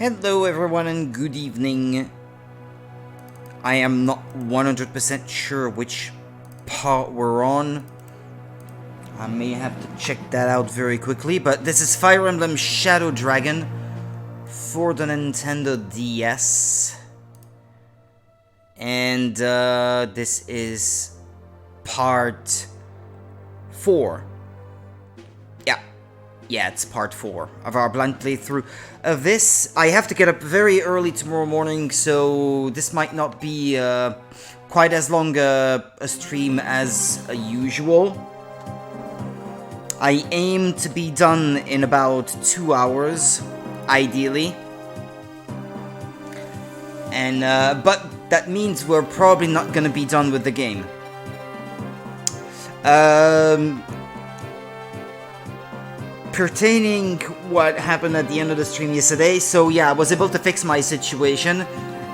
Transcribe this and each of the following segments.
Hello everyone and good evening. I am not 100% sure which part we're on. I may have to check that out very quickly, but this is Fire Emblem Shadow Dragon for the Nintendo DS. And this is part 4. Yeah, it's part 4 of our blind playthrough of this. I have to get up very early tomorrow morning, so this might not be quite as long a stream as usual. I aim to be done in about 2 hours, ideally. And but that means we're probably not gonna be done with the game. Pertaining what happened at the end of the stream yesterday, so yeah, I was able to fix my situation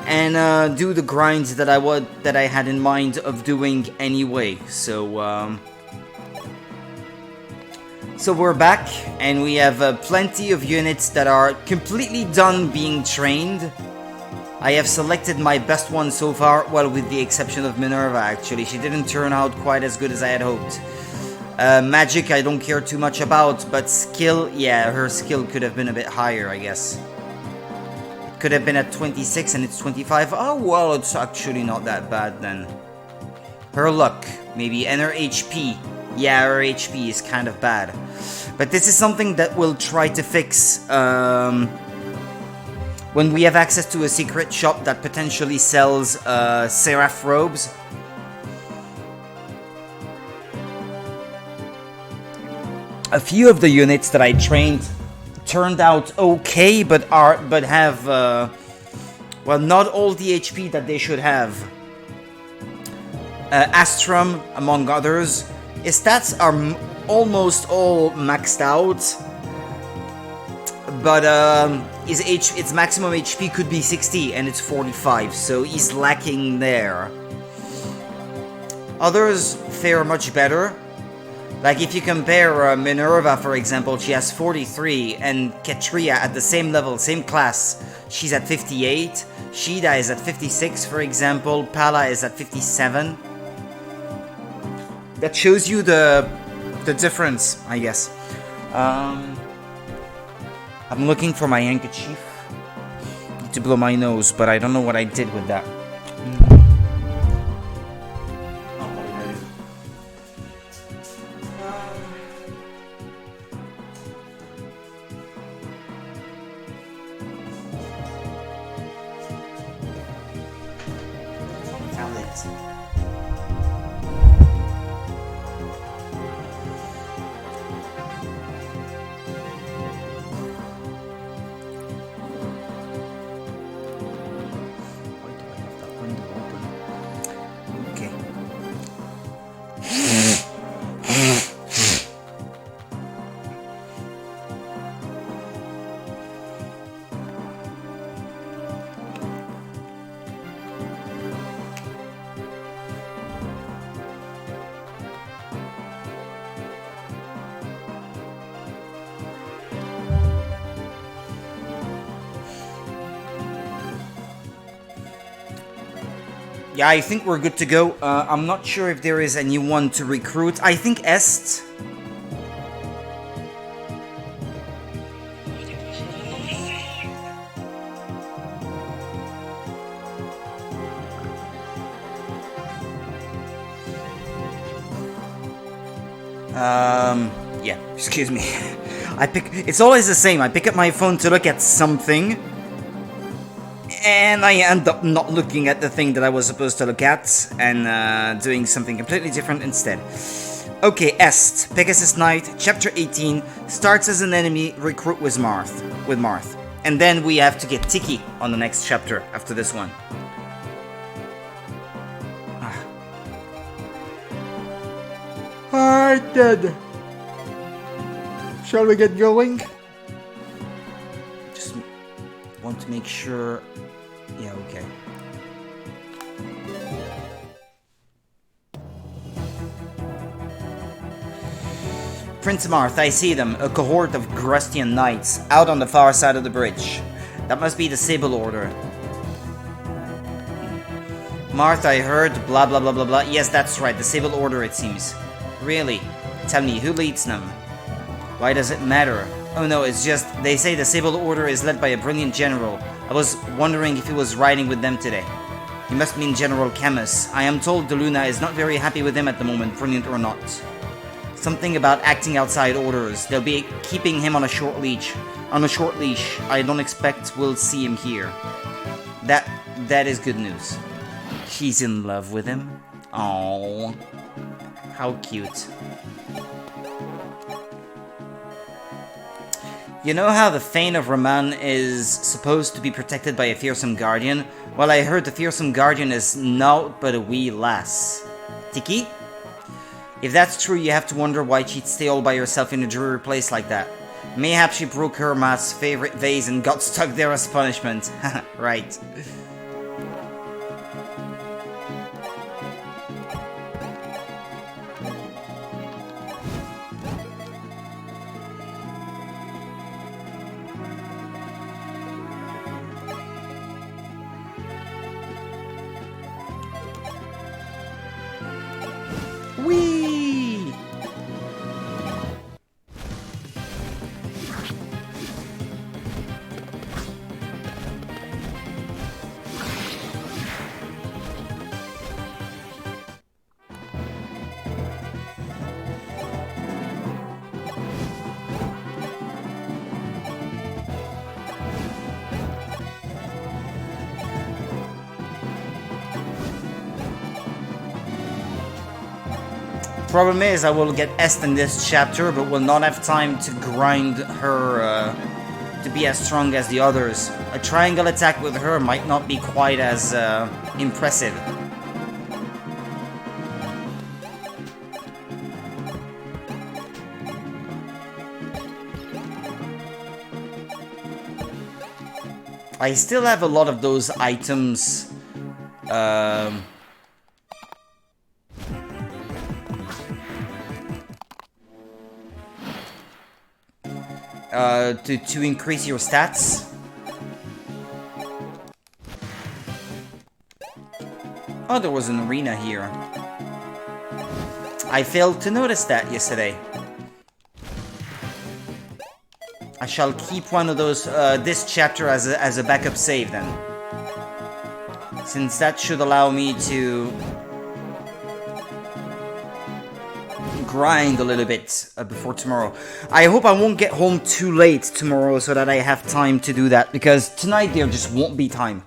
and do the grind that I had in mind of doing anyway. So we're back and we have plenty of units that are completely done being trained. I have selected my best one so far, well, with the exception of Minerva. Actually, she didn't turn out quite as good as I had hoped. Magic I don't care too much about, but skill, yeah, her skill could have been a bit higher, I guess. It could have been at 26 and it's 25. Oh, well, it's actually not that bad then. Her luck, maybe, and her HP. Yeah, her HP is kind of bad. But this is something that we'll try to fix when we have access to a secret shop that potentially sells Seraph robes. A few of the units that I trained turned out okay, but have well, not all the HP that they should have. Astrum, among others, his stats are almost all maxed out, but its maximum HP could be 60 and it's 45, so he's lacking there. Others fare much better. Like if you compare Minerva, for example, she has 43, and Ketria at the same level, same class, she's at 58. Shida is at 56, for example. Pala is at 57. That shows you the difference, I guess. I'm looking for my handkerchief to blow my nose, but I don't know what I did with that. Yeah, I think we're good to go. I'm not sure if there is anyone to recruit. I think Est. Yeah, excuse me. It's always the same. I pick up my phone to look at something, and I end up not looking at the thing that I was supposed to look at, and doing something completely different instead. Okay, Est, Pegasus Knight, Chapter 18, starts as an enemy, recruit with Marth. And then we have to get Tiki on the next chapter after this one. Alright then. Shall we get going? Just want to make sure. Yeah, okay. Prince Marth, I see them, a cohort of Grustian knights, out on the far side of the bridge. That must be the Sable Order. Martha, I heard blah blah blah blah blah. Yes, that's right, the Sable Order it seems. Really? Tell me, who leads them? Why does it matter? Oh no, it's just, they say the Sable Order is led by a brilliant general. I was wondering if he was riding with them today. He must mean General Camus. I am told DeLuna is not very happy with him at the moment, brilliant or not. Something about acting outside orders. They'll be keeping him on a short leash. I don't expect we'll see him here. That is good news. She's in love with him. Oh, how cute. You know how the Thane of Raman is supposed to be protected by a fearsome guardian? Well, I heard the fearsome guardian is naught but a wee lass. Tiki? If that's true, you have to wonder why she'd stay all by herself in a dreary place like that. Mayhap she broke her ma's favorite vase and got stuck there as punishment. Right. Whee! Problem is, I will get Est in this chapter, but will not have time to grind her to be as strong as the others. A triangle attack with her might not be quite as impressive. I still have a lot of those items. To increase your stats. Oh, there was an arena here. I failed to notice that yesterday. I shall keep one of those, this chapter as a backup save then. Since that should allow me to grind a little bit before tomorrow. I hope I won't get home too late tomorrow so that I have time to do that, because tonight there just won't be time.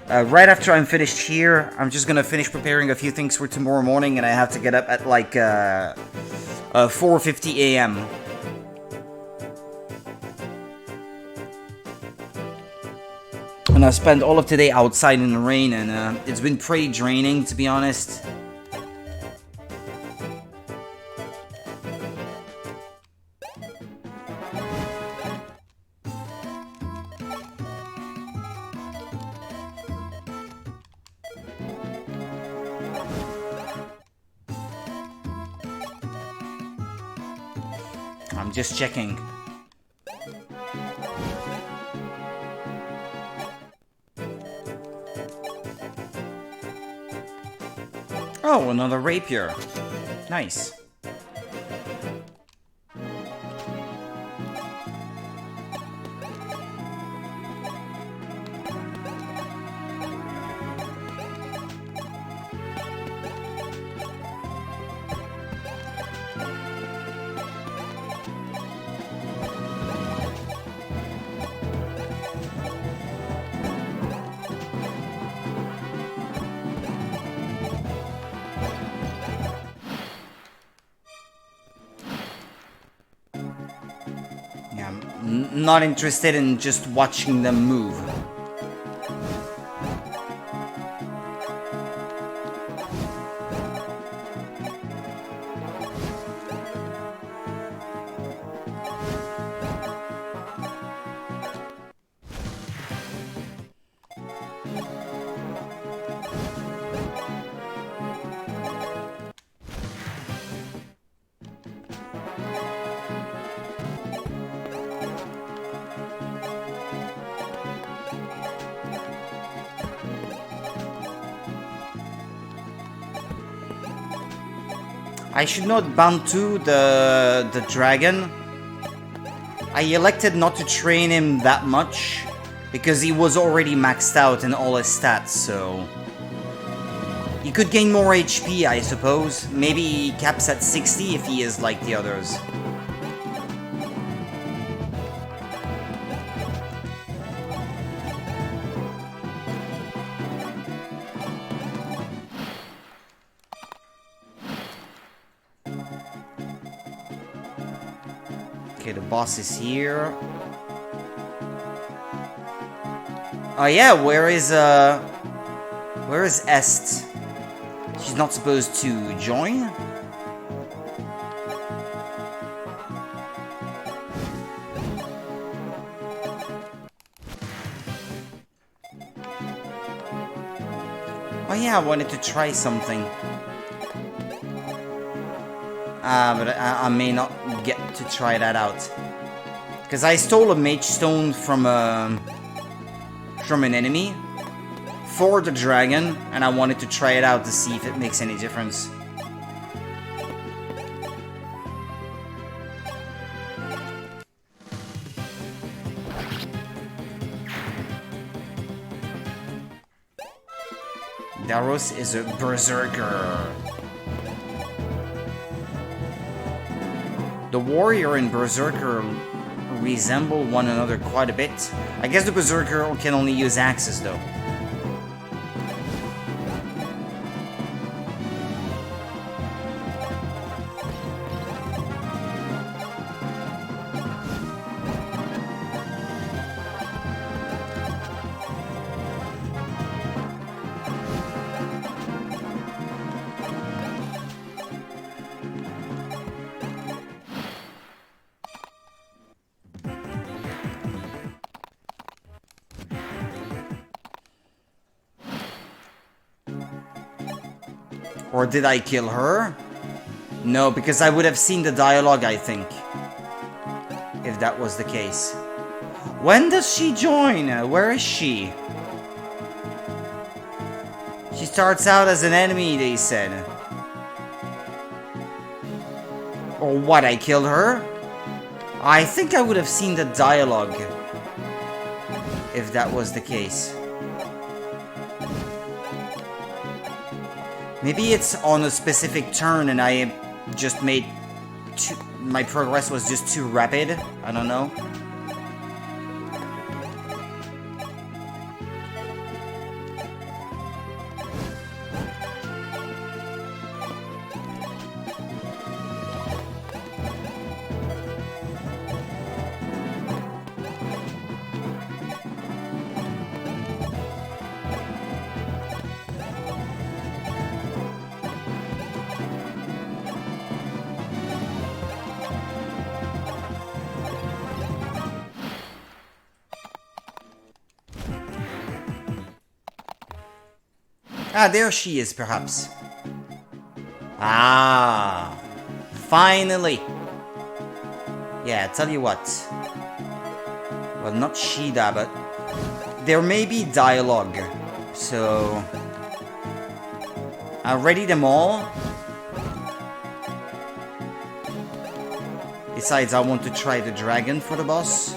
Right after I'm finished here, I'm just gonna finish preparing a few things for tomorrow morning, and I have to get up at like 4:50 a.m. And I spent all of today outside in the rain, and it's been pretty draining, to be honest. I'm just checking. Oh, another rapier. Nice. Not interested in just watching them move. I should not Bantu the dragon. I elected not to train him that much because he was already maxed out in all his stats, so... He could gain more HP, I suppose. Maybe he caps at 60 if he is like the others. Okay, the boss is here. Oh yeah, where is Est? She's not supposed to join? Oh yeah, I wanted to try something. But I may not get to try that out. Because I stole a mage stone from an enemy for the dragon, and I wanted to try it out to see if it makes any difference. Daros is a berserker. The warrior and berserker resemble one another quite a bit. I guess the berserker can only use axes though. Or did I kill her? No, because I would have seen the dialogue, I think. If that was the case. When does she join? Where is she? She starts out as an enemy, they said. Or what, I killed her? I think I would have seen the dialogue. If that was the case. Maybe it's on a specific turn and I just made my progress was just too rapid. I don't know. Ah, there she is, perhaps. Ah, finally. Yeah, tell you what. Well, not Shida, but there may be dialogue. So I ready them all. Besides, I want to try the dragon for the boss.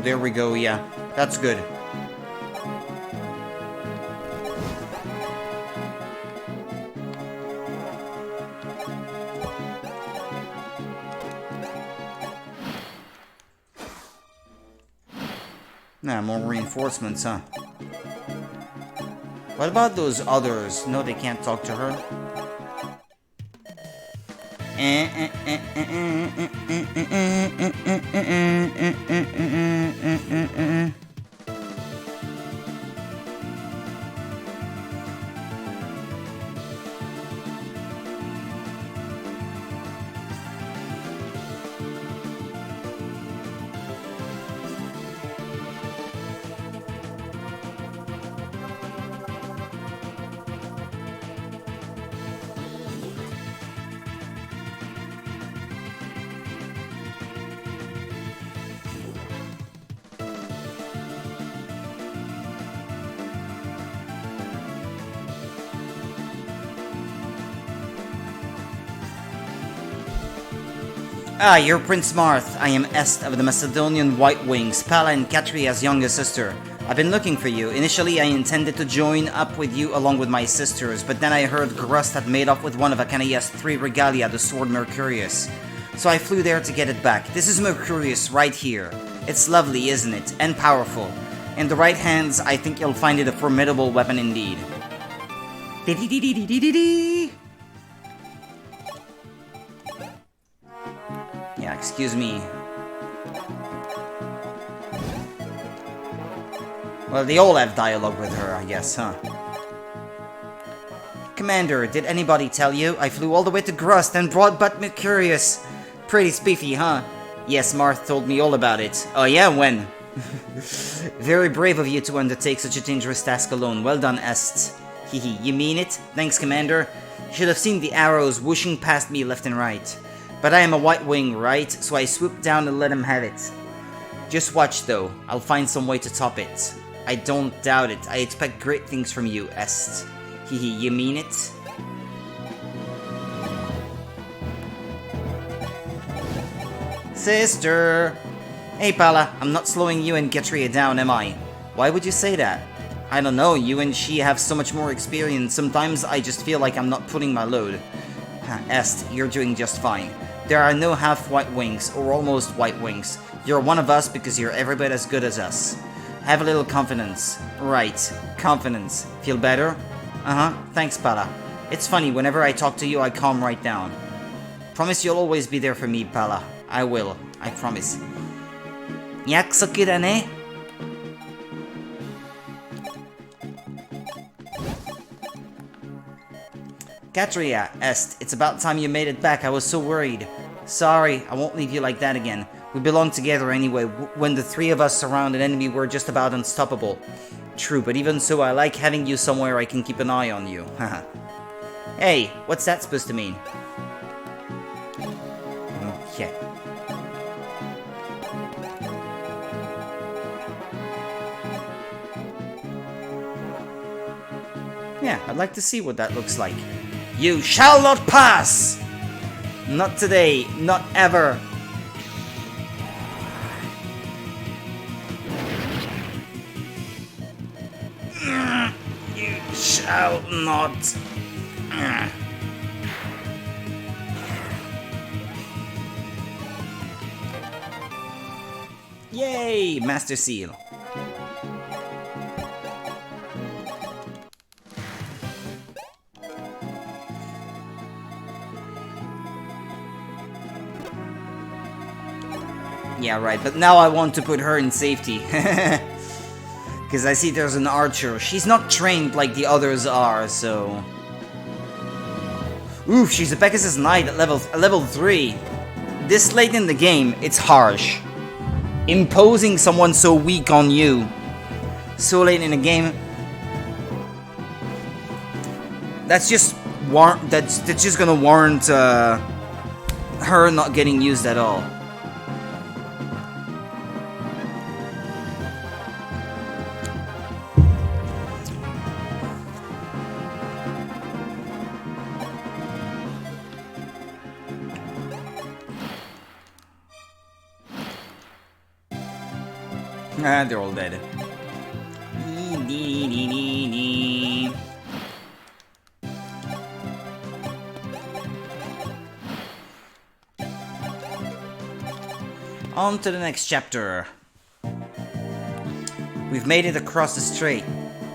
There we go, yeah. That's good. Nah, more reinforcements, huh? What about those others? No, they can't talk to her. Ah, you're Prince Marth. I am Est of the Macedonian White Wings, Pala and Katria's younger sister. I've been looking for you. Initially, I intended to join up with you along with my sisters, but then I heard Grust had made up with one of Akanaya's 3 regalia, the Sword Mercurius. So I flew there to get it back. This is Mercurius right here. It's lovely, isn't it? And powerful. In the right hands, I think you'll find it a formidable weapon indeed. Yeah, excuse me. Well, they all have dialogue with her, I guess, huh? Commander, did anybody tell you? I flew all the way to Grust and brought back Mercurius. Pretty spiffy, huh? Yes, Marth told me all about it. Oh yeah, when? Very brave of you to undertake such a dangerous task alone. Well done, Est. Hehe, you mean it? Thanks, Commander. You should have seen the arrows whooshing past me left and right. But I am a White Wing, right? So I swooped down and let him have it. Just watch, though. I'll find some way to top it. I don't doubt it. I expect great things from you, Est. Hehe, you mean it? Sister! Hey, Pala, I'm not slowing you and Getria down, am I? Why would you say that? I don't know, you and she have so much more experience, sometimes I just feel like I'm not pulling my load. Est, you're doing just fine. There are no half-white wings, or almost white wings. You're one of us because you're every bit as good as us. Have a little confidence. Right, confidence. Feel better? Uh-huh, thanks, Pala. It's funny, whenever I talk to you, I calm right down. Promise you'll always be there for me, Pala. I will, I promise. Yaksuku da ne? Katria, Est, it's about time you made it back. I was so worried. Sorry, I won't leave you like that again. We belong together anyway. When the 3 of us surround an enemy, we're just about unstoppable. True, but even so, I like having you somewhere I can keep an eye on you. Haha. Hey, what's that supposed to mean? Okay. Yeah, I'd like to see what that looks like. You shall not pass! Not today, not ever. You shall not. Yay, Master Seal. Yeah, right, but now I want to put her in safety. Because I see there's an archer. She's not trained like the others are, so... Oof, she's a Pegasus Knight at level 3. This late in the game, it's harsh. Imposing someone so weak on you. So late in the game... That's just gonna warrant her not getting used at all. Ah, they're all dead. On to the next chapter. We've made it across the strait.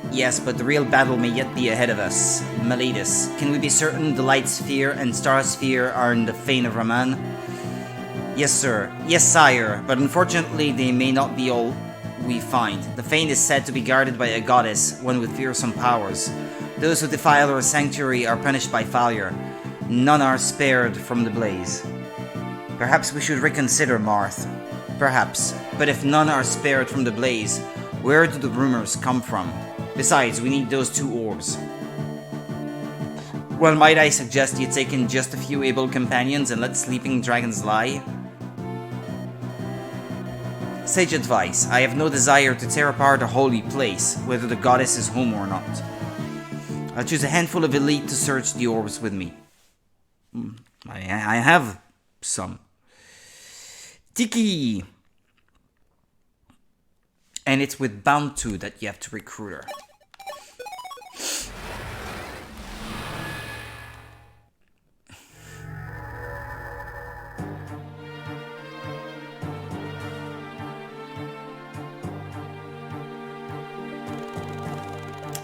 Yes, but the real battle may yet be ahead of us. Miletus, can we be certain the Light Sphere and Star Sphere are in the Fane of Raman? Yes, sir. Yes, sire. But unfortunately, they may not be all we find. The Fane is said to be guarded by a goddess, one with fearsome powers. Those who defile her sanctuary are punished by failure. None are spared from the blaze. Perhaps we should reconsider, Marth. Perhaps. But if none are spared from the blaze, where do the rumors come from? Besides, we need those 2 orbs. Well, might I suggest you take in just a few able companions and let sleeping dragons lie? Sage advice. I have no desire to tear apart a holy place, whether the goddess is home or not. I'll choose a handful of elite to search the orbs with me. I have some. Tiki! And it's with Bantu that you have to recruit her.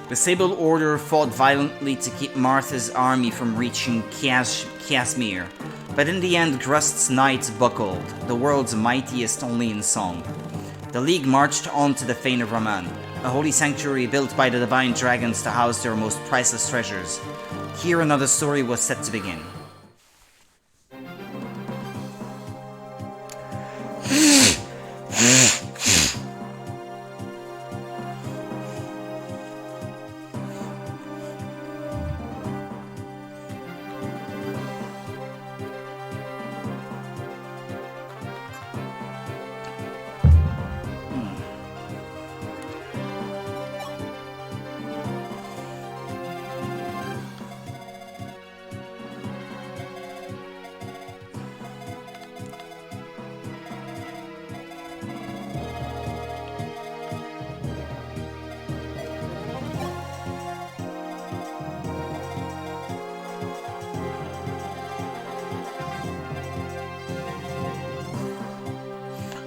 The Sable Order fought violently to keep Martha's army from reaching Kashmir, but in the end Grust's knights buckled, the world's mightiest only in song. The League marched on to the Fane of Raman, a holy sanctuary built by the divine dragons to house their most priceless treasures. Here another story was set to begin.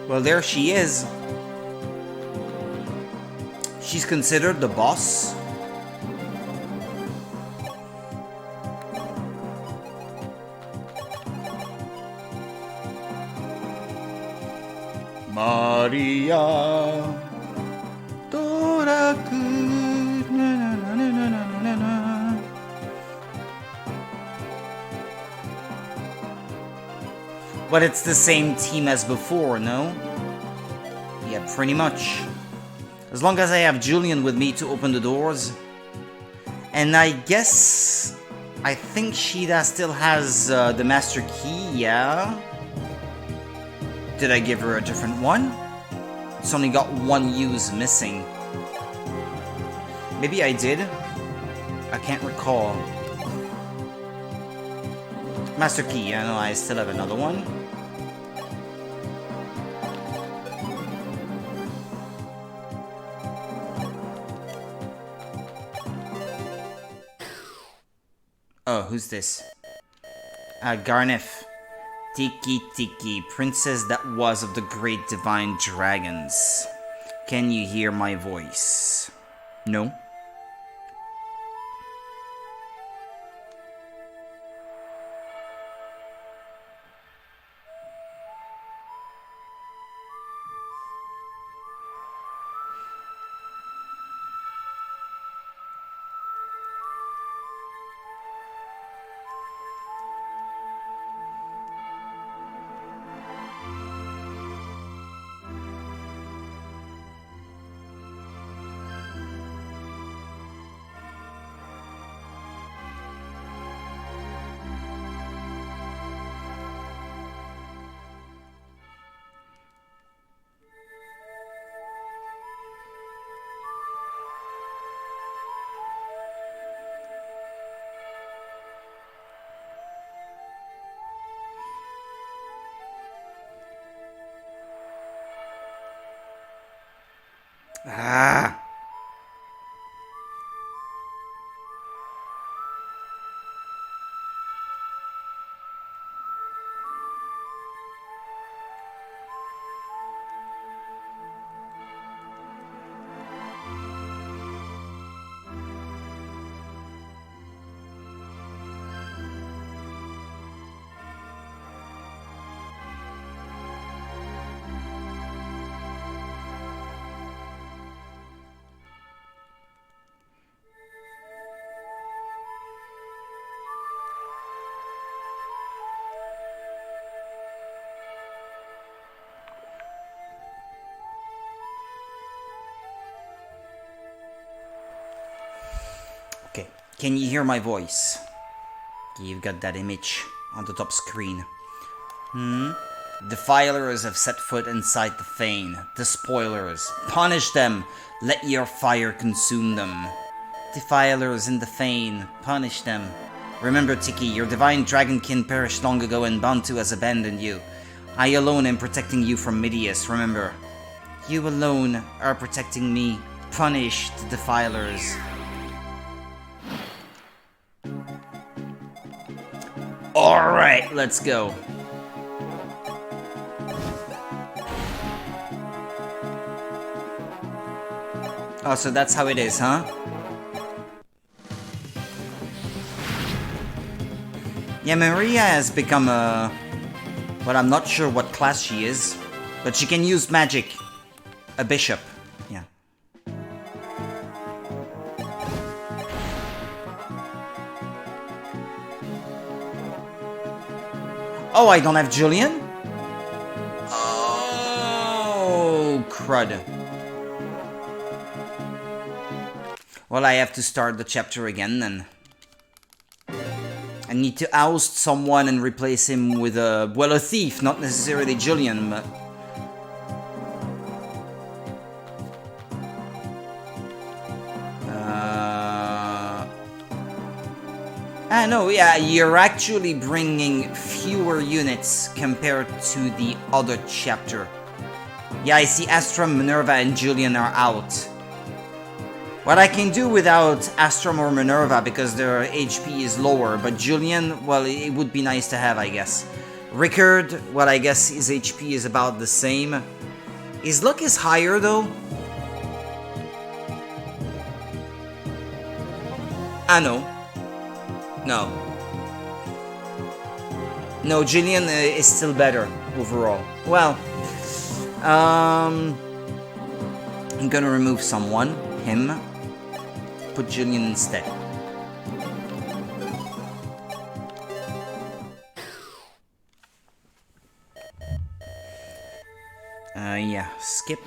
Well, there she is. She's considered the boss. Maria Toraku. But it's the same team as before, no? Yeah, pretty much. As long as I have Julian with me to open the doors. And I guess... I think Shida still has the master key, yeah? Did I give her a different one? It's only got one use missing. Maybe I did? I can't recall. Master key, I know I still have another one. Oh, who's this? Garneth. Tiki Tiki, princess that was of the great divine dragons. Can you hear my voice? No? Ah! Okay, can you hear my voice? You've got that image on the top screen. Defilers have set foot inside the Fane. The spoilers. Punish them. Let your fire consume them. Defilers in the Fane. Punish them. Remember, Tiki, your divine dragonkin perished long ago and Bantu has abandoned you. I alone am protecting you from NDS, remember. You alone are protecting me. Punish the defilers. Alright, let's go. Oh, so that's how it is, huh? Yeah, Maria has become a... Well, I'm not sure what class she is, but she can use magic. A bishop, yeah. Oh, I don't have Julian? Oh, crud. Well, I have to start the chapter again then. I need to oust someone and replace him with a... Well, a thief, not necessarily Julian, but... no, yeah, you're actually bringing fewer units compared to the other chapter. Yeah, I see Astrum, Minerva, and Julian are out. What I can do without Astrum or Minerva because their HP is lower, but Julian, well, it would be nice to have, I guess. Rickard, well, I guess his HP is about the same. His luck is higher, though. Ah, no. No. No, Julian is still better overall. Well, I'm gonna remove someone. Him. Put Julian instead. Yeah, skip.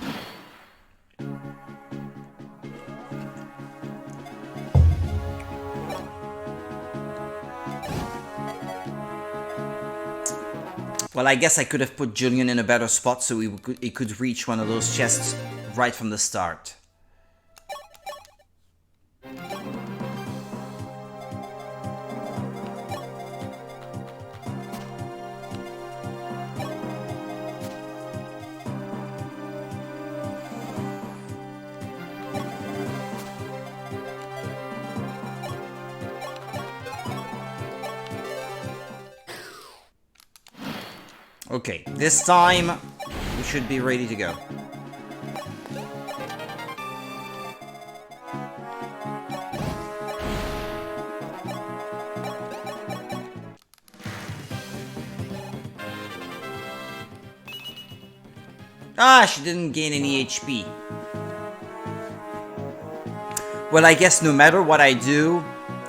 Well, I guess I could have put Julian in a better spot so he could reach one of those chests right from the start. Okay, this time we should be ready to go. Ah, she didn't gain any HP. Well, I guess no matter what I do,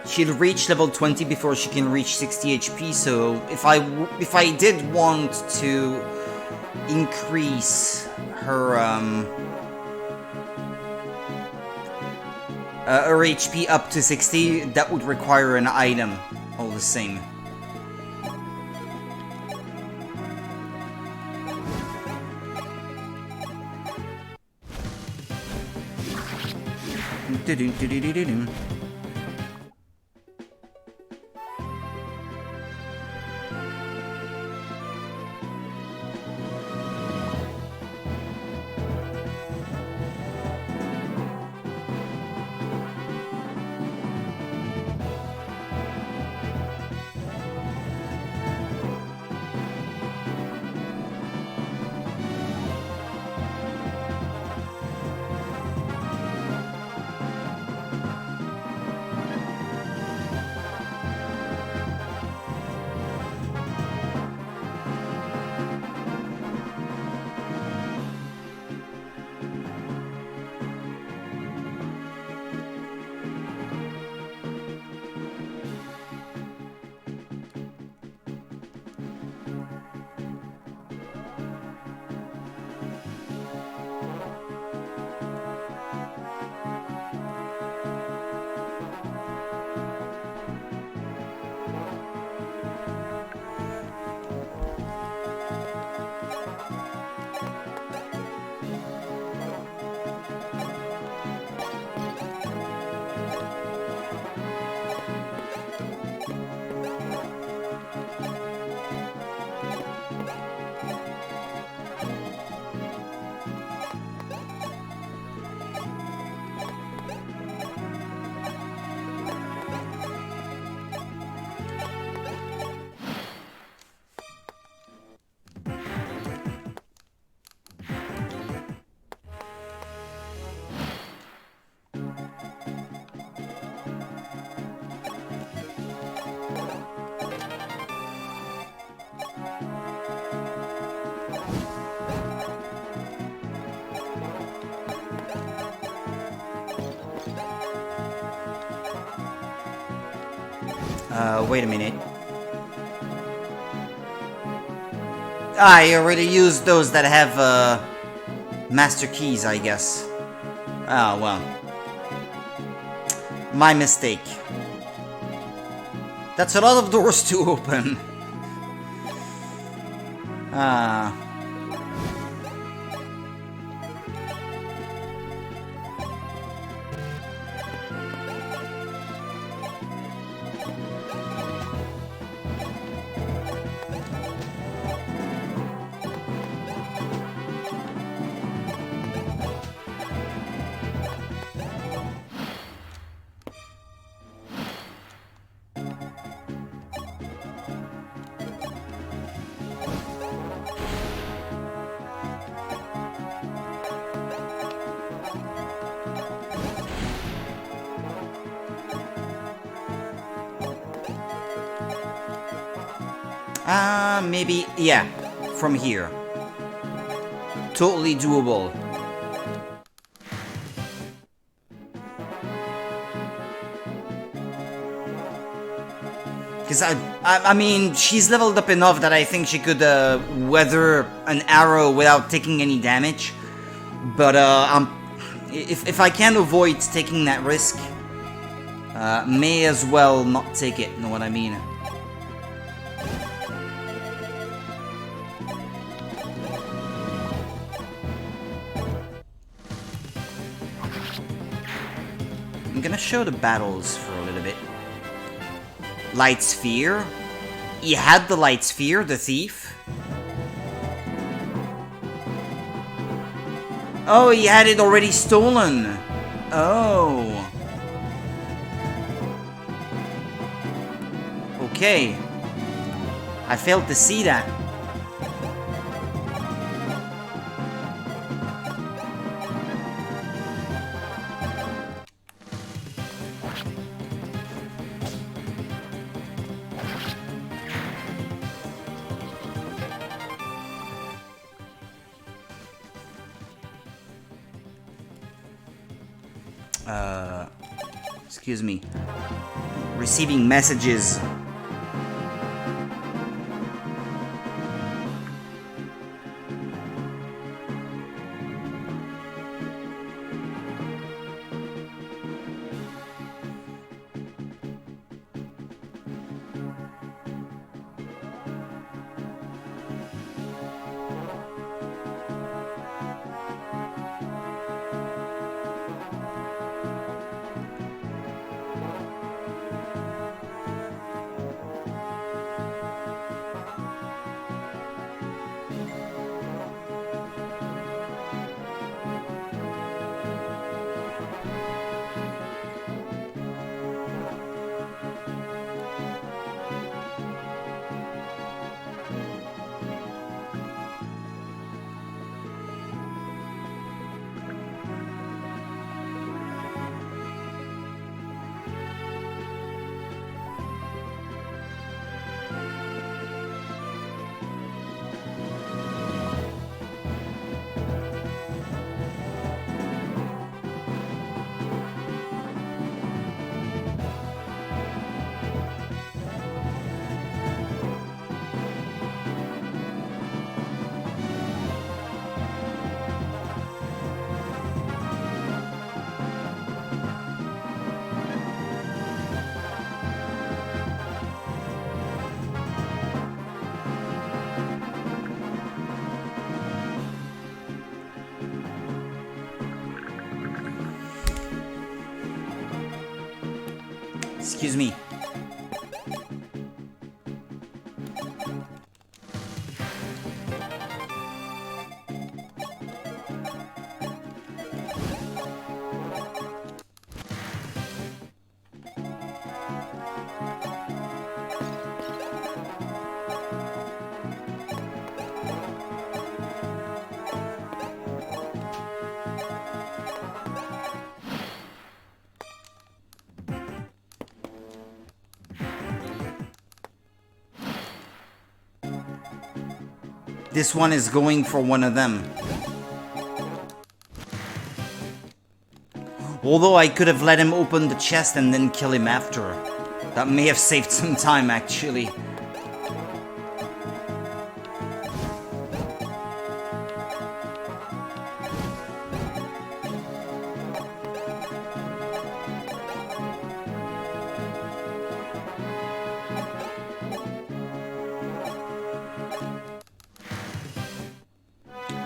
she'll reach level 20 before she can reach 60 HP, so if I did want to increase her her HP up to 60, that would require an item all the same. Wait a minute. I already used those that have, master keys, I guess. Ah, well. My mistake. That's a lot of doors to open. Ah. Maybe, yeah, from here. Totally doable. Because I mean, she's leveled up enough that I think she could weather an arrow without taking any damage. But if I can avoid taking that risk, may as well not take it. Know what I mean? I'm gonna show the battles for a little bit. Light Sphere. He had the Light Sphere, the thief. Oh, he had it already stolen. Oh. Okay. I failed to see that. Excuse me. Receiving messages. Excuse me. This one is going for one of them. Although I could have let him open the chest and then kill him after. That may have saved some time, actually.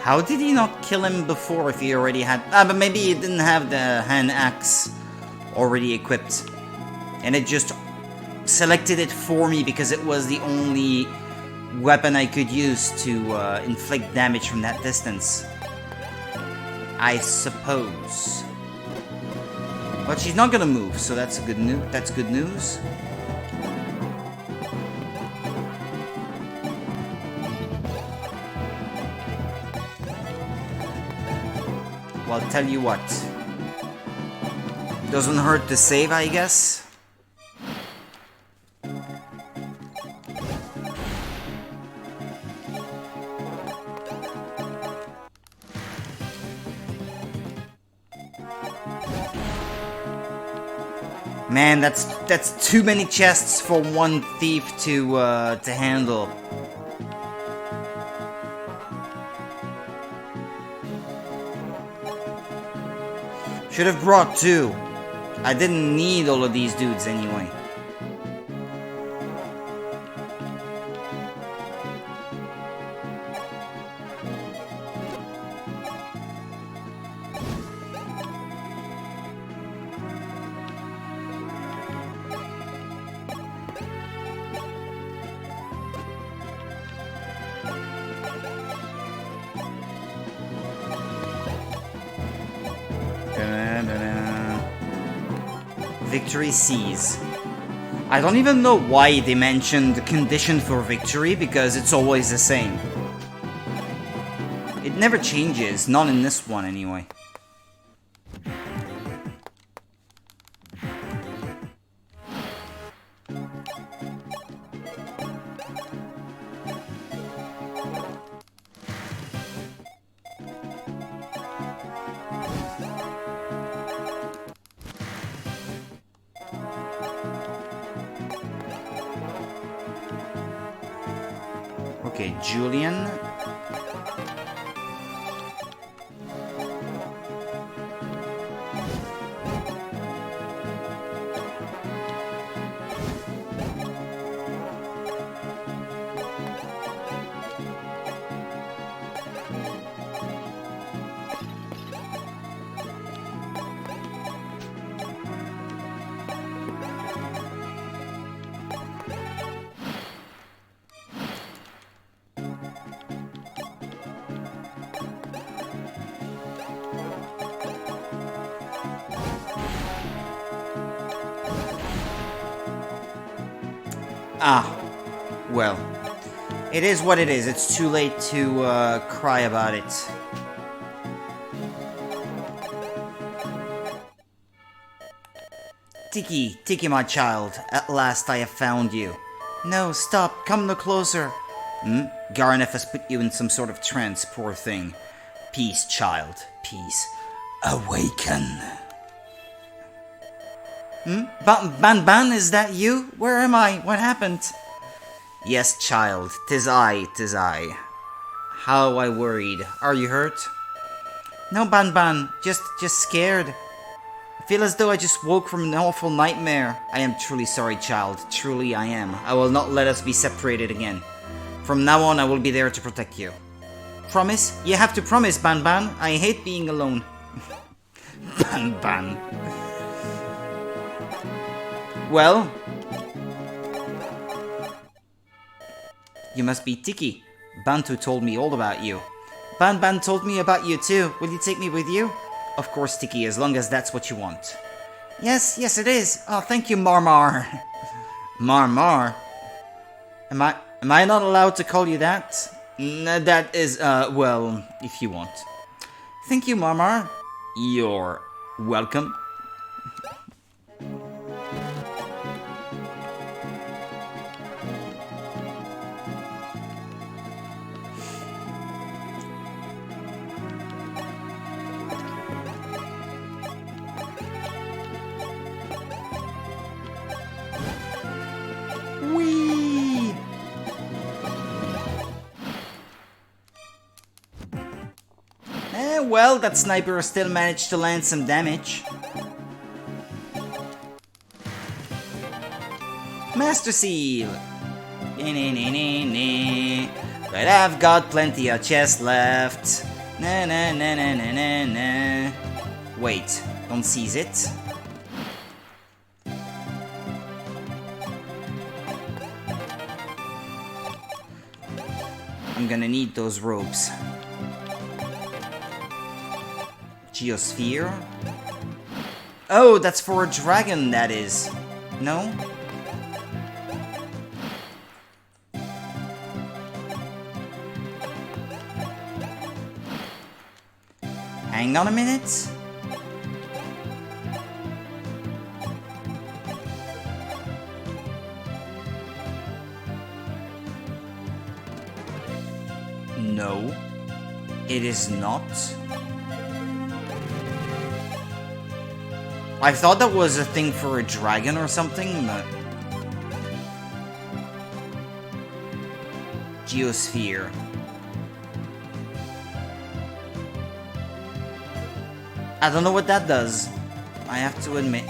How did he not kill him before if he already had... but maybe he didn't have the hand axe already equipped. And it just selected it for me because it was the only weapon I could use to inflict damage from that distance. I suppose. But she's not gonna move, so that's good news. Well, I'll tell you what. Doesn't hurt to save, I guess. Man, that's too many chests for one thief to handle. Should have brought two. I didn't need all of these dudes anyway. Victory seas. I don't even know why they mentioned the condition for victory, because it's always the same. It never changes, not in this one anyway. Okay, Julian. Ah, well, it is what it is. It's too late to cry about it. Tiki, my child, at last I have found you. No, stop, come no closer. Garneth has put you in some sort of trance, poor thing. Peace, child, peace. Awaken. Ban, is that you? Where am I? What happened? Yes, child, 'tis I. How I worried. Are you hurt? No, Ban, just scared. I feel as though I just woke from an awful nightmare. I am truly sorry, child. Truly I am. I will not let us be separated again. From now on, I will be there to protect you. Promise? You have to promise, Ban. I hate being alone. Ban. Well, you must be Tiki. Bantu told me all about you. Ban told me about you too. Will you take me with you? Of course, Tiki, as long as that's what you want. Yes, it is. Oh, thank you, Marmar. Marmar? Am I not allowed to call you that? That is, well, if you want. Thank you, Marmar. You're welcome. Well, that sniper still managed to land some damage. Master Seal! But I've got plenty of chests left. Na na na na na na na. Wait, don't seize it. I'm gonna need those ropes. Geosphere? Oh, that's for a dragon, that is. No? Hang on a minute. No, it is not. I thought that was a thing for a dragon or something, but... Geosphere. I don't know what that does, I have to admit.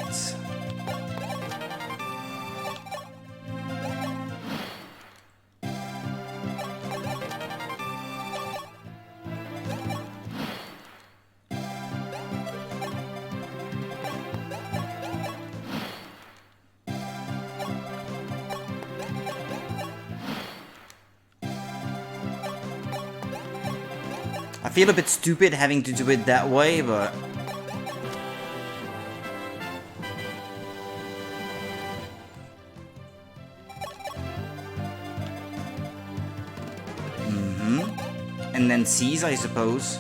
I feel a bit stupid having to do it that way, but... And then seize, I suppose.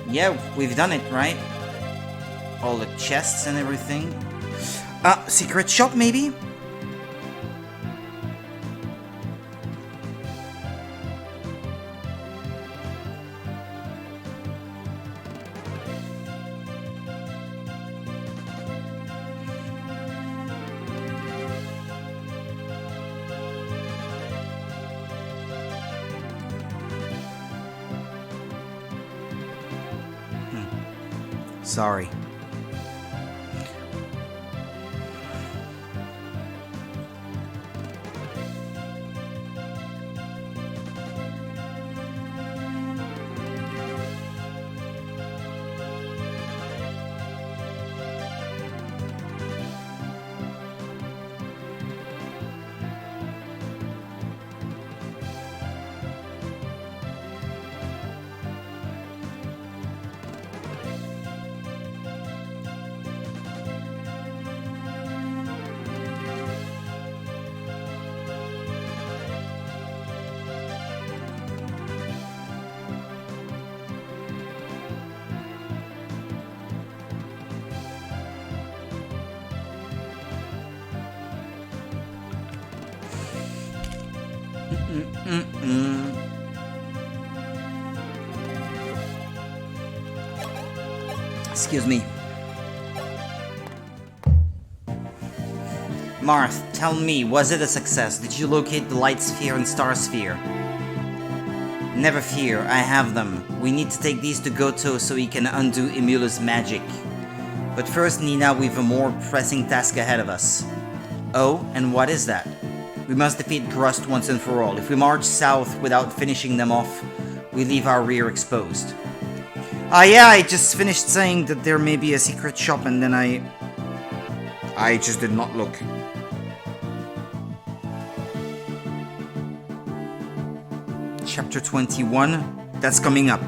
Yeah, we've done it, right? All the chests and everything. Secret shop, maybe? Sorry. Excuse me. Marth, tell me, was it a success? Did you locate the light sphere and star sphere? Never fear, I have them. We need to take these to Goto so he can undo Emula's magic. But first, Nina, we've a more pressing task ahead of us. Oh, and what is that? We must defeat Grust once and for all. If we march south without finishing them off, we leave our rear exposed. Yeah, I just finished saying that there may be a secret shop and then I just did not look. Chapter 21, that's coming up.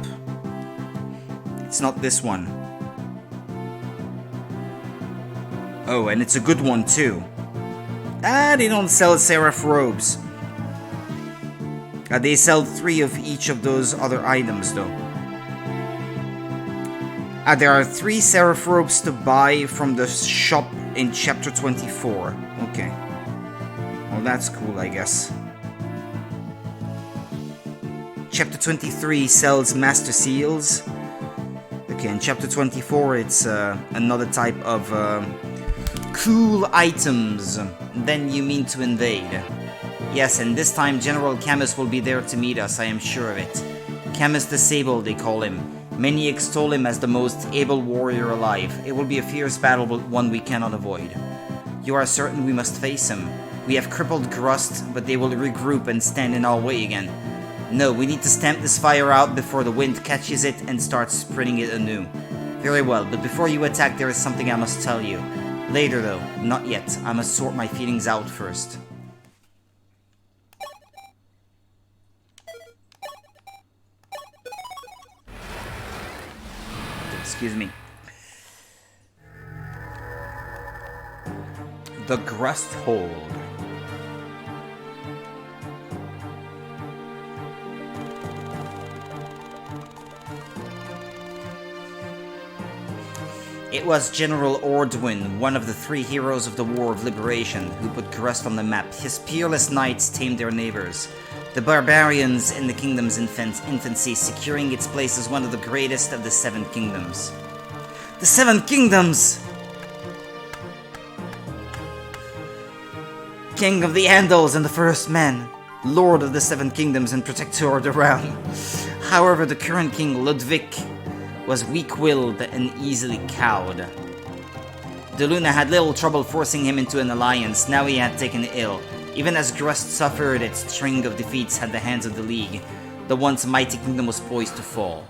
It's not this one. Oh, and it's a good one too. They don't sell Seraph robes. They sell 3 of each of those other items though. There are 3 Seraph robes to buy from the shop in Chapter 24. Okay. Well, that's cool, I guess. Chapter 23 sells Master Seals. Okay, in Chapter 24 it's another type of cool items. Then you mean to invade. Yes, and this time General Camus will be there to meet us, I am sure of it. Camus the Sable, they call him. Many extol him as the most able warrior alive. It will be a fierce battle, but one we cannot avoid. You are certain we must face him. We have crippled Grust, but they will regroup and stand in our way again. No, we need to stamp this fire out before the wind catches it and starts spreading it anew. Very well, but before you attack, there is something I must tell you. Later, though. Not yet. I must sort my feelings out first. Excuse me. The Grust Hold. It was General Ordwin, one of the 3 heroes of the War of Liberation, who put Grust on the map. His peerless knights tamed their neighbors, the barbarians in the kingdom's infancy, securing its place as one of the greatest of the 7 kingdoms. The 7 kingdoms! King of the Andals and the First Men, Lord of the 7 kingdoms and Protector of the Realm. However, the current king, Ludwig, was weak-willed and easily cowed. De Luna had little trouble forcing him into an alliance, now he had taken ill. Even as Grust suffered its string of defeats at the hands of the League, the once mighty kingdom was poised to fall.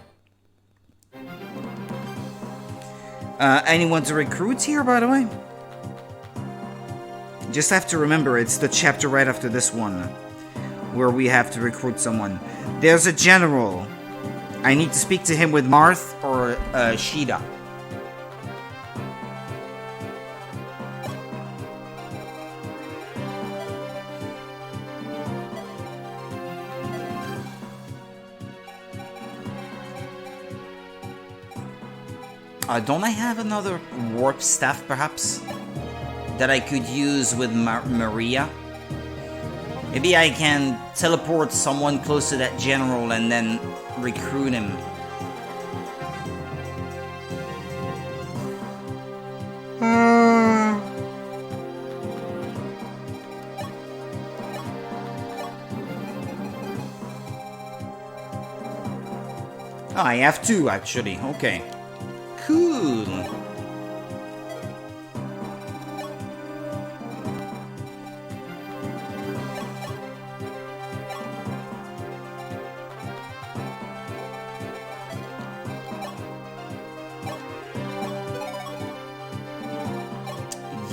Anyone to recruit here, by the way? Just have to remember, it's the chapter right after this one, where we have to recruit someone. There's a general. I need to speak to him with Marth or Shida. Don't I have another warp staff, perhaps? That I could use with Maria? Maybe I can teleport someone close to that general and then recruit him. Oh, I have 2 actually. Okay. Cool.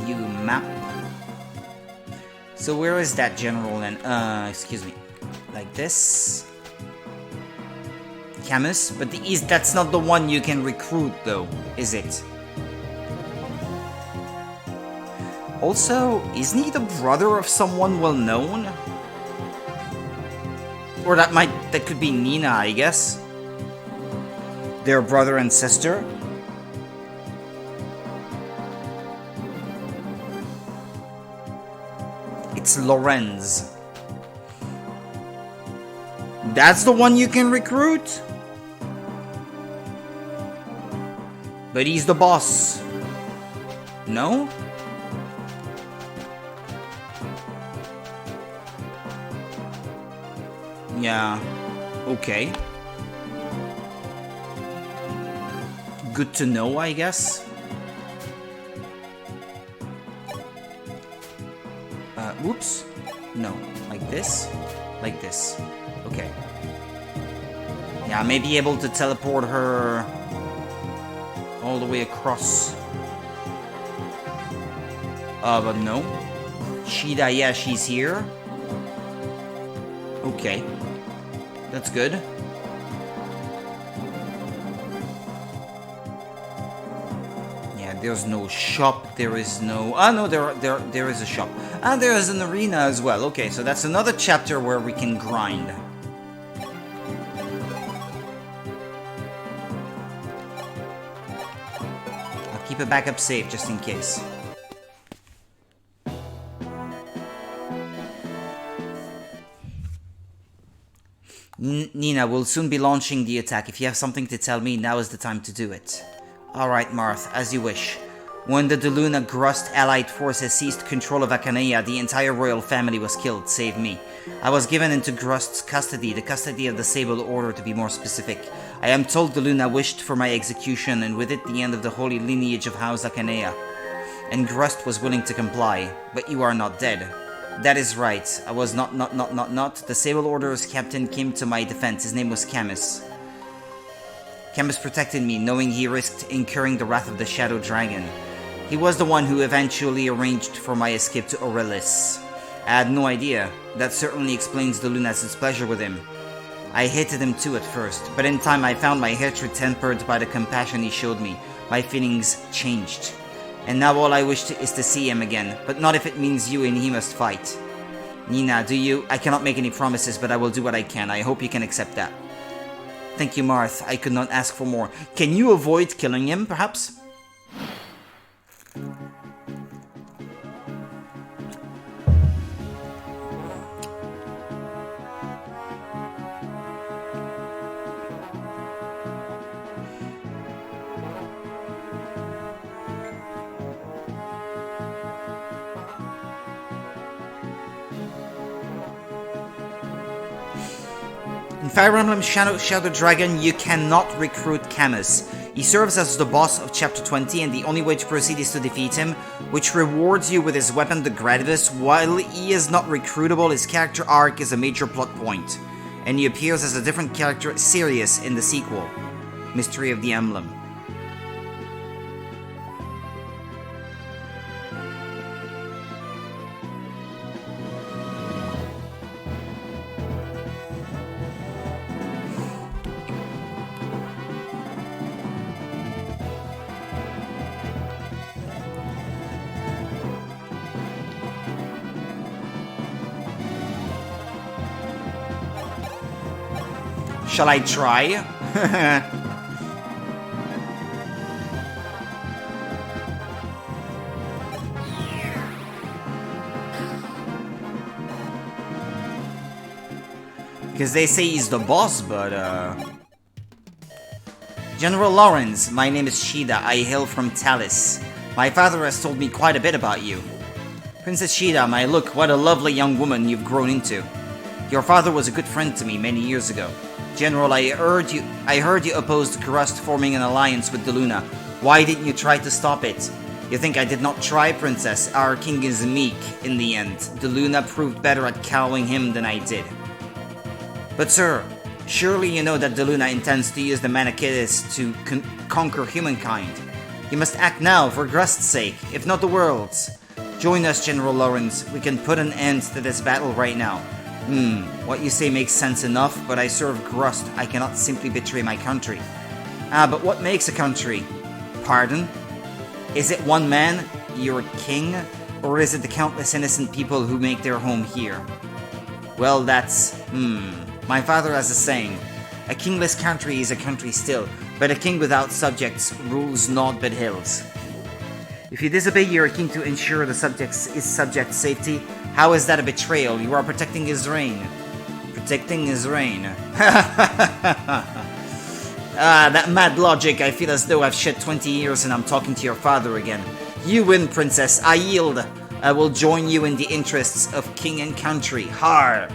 View map. So where is that general then? Excuse me. Like this. Camus, but that's not the one you can recruit though, is it? Also, isn't he the brother of someone well known? Or that could be Nina, I guess. Their brother and sister. It's Lorenz. That's the one you can recruit? But he's the boss. No? Yeah. Okay. Good to know, I guess. Whoops. No. Like this? Like this. Okay. Yeah, I may be able to teleport her all the way across. But no. Shida, yeah, she's here. Okay. That's good. Yeah, there's no shop, there is no... Ah, no, there is a shop. And there is an arena as well. Okay, so that's another chapter where we can grind. I'll keep a backup save just in case. Nina, we'll soon be launching the attack. If you have something to tell me, now is the time to do it. Alright, Marth, as you wish. When the Deluna Grust allied forces seized control of Akanea, the entire royal family was killed, save me. I was given into Grust's custody, the custody of the Sable Order to be more specific. I am told Deluna wished for my execution, and with it the end of the holy lineage of House Akanea. And Grust was willing to comply, but you are not dead. That is right, I was not. The Sable Order's captain came to my defense, his name was Camus. Camus protected me, knowing he risked incurring the wrath of the Shadow Dragon. He was the one who eventually arranged for my escape to Aurelis. I had no idea. That certainly explains Deluna's displeasure with him. I hated him too at first, but in time I found my hatred tempered by the compassion he showed me. My feelings changed. And now all I wish is to see him again, but not if it means you and he must fight. Nina, do you? I cannot make any promises, but I will do what I can. I hope you can accept that. Thank you, Marth. I could not ask for more. Can you avoid killing him, perhaps? In Fire Emblem Shadow Dragon, you cannot recruit Camus. He serves as the boss of Chapter 20, and the only way to proceed is to defeat him, which rewards you with his weapon, the Gradivus. While he is not recruitable, his character arc is a major plot point, and he appears as a different character, Sirius, in the sequel, Mystery of the Emblem. Shall I try? Because they say he's the boss, but General Lawrence, my name is Shida. I hail from Talis. My father has told me quite a bit about you. Princess Shida, my look, what a lovely young woman you've grown into. Your father was a good friend to me many years ago. General, I heard you opposed Grust forming an alliance with Deluna. Why didn't you try to stop it? You think I did not try, Princess? Our king is meek in the end. Deluna proved better at cowing him than I did. But sir, surely you know that Deluna intends to use the Manichaeus to conquer humankind. You must act now for Grust's sake, if not the world's. Join us, General Lawrence. We can put an end to this battle right now. What you say makes sense enough, but I serve Grust. I cannot simply betray my country. But what makes a country? Pardon? Is it one man, your king? Or is it the countless innocent people who make their home here? Well, that's... My father has a saying. A kingless country is a country still, but a king without subjects rules naught but hills. If you disobey your king to ensure his subjects' safety, how is that a betrayal? You are protecting his reign. Protecting his reign. That mad logic. I feel as though I've shed 20 years and I'm talking to your father again. You win, princess. I yield. I will join you in the interests of king and country. Har!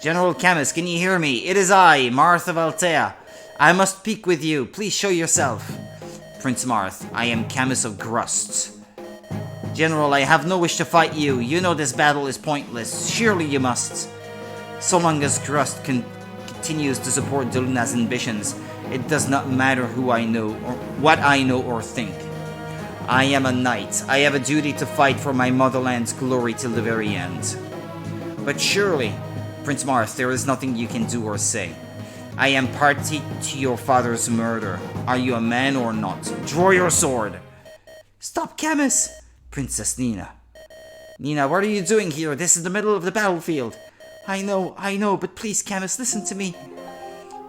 General Camus, can you hear me? It is I, Marth of Altea. I must speak with you. Please show yourself. Prince Marth, I am Camus of Grust. General, I have no wish to fight you. You know this battle is pointless. Surely you must. So long as Grust continues to support Deluna's ambitions, it does not matter who I know or what I know or think. I am a knight. I have a duty to fight for my motherland's glory till the very end. But surely, Prince Marth, there is nothing you can do or say. I am party to your father's murder. Are you a man or not? Draw your sword! Stop, Camus! Princess Nina. Nina, what are you doing here? This is the middle of the battlefield. I know, but please, Camus, listen to me.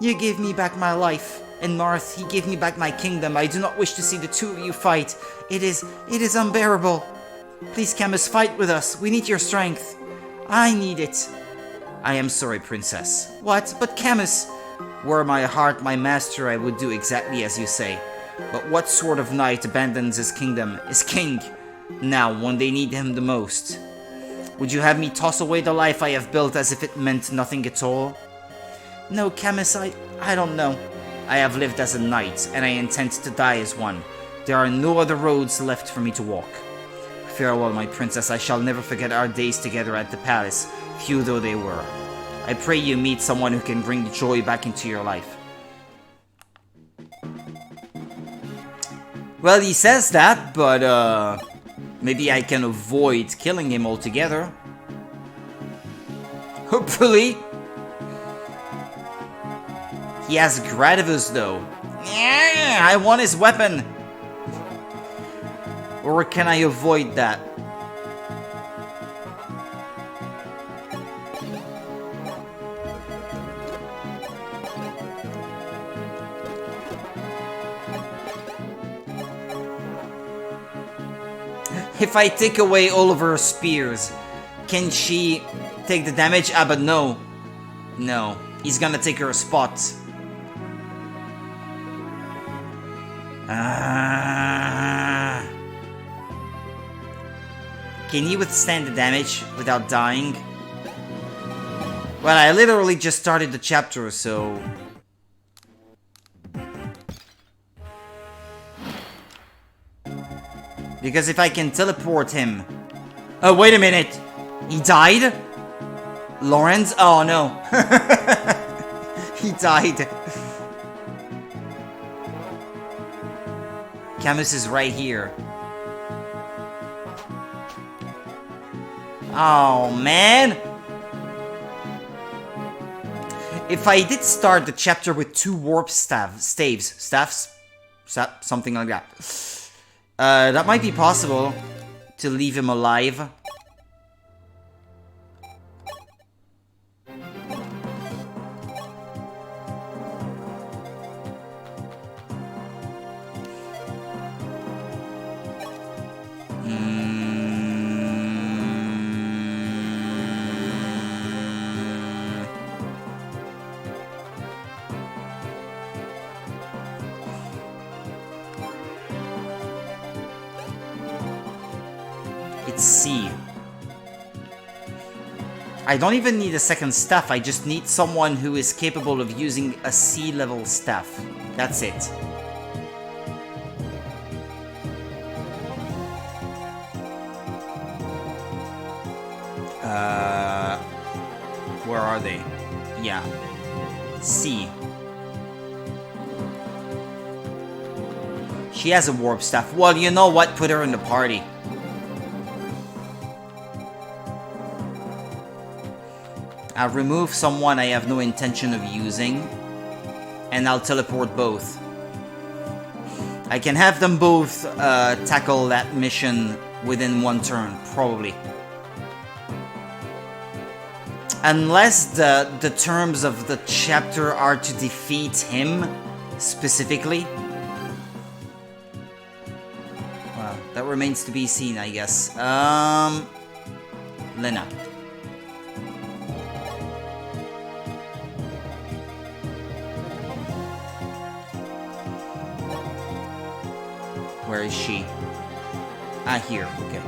You gave me back my life, and Marth, he gave me back my kingdom. I do not wish to see the two of you fight. It is unbearable. Please, Camus, fight with us. We need your strength. I need it. I am sorry, Princess. What? But Camus... Were my heart my master, I would do exactly as you say. But what sort of knight abandons his kingdom, his king, now when they need him the most? Would you have me toss away the life I have built as if it meant nothing at all? No, Camus, I don't know. I have lived as a knight, and I intend to die as one. There are no other roads left for me to walk. Farewell, my princess, I shall never forget our days together at the palace, few though they were. I pray you meet someone who can bring joy back into your life. Well, he says that, but maybe I can avoid killing him altogether. Hopefully. He has Gradivus though. Yeah, I want his weapon. Or can I avoid that? If I take away all of her spears, can she take the damage? Ah, but no. No. He's gonna take her spot. Can he withstand the damage without dying? Well, I literally just started the chapter, so... Because if I can teleport him... Oh, wait a minute! He died? Lawrence? Oh, no. He died. Camus is right here. Oh, man! If I did start the chapter with 2 warp staves, something like that. That might be possible to leave him alive. C. I don't even need a second staff, I just need someone who is capable of using a C-level staff. That's it. Where are they? Yeah. C. She has a warp staff. Well, you know what? Put her in the party. I'll remove someone I have no intention of using, and I'll teleport both. I can have them both tackle that mission within 1 turn, probably. Unless the terms of the chapter are to defeat him, specifically. Well, that remains to be seen, I guess. Lena. Where is she? Ah, here. Okay.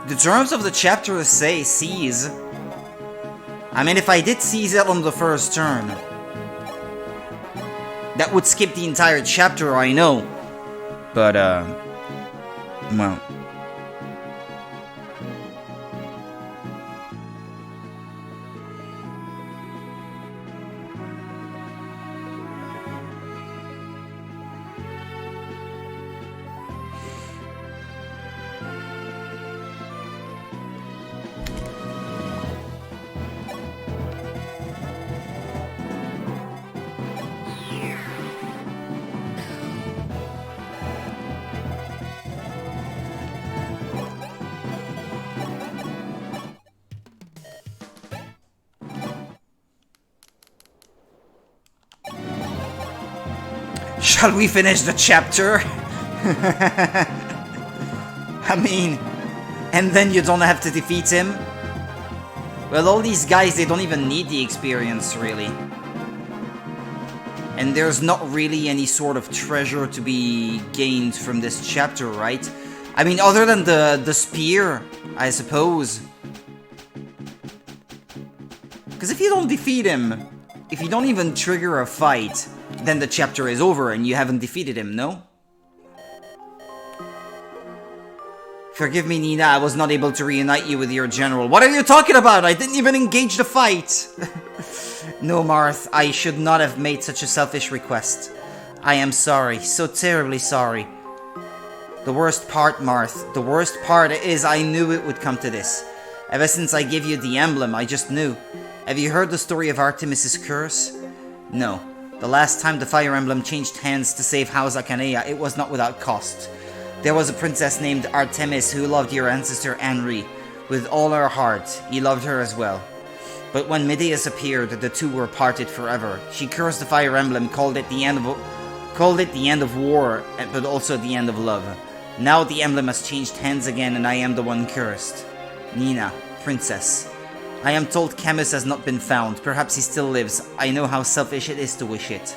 The terms of the chapter say seize. I mean, if I did seize it on the first turn, that would skip the entire chapter, I know. But, well. Shall we finish the chapter? I mean, and then you don't have to defeat him? Well, all these guys, they don't even need the experience, really. And there's not really any sort of treasure to be gained from this chapter, right? I mean, other than the spear, I suppose. Because if you don't defeat him, if you don't even trigger a fight, then the chapter is over and you haven't defeated him, no? Forgive me, Nina, I was not able to reunite you with your general. What are you talking about? I didn't even engage the fight! No, Marth, I should not have made such a selfish request. I am sorry, so terribly sorry. The worst part, Marth, the worst part is I knew it would come to this. Ever since I gave you the emblem, I just knew. Have you heard the story of Artemis's curse? No. The last time the fire emblem changed hands to save House Akanea, it was not without cost. There was a princess named Artemis who loved your ancestor Henry. With all her heart, he loved her as well. But when Medeus appeared, the two were parted forever. She cursed the fire emblem, called it the end of war, but also the end of love. Now the emblem has changed hands again, and I am the one cursed. Nina, princess. I am told Camus has not been found. Perhaps he still lives. I know how selfish it is to wish it.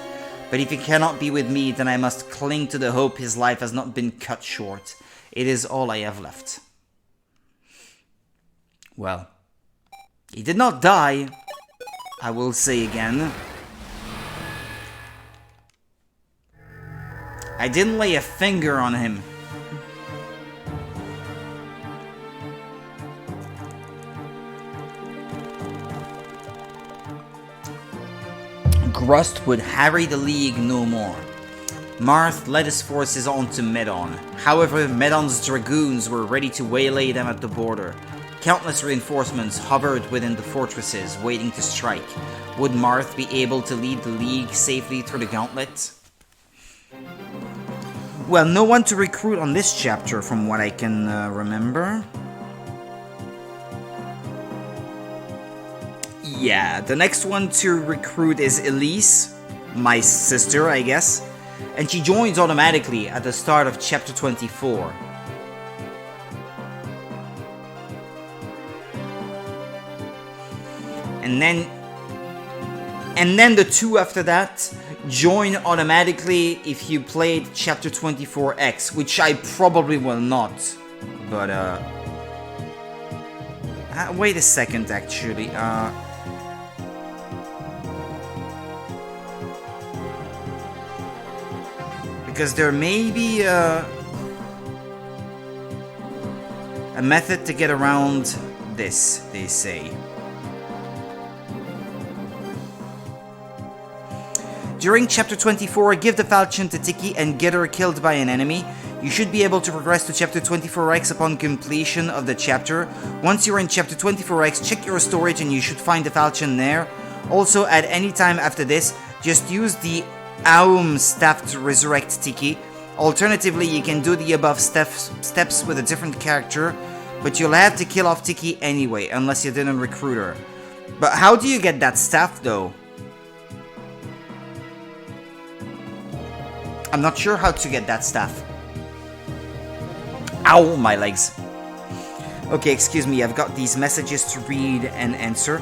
But if he cannot be with me, then I must cling to the hope his life has not been cut short. It is all I have left. Well, he did not die, I will say again. I didn't lay a finger on him. Grust would harry the League no more. Marth led his forces on to Medon. However, Medon's dragoons were ready to waylay them at the border. Countless reinforcements hovered within the fortresses, waiting to strike. Would Marth be able to lead the League safely through the gauntlet? Well, no one to recruit on this chapter, from what I can remember. Yeah, the next one to recruit is Elise, my sister, I guess. And she joins automatically at the start of chapter 24. And then the two after that join automatically if you played chapter 24X, which I probably will not. But wait a second, actually. Because there may be a method to get around this, they say. During chapter 24, give the falchion to Tiki and get her killed by an enemy. You should be able to progress to chapter 24X upon completion of the chapter. Once you're in chapter 24X, check your storage and you should find the falchion there. Also, at any time after this, just use the Aum staff to resurrect Tiki. Alternatively, you can do the above steps with a different character, but you'll have to kill off Tiki anyway, unless you didn't recruit her. But how do you get that staff, though? I'm not sure how to get that staff. Ow, my legs. Okay, excuse me, I've got these messages to read and answer.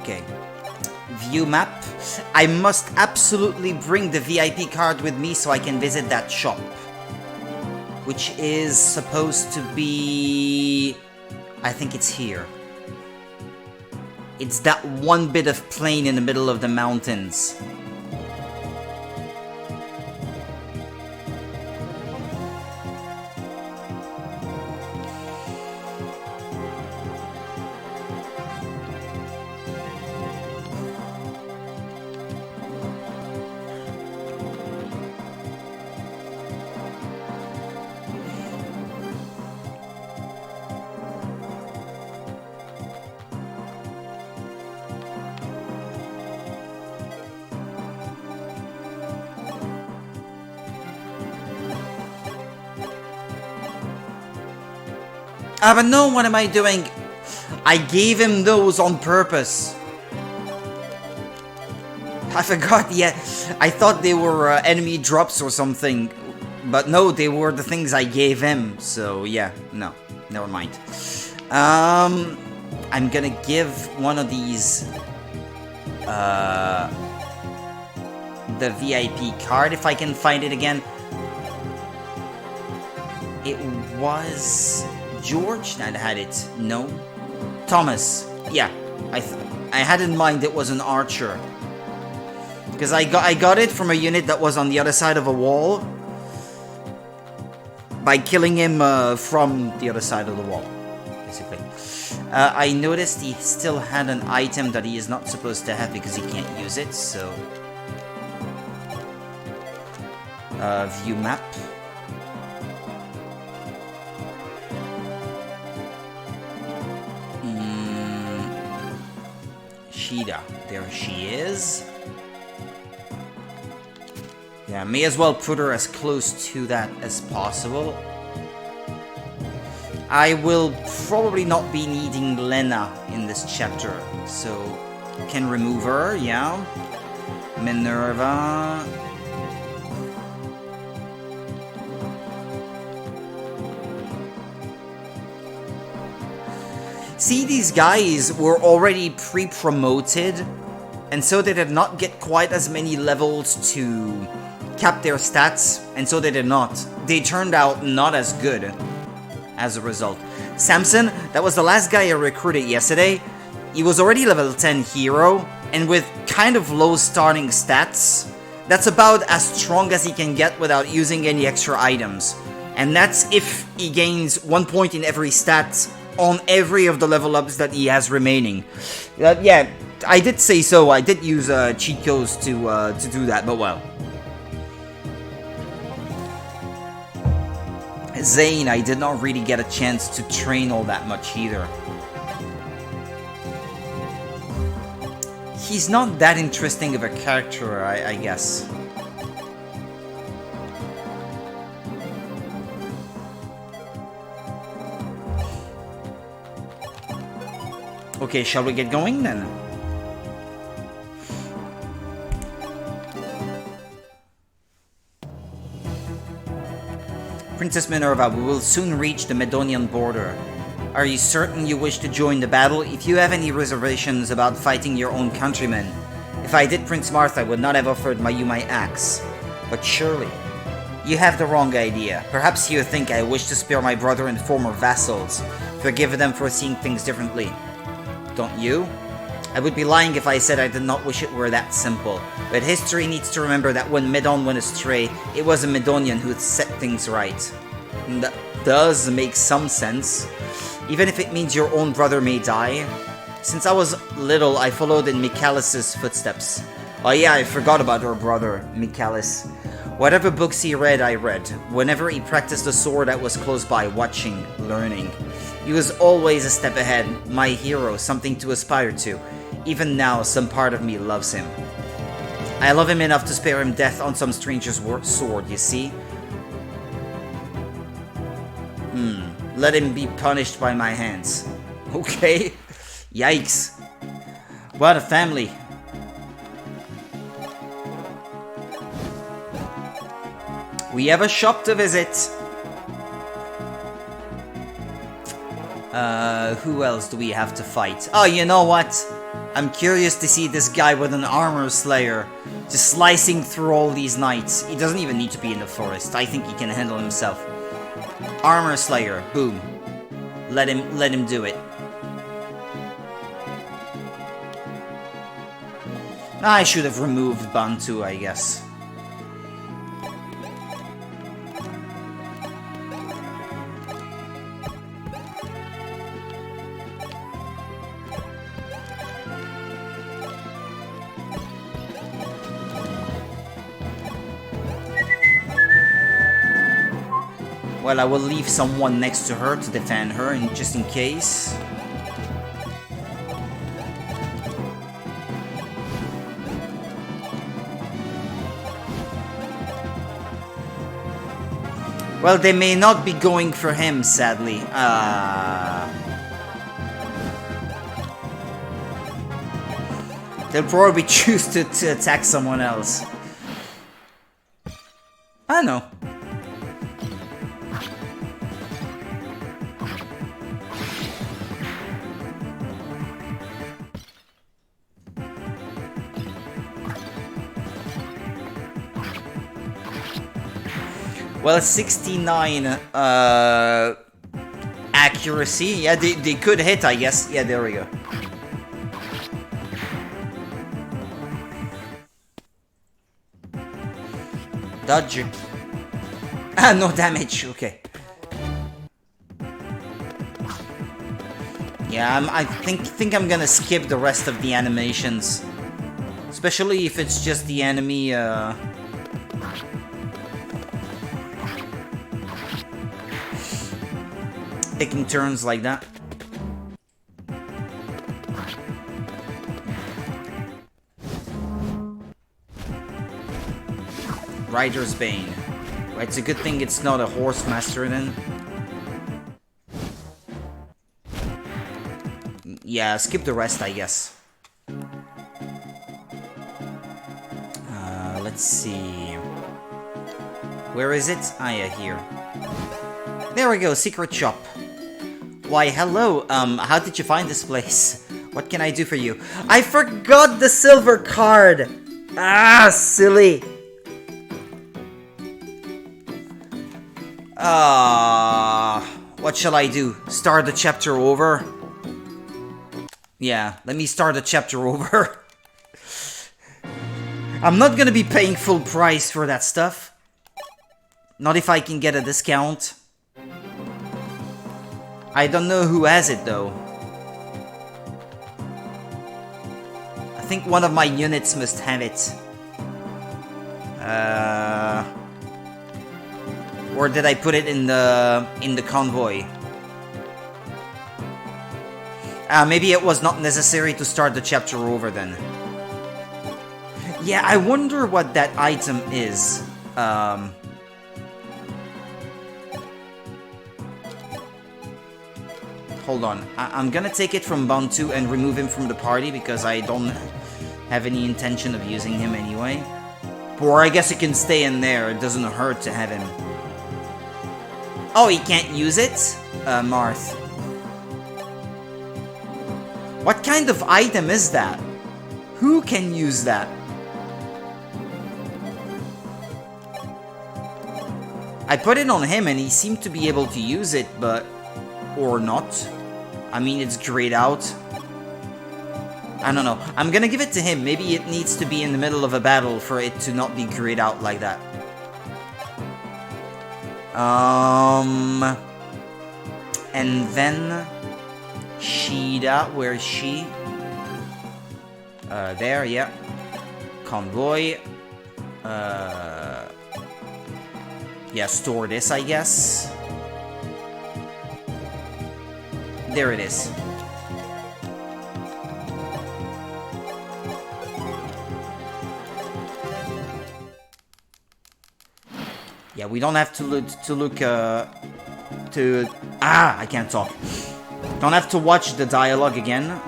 Okay. View map. I must absolutely bring the VIP card with me so I can visit that shop. Which is supposed to be... I think it's here. It's that one bit of plain in the middle of the mountains. But no, what am I doing? I gave him those on purpose. I forgot, yeah. I thought they were enemy drops or something. But no, they were the things I gave him. So yeah, no, never mind. I'm gonna give one of these the VIP card if I can find it again. It was George that had it. No, Thomas. Yeah, I had in mind it was an archer because I got it from a unit that was on the other side of a wall by killing him from the other side of the wall, basically. I noticed he still had an item that he is not supposed to have because he can't use it. So view map. Sheeta. There she is. Yeah, may as well put her as close to that as possible. I will probably not be needing Lena in this chapter, so can remove her, yeah. Minerva. See, these guys were already pre-promoted, and so they did not get quite as many levels to cap their stats, and so they did not. They turned out not as good as a result. Samson, that was the last guy I recruited yesterday. He was already level 10 hero, and with kind of low starting stats, that's about as strong as he can get without using any extra items. And that's if he gains 1 point in every stat on every of the level ups that he has remaining. Yeah, I did say so. I did use cheat codes to do that, but well. Zane, I did not really get a chance to train all that much either. He's not that interesting of a character, I guess. Okay, shall we get going then? Princess Minerva, we will soon reach the Medonian border. Are you certain you wish to join the battle? If you have any reservations about fighting your own countrymen, if I did Prince Martha, I would not have offered you my axe. But surely, you have the wrong idea. Perhaps you think I wish to spare my brother and former vassals, forgive them for seeing things differently. Don't you? I would be lying if I said I did not wish it were that simple. But history needs to remember that when Medon went astray, it was a Medonian who set things right. And that does make some sense, even if it means your own brother may die. Since I was little, I followed in Michaelis' footsteps. Oh yeah, I forgot about her brother, Michaelis. Whatever books he read, I read. Whenever he practiced the sword, I was close by, watching, learning. He was always a step ahead, my hero, something to aspire to. Even now, some part of me loves him. I love him enough to spare him death on some stranger's sword, you see? Let him be punished by my hands. Okay. Yikes. What a family. We have a shop to visit. Who else do we have to fight? Oh, you know what? I'm curious to see this guy with an armor slayer just slicing through all these knights. He doesn't even need to be in the forest. I think he can handle himself. Armor slayer, boom. Let him do it. I should have removed Bantu, I guess. Well, I will leave someone next to her to defend her, and just in case. Well, they may not be going for him, sadly. They'll probably choose to attack someone else. I know. Well, 69 accuracy. Yeah, they could hit, I guess. Yeah, there we go. Dodge. Ah, no damage. Okay. Yeah, I think I'm gonna skip the rest of the animations, especially if it's just the enemy. Taking turns like that. Rider's Bane. Well, it's a good thing it's not a horse master then. Yeah, skip the rest, I guess. Let's see. Where is it? Ah, yeah, here. There we go, secret shop. Why, hello, how did you find this place? What can I do for you? I forgot the silver card! Ah, silly! What shall I do? Start the chapter over? Yeah, let me start the chapter over. I'm not gonna be paying full price for that stuff. Not if I can get a discount. I don't know who has it though. I think one of my units must have it. Or did I put it in the convoy? Maybe it was not necessary to start the chapter over then. Yeah, I wonder what that item is. Hold on, I'm gonna take it from Bantu and remove him from the party because I don't have any intention of using him anyway. Or I guess he can stay in there, it doesn't hurt to have him. Oh, he can't use it? Marth. What kind of item is that? Who can use that? I put it on him and he seemed to be able to use it, but... or not. I mean, it's grayed out. I don't know. I'm gonna give it to him. Maybe it needs to be in the middle of a battle for it to not be grayed out like that. And then... Shida, where is she? There, yeah. Convoy. Yeah, store this, I guess. There it is. Yeah, we don't have to look I can't talk. Don't have to watch the dialogue again.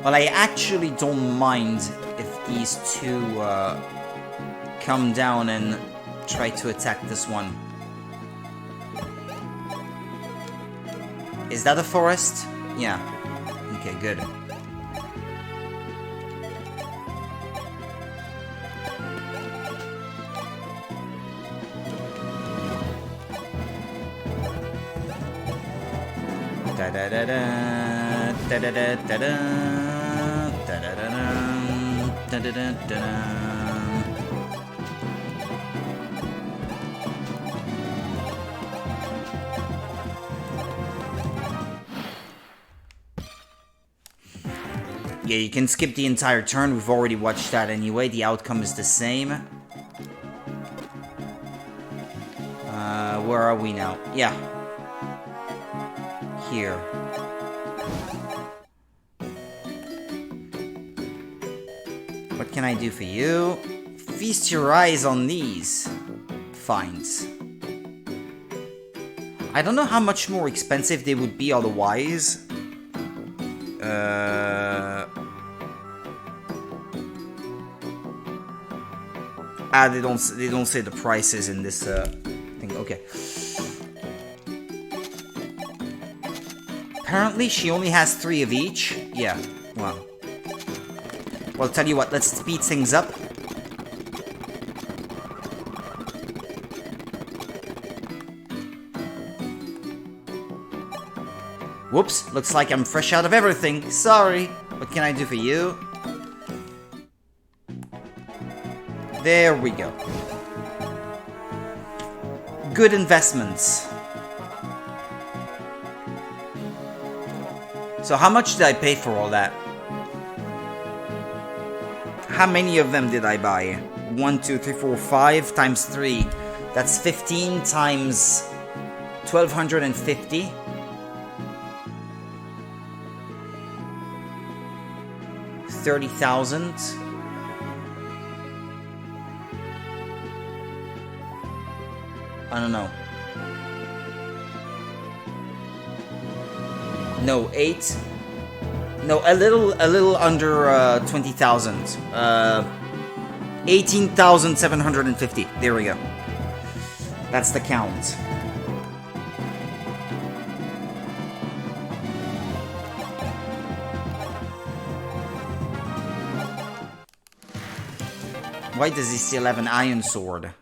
Well, I actually don't mind if these two come down and try to attack this one. Is that a forest? Yeah. Okay, good. Da da da da da da da da da da da da da da da. Yeah, you can skip the entire turn. We've already watched that anyway. The outcome is the same. Where are we now? Yeah. Here. What can I do for you? Feast your eyes on these finds. I don't know how much more expensive they would be otherwise. They don't say the prices in this thing. Okay. Apparently she only has 3 of each. Yeah. Wow. Well, tell you what, let's speed things up. Whoops, looks like I'm fresh out of everything. Sorry. What can I do for you? There we go. Good investments. So how much did I pay for all that? How many of them did I buy? 1, 2, 3, 4, 5 times 3. That's 15 times 1,250. 30,000. I don't know. No, 8. No, a little under 20,000. 18,750. There we go. That's the count. Why does he still have an iron sword?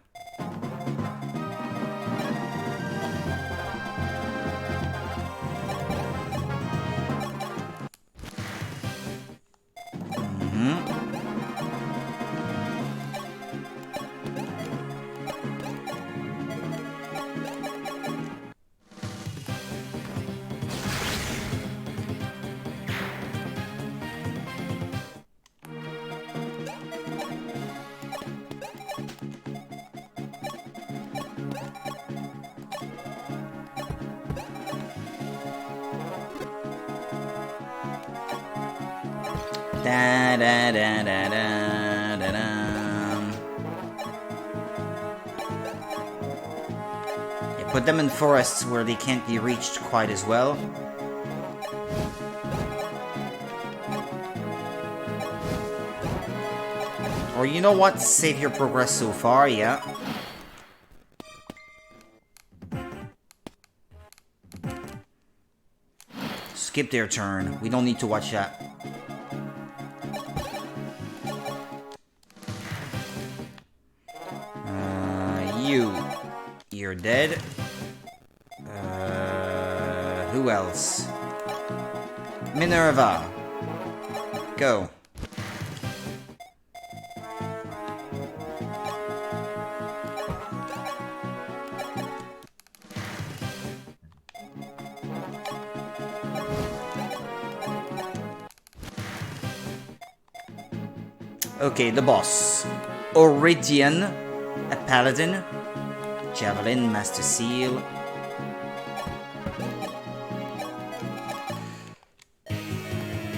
Da, da, da, da, da, da, da. Yeah, put them in forests where they can't be reached quite as well. Or you know what? Save your progress so far, yeah. Skip their turn. We don't need to watch that. You're dead. Who else? Minerva. Go. Okay, the boss. Oridian, a paladin. Javelin, Master Seal.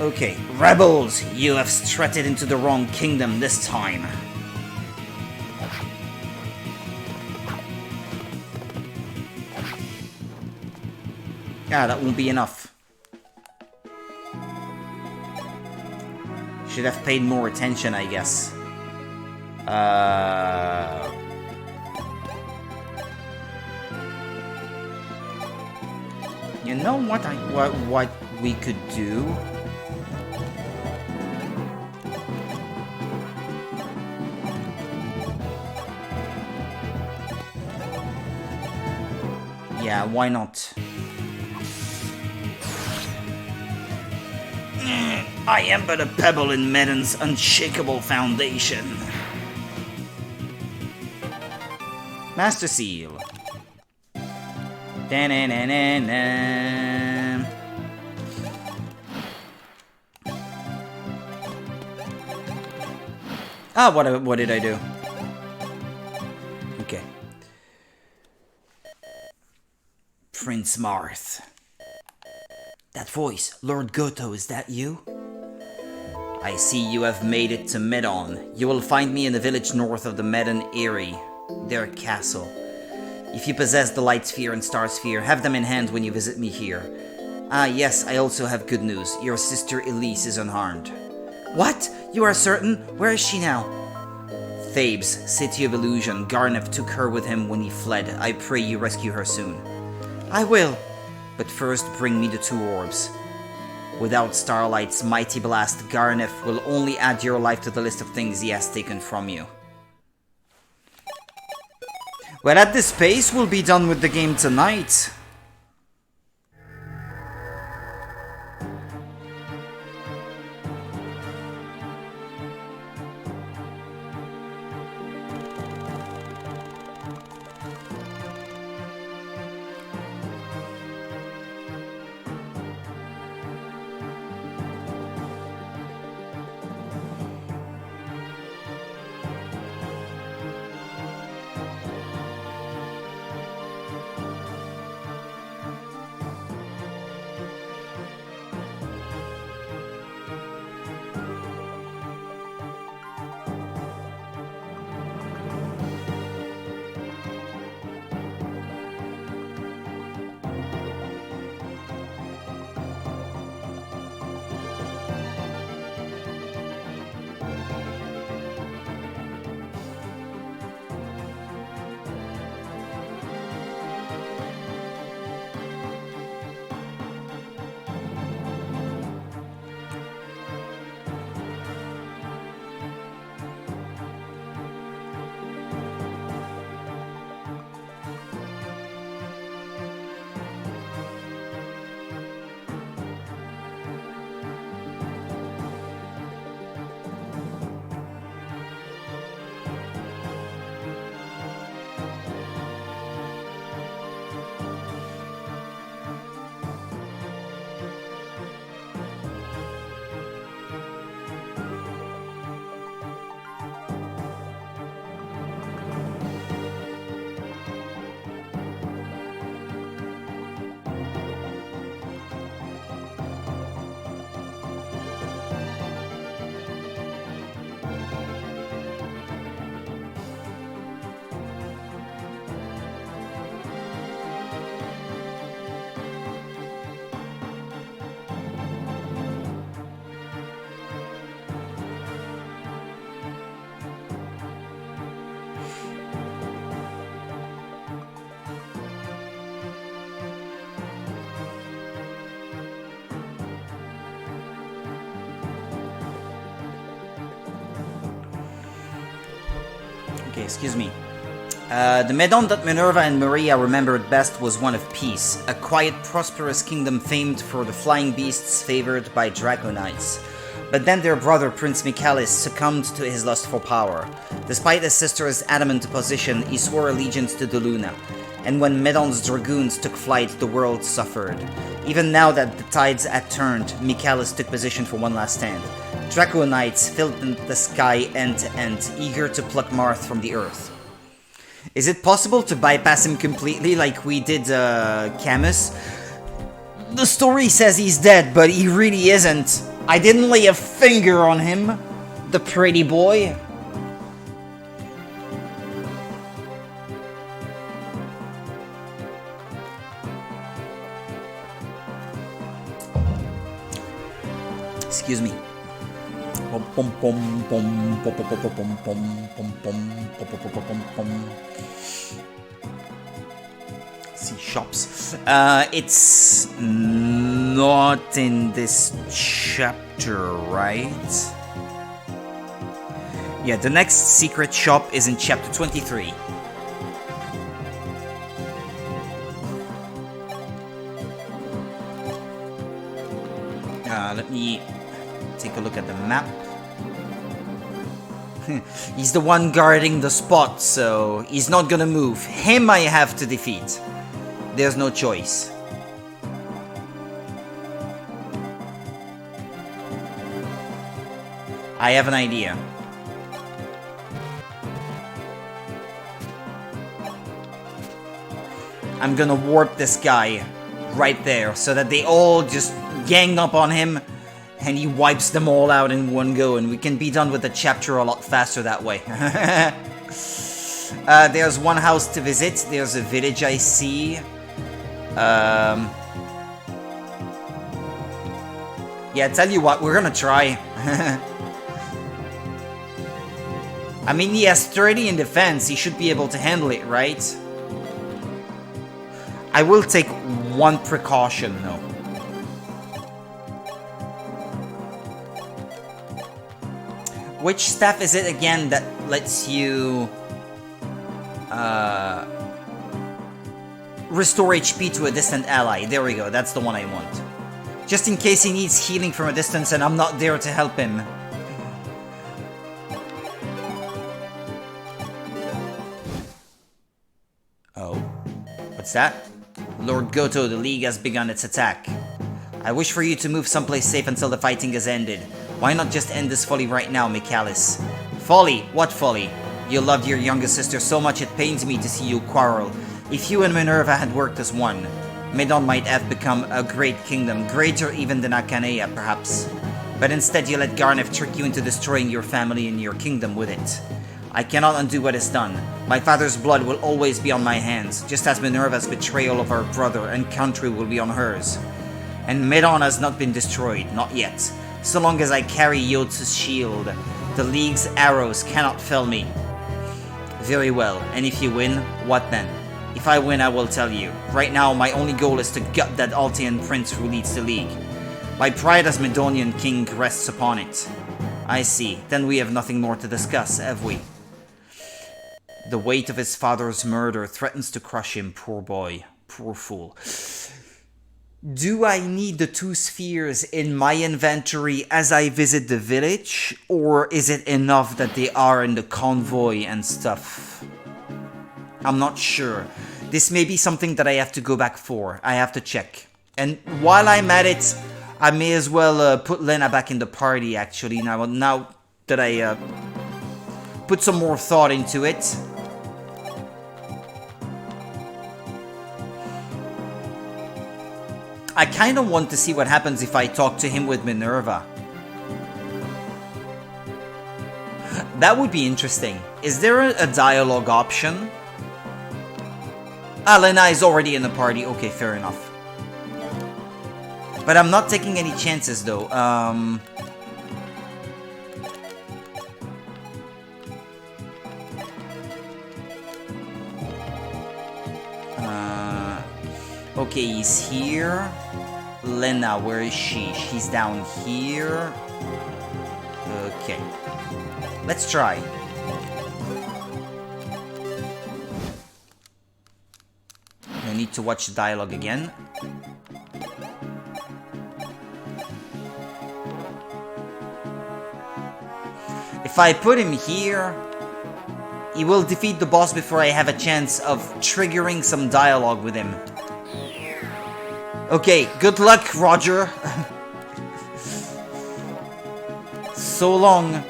Okay, rebels, you have strutted into the wrong kingdom this time. Ah, that won't be enough. Should have paid more attention, I guess. You know what we could do? Yeah, why not? I am but a pebble in Medon's unshakable foundation. Master Seal. Da-na-na-na-na. Ah, what did I do? Okay. Prince Marth. That voice, Lord Goto, is that you? I see you have made it to Medon. You will find me in the village north of the Medon Eyrie, their castle. If you possess the Light Sphere and Star Sphere, have them in hand when you visit me here. Ah, yes, I also have good news. Your sister Elise is unharmed. What? You are certain? Where is she now? Thebes, City of Illusion. Garneth took her with him when he fled. I pray you rescue her soon. I will. But first, bring me the 2 orbs. Without Starlight's mighty blast, Garneth will only add your life to the list of things he has taken from you. Well, at this pace, we'll be done with the game tonight. Okay, excuse me. The Medon that Minerva and Maria remembered best was one of peace, a quiet, prosperous kingdom famed for the flying beasts favored by Draconites. But then their brother, Prince Michaelis, succumbed to his lust for power. Despite his sister's adamant opposition, he swore allegiance to the Luna. And when Medon's dragoons took flight, the world suffered. Even now that the tides had turned, Michaelis took position for one last stand. Draconites filled the sky end to end, eager to pluck Marth from the earth. Is it possible to bypass him completely like we did Camus? The story says he's dead, but he really isn't. I didn't lay a finger on him, the pretty boy. Excuse me. See shops. It's not in this chapter, right? Yeah, the next secret shop is in chapter 23. Let me take a look at the map. He's the one guarding the spot, so he's not gonna move. Him I have to defeat. There's no choice. I have an idea. I'm gonna warp this guy right there so that they all just gang up on him and he wipes them all out in one go, and we can be done with the chapter a lot faster that way. There's one house to visit. There's a village I see. Yeah, tell you what, we're gonna try. I mean, he has 30 in defense. He should be able to handle it, right? I will take one precaution, though. Which staff is it again that lets you restore HP to a distant ally? There we go, that's the one I want. Just in case he needs healing from a distance and I'm not there to help him. Oh, what's that? Lord Goto, the League has begun its attack. I wish for you to move someplace safe until the fighting has ended. Why not just end this folly right now, Michaelis? Folly? What folly? You loved your younger sister so much it pains me to see you quarrel. If you and Minerva had worked as one, Medon might have become a great kingdom, greater even than Akanea, perhaps. But instead you let Garneth trick you into destroying your family and your kingdom with it. I cannot undo what is done. My father's blood will always be on my hands, just as Minerva's betrayal of her brother and country will be on hers. And Medon has not been destroyed, not yet. So long as I carry Yotz's shield, the League's arrows cannot fell me. Very well, and if you win, what then? If I win, I will tell you. Right now, my only goal is to gut that Altian prince who leads the League. My pride as Medonian king rests upon it. I see. Then we have nothing more to discuss, have we? The weight of his father's murder threatens to crush him, poor boy. Poor fool. Do I need the 2 spheres in my inventory as I visit the village? Or is it enough that they are in the convoy and stuff? I'm not sure. This may be something that I have to go back for. I have to check. And while I'm at it, I may as well put Lena back in the party, actually. Now that I put some more thought into it. I kind of want to see what happens if I talk to him with Minerva. That would be interesting. Is there a dialogue option? Ah, Lena is already in the party. Okay, fair enough. But I'm not taking any chances, though. Okay, he's here. Lena, where is she? She's down here. Okay. Let's try. I need to watch the dialogue again. If I put him here, he will defeat the boss before I have a chance of triggering some dialogue with him. Okay, good luck, Roger. So long.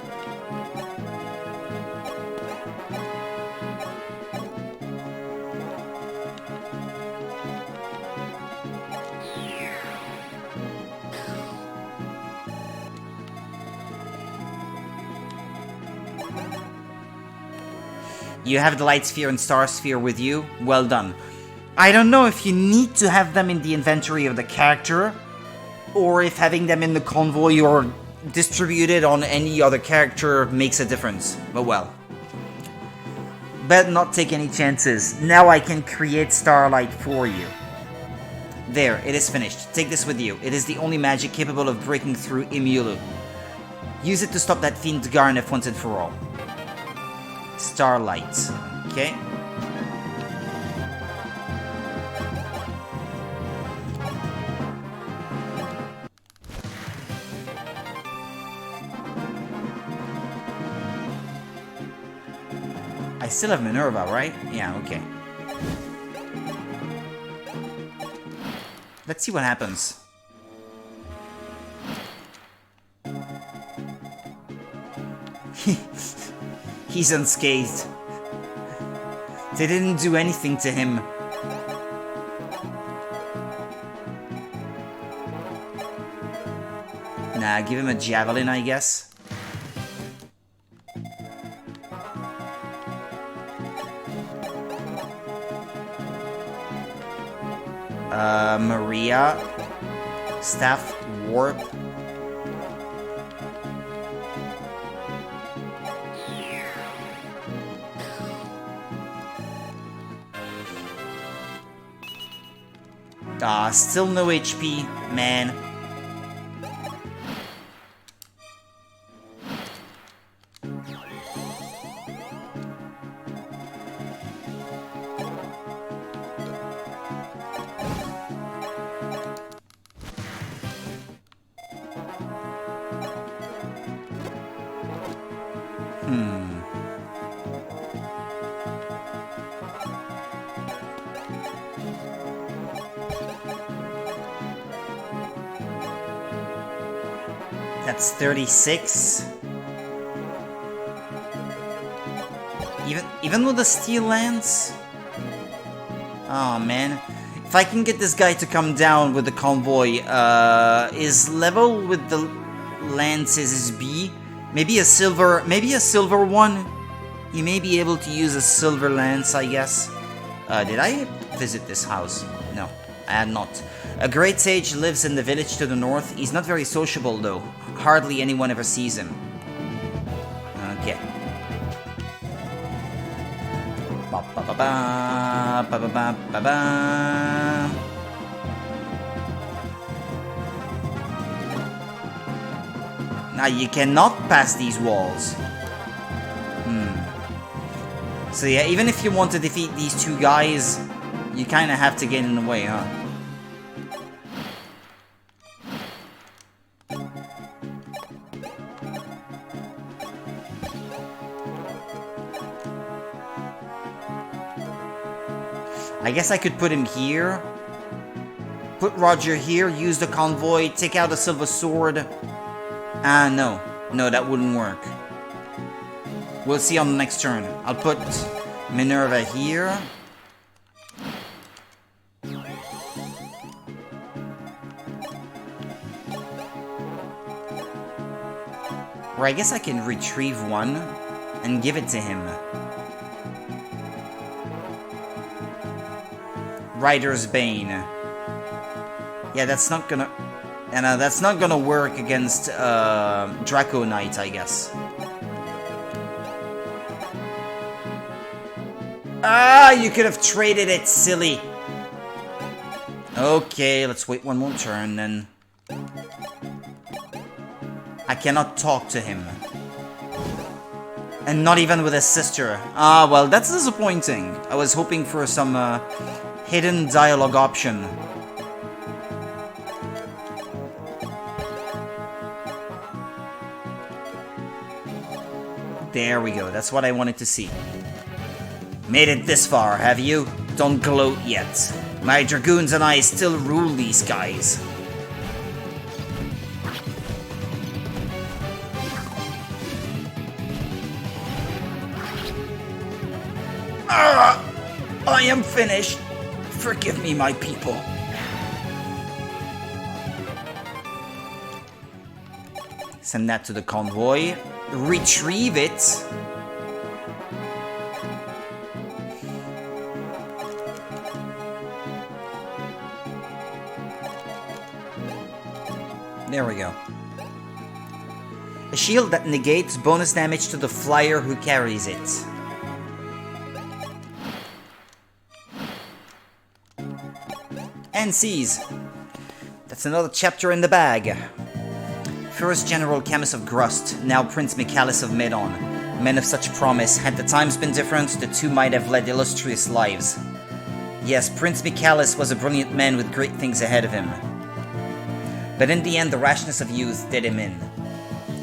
You have the Light Sphere and Star Sphere with you? Well done. I don't know if you need to have them in the inventory of the character, or if having them in the convoy or distributed on any other character makes a difference. But well. Better not take any chances. Now I can create Starlight for you. There, it is finished. Take this with you. It is the only magic capable of breaking through Imulu. Use it to stop that fiend Garnef once and for all. Starlight. Okay. I still have Minerva, right? Yeah, okay. Let's see what happens. He's unscathed. They didn't do anything to him. Nah, give him a javelin, I guess. Maria. Staff warp. Ah, still no HP, man. That's 36. Even with the steel lance? Oh man. If I can get this guy to come down with the convoy, is level with the lances is B. Maybe a silver one? You may be able to use a silver lance, I guess. Did I visit this house? No, I had not. A great sage lives in the village to the north. He's not very sociable though. Hardly anyone ever sees him. Okay. Ba ba ba ba ba ba ba ba ba. Now you cannot pass these walls. So yeah, even if you want to defeat these two guys, you kind of have to get in the way, huh? I guess I could put him here. Put Roger here, use the convoy, take out the silver sword. Ah, no. No, that wouldn't work. We'll see on the next turn. I'll put Minerva here. Or I guess I can retrieve one and give it to him. Rider's Bane. Yeah, that's not gonna... And that's not gonna work against Draco Knight, I guess. Ah, you could have traded it, silly. Okay, let's wait one more turn, then. I cannot talk to him. And not even with his sister. Ah, well, that's disappointing. I was hoping for some hidden dialogue option. There we go, that's what I wanted to see. Made it this far, have you? Don't gloat yet. My dragoons and I still rule these guys. I am finished. Forgive me, my people. Send that to the convoy. Retrieve it. There we go. A shield that negates bonus damage to the flyer who carries it. And sees. That's another chapter in the bag. First General Camus of Grust, now Prince Michaelis of Medon. Men of such promise. Had the times been different, the two might have led illustrious lives. Yes, Prince Michaelis was a brilliant man with great things ahead of him. But in the end, the rashness of youth did him in.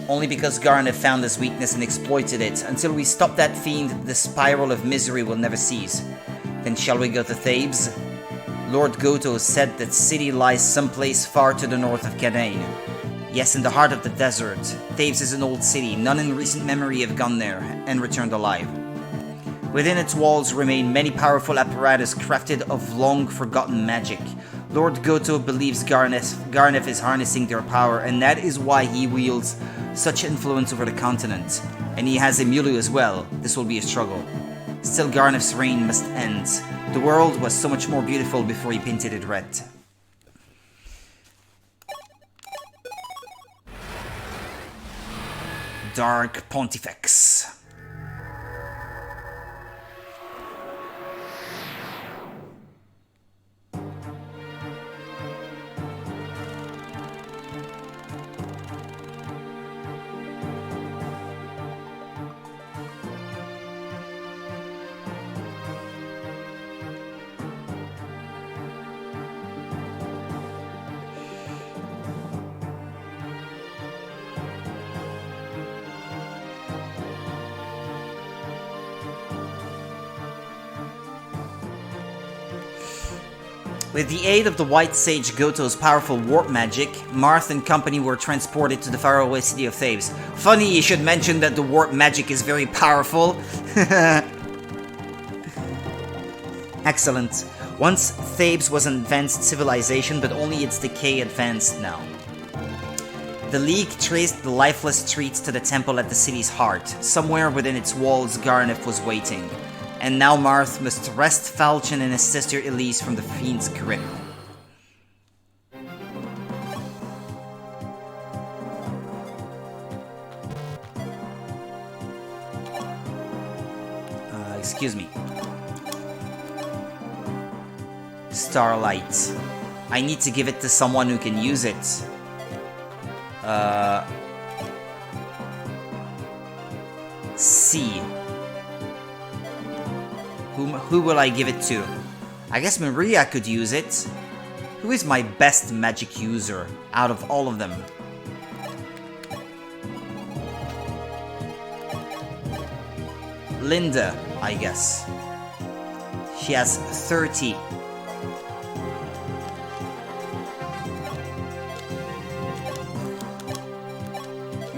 Only because Garneth found his weakness and exploited it. Until we stop that fiend, the spiral of misery will never cease. Then shall we go to Thebes? Lord Goto said that city lies someplace far to the north of Canaan. Yes, in the heart of the desert. Thebes is an old city. None in recent memory have gone there and returned alive. Within its walls remain many powerful apparatus crafted of long-forgotten magic. Lord Goto believes Garneth is harnessing their power, and that is why he wields such influence over the continent. And he has Emilio as well. This will be a struggle. Still, Garneth's reign must end. The world was so much more beautiful before he painted it red. Dark Pontifex. With the aid of the White Sage Goto's powerful warp magic, Marth and company were transported to the faraway city of Thebes. Funny you should mention that the warp magic is very powerful. Excellent. Once Thebes was an advanced civilization, but only its decay advanced now. The League traced the lifeless streets to the temple at the city's heart. Somewhere within its walls, Garneth was waiting. And now Marth must wrest Falchion and his sister Elise from the fiend's grip. Excuse me. Starlight. I need to give it to someone who can use it. C. Who will I give it to? I guess Maria could use it. Who is my best magic user out of all of them? Linda, I guess. She has 30.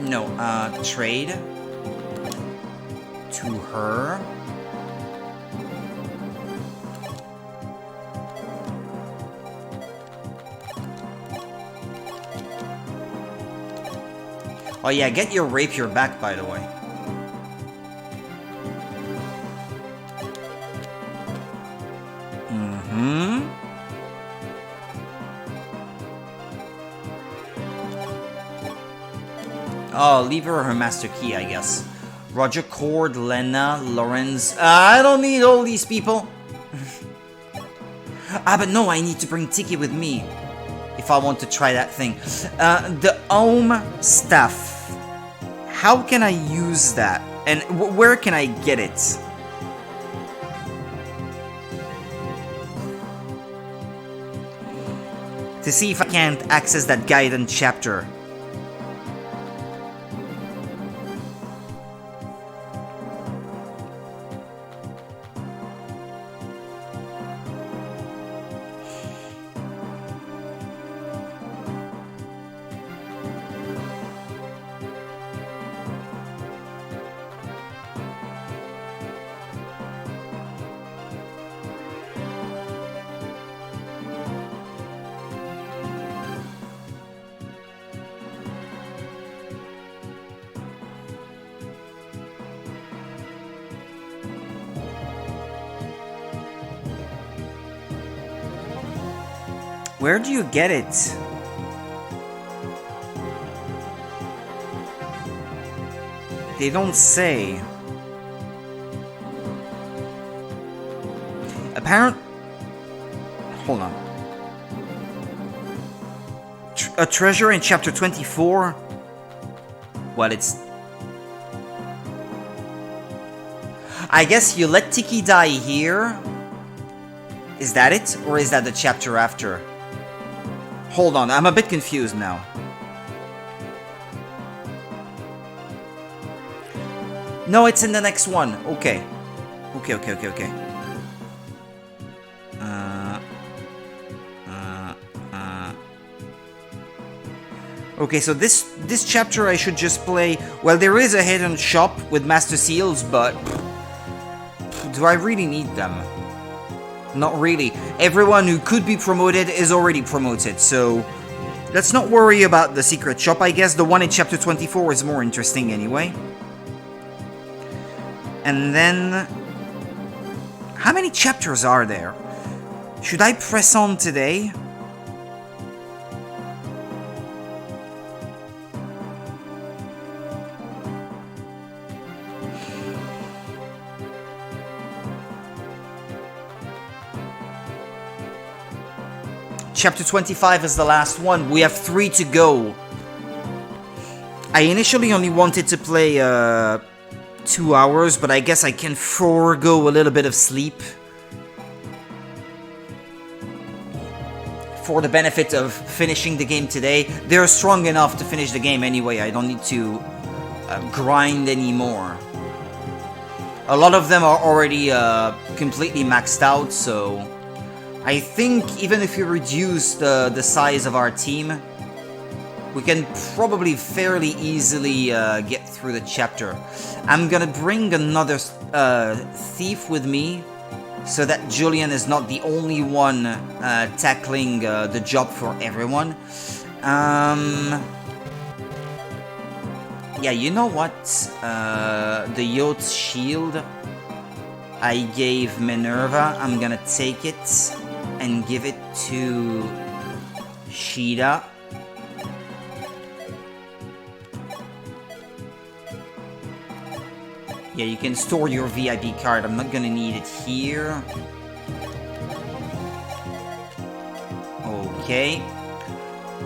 No, trade to her. Oh yeah, get your rapier back, by the way. Oh, leave her master key, I guess. Roger, Cord, Lena, Lorenz. I don't need all these people. But no, I need to bring Tiki with me if I want to try that thing. The Ohm Staff. How can I use that? And where can I get it? To see if I can't access that guidance chapter. Where do you get it? They don't say. Apparent. Hold on. A treasure in chapter 24? Well, it's... I guess you let Tiki die here? Is that it? Or is that the chapter after? Hold on, I'm a bit confused now. No, it's in the next one. Okay. Okay. Okay, so this chapter I should just play... Well, there is a hidden shop with Master Seals, but... Do I really need them? Not really. Everyone who could be promoted is already promoted, so... Let's not worry about the secret shop, I guess. The one in chapter 24 is more interesting anyway. And then... How many chapters are there? Should I press on today? Chapter 25 is the last one. We have 3 to go. I initially only wanted to play 2 hours, but I guess I can forego a little bit of sleep for the benefit of finishing the game today. They're strong enough to finish the game anyway. I don't need to grind anymore. A lot of them are already completely maxed out, so... I think even if you reduce the size of our team, we can probably fairly easily get through the chapter. I'm gonna bring another thief with me, so that Julian is not the only one tackling the job for everyone. Yeah, you know what? The Yacht's shield I gave Minerva. I'm gonna take it and give it to Sheeta. Yeah, you can store your VIP card. I'm not gonna need it here. Okay.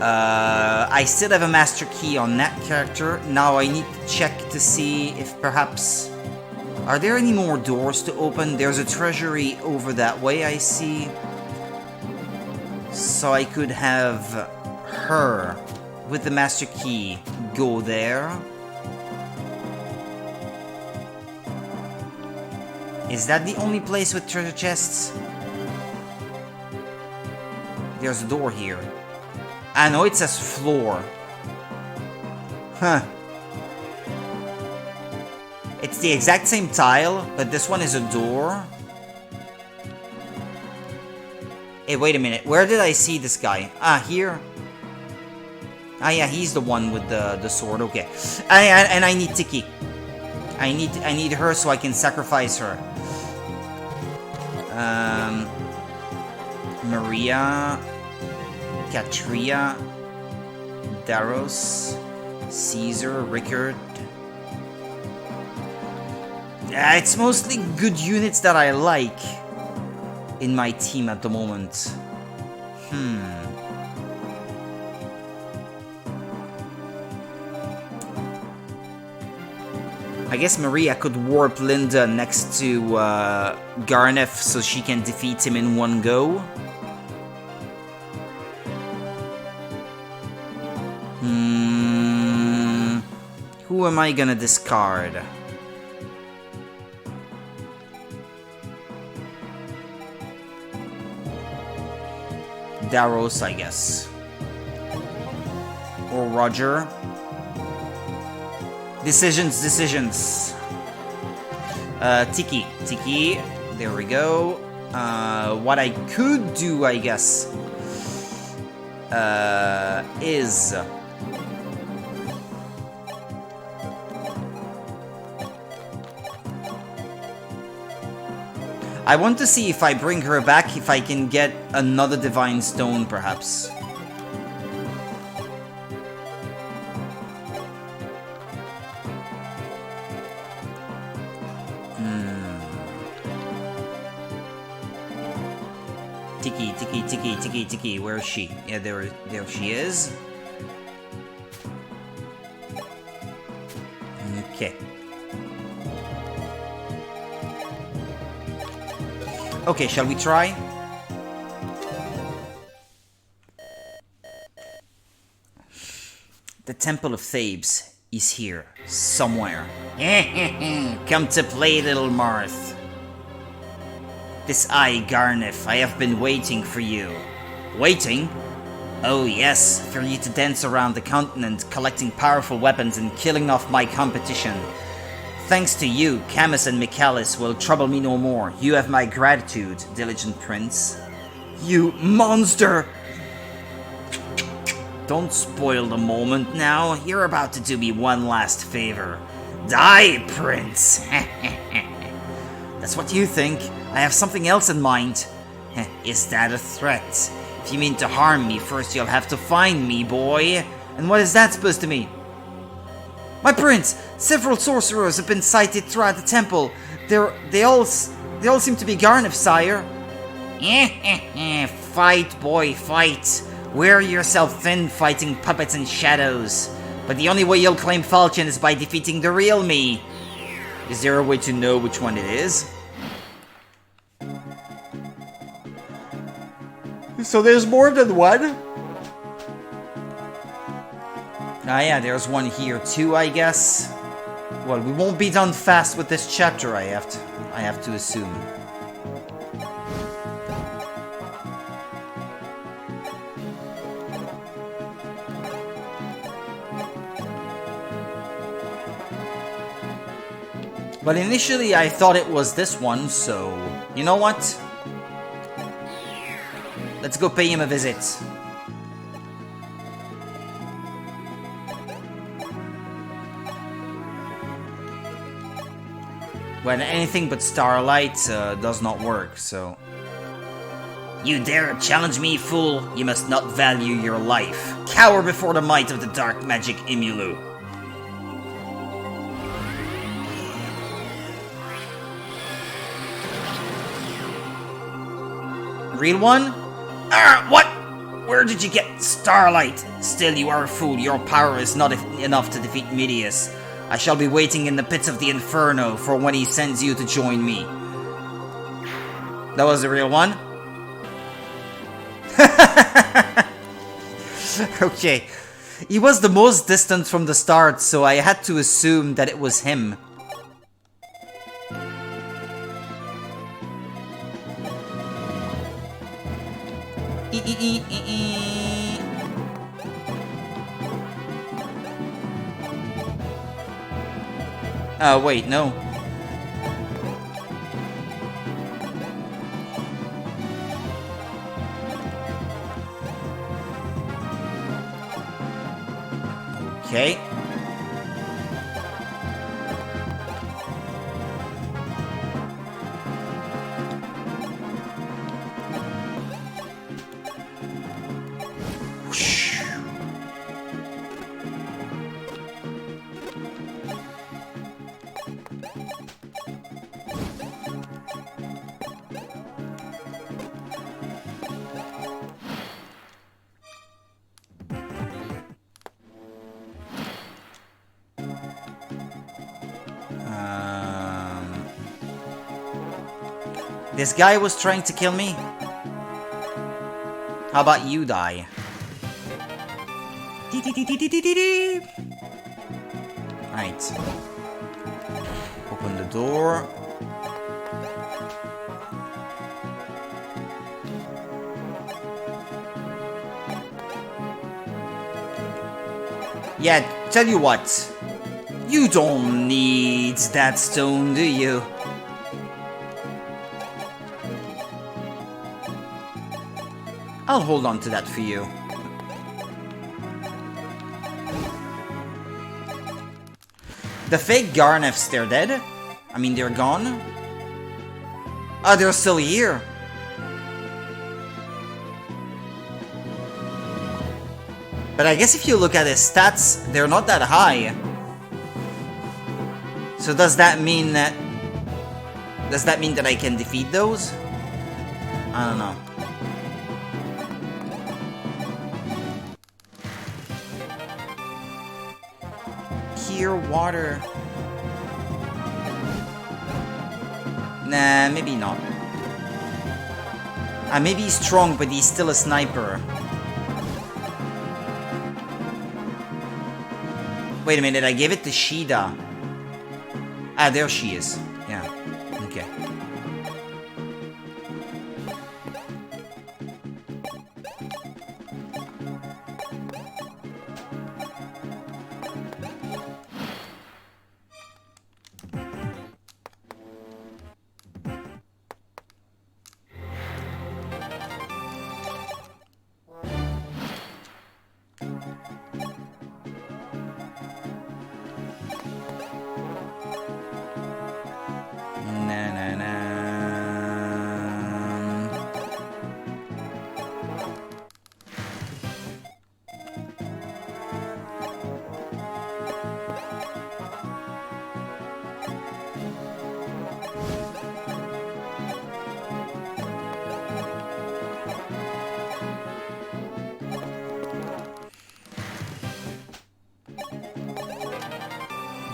I still have a master key on that character. Now I need to check to see if perhaps... Are there any more doors to open? There's a treasury over that way, I see. So I could have her, with the master key, go there. Is that the only place with treasure chests? There's a door here. I know it says floor. Huh. It's the exact same tile, but this one is a door. Hey, wait a minute. Where did I see this guy? Ah, here. Ah, yeah, he's the one with the sword. Okay. And I need Tiki. I need her so I can sacrifice her. Maria, Katria, Daros, Caesar, Rickard. It's mostly good units that I like in my team at the moment. I guess Maria could warp Linda next to Garneth so she can defeat him in one go. Who am I gonna discard? Daros, I guess. Or Roger. Decisions. Tiki. There we go. What I could do, I guess, is... I want to see if I bring her back, if I can get another Divine Stone, perhaps. Tiki, where is she? Yeah, there she is. Okay. Okay, shall we try? The Temple of Thebes is here, somewhere. Come to play, little Marth. This I, Garneth, I have been waiting for you. Waiting? Oh yes, for you to dance around the continent, collecting powerful weapons and killing off my competition. Thanks to you, Camus and Michaelis will trouble me no more. You have my gratitude, diligent prince. You monster! Don't spoil the moment now. You're about to do me one last favor. Die, prince! That's what you think. I have something else in mind. Is that a threat? If you mean to harm me, first you'll have to find me, boy. And what is that supposed to mean? My prince! Several sorcerers have been sighted throughout the temple. They all seem to be Garneth, sire. Fight, boy, fight. Wear yourself thin fighting puppets and shadows. But the only way you'll claim Falchion is by defeating the real me. Is there a way to know which one it is? So there's more than one? Ah yeah, there's one here too, I guess. Well, we won't be done fast with this chapter, I have to assume. But initially I thought it was this one, so you know what? Let's go pay him a visit. When anything but starlight does not work, so... You dare challenge me, fool? You must not value your life. Cower before the might of the dark magic Imulu. Real one? What? Where did you get starlight? Still, you are a fool. Your power is not enough to defeat Midius. I shall be waiting in the pits of the Inferno for when he sends you to join me. That was the real one? Okay. He was the most distant from the start, so I had to assume that it was him. Wait, no. Okay. This guy was trying to kill me? How about you die? Right. Open the door. Yeah, tell you what. You don't need that stone, do you? I'll hold on to that for you. The fake Garneths, they're dead? I mean, they're gone? Oh, they're still here. But I guess if you look at his stats, they're not that high. So does that mean that... Does that mean that I can defeat those? I don't know. here, water. Nah, maybe not. Maybe he's strong, but he's still a sniper. Wait a minute, I gave it to Shida. Ah, there she is. Yeah, okay.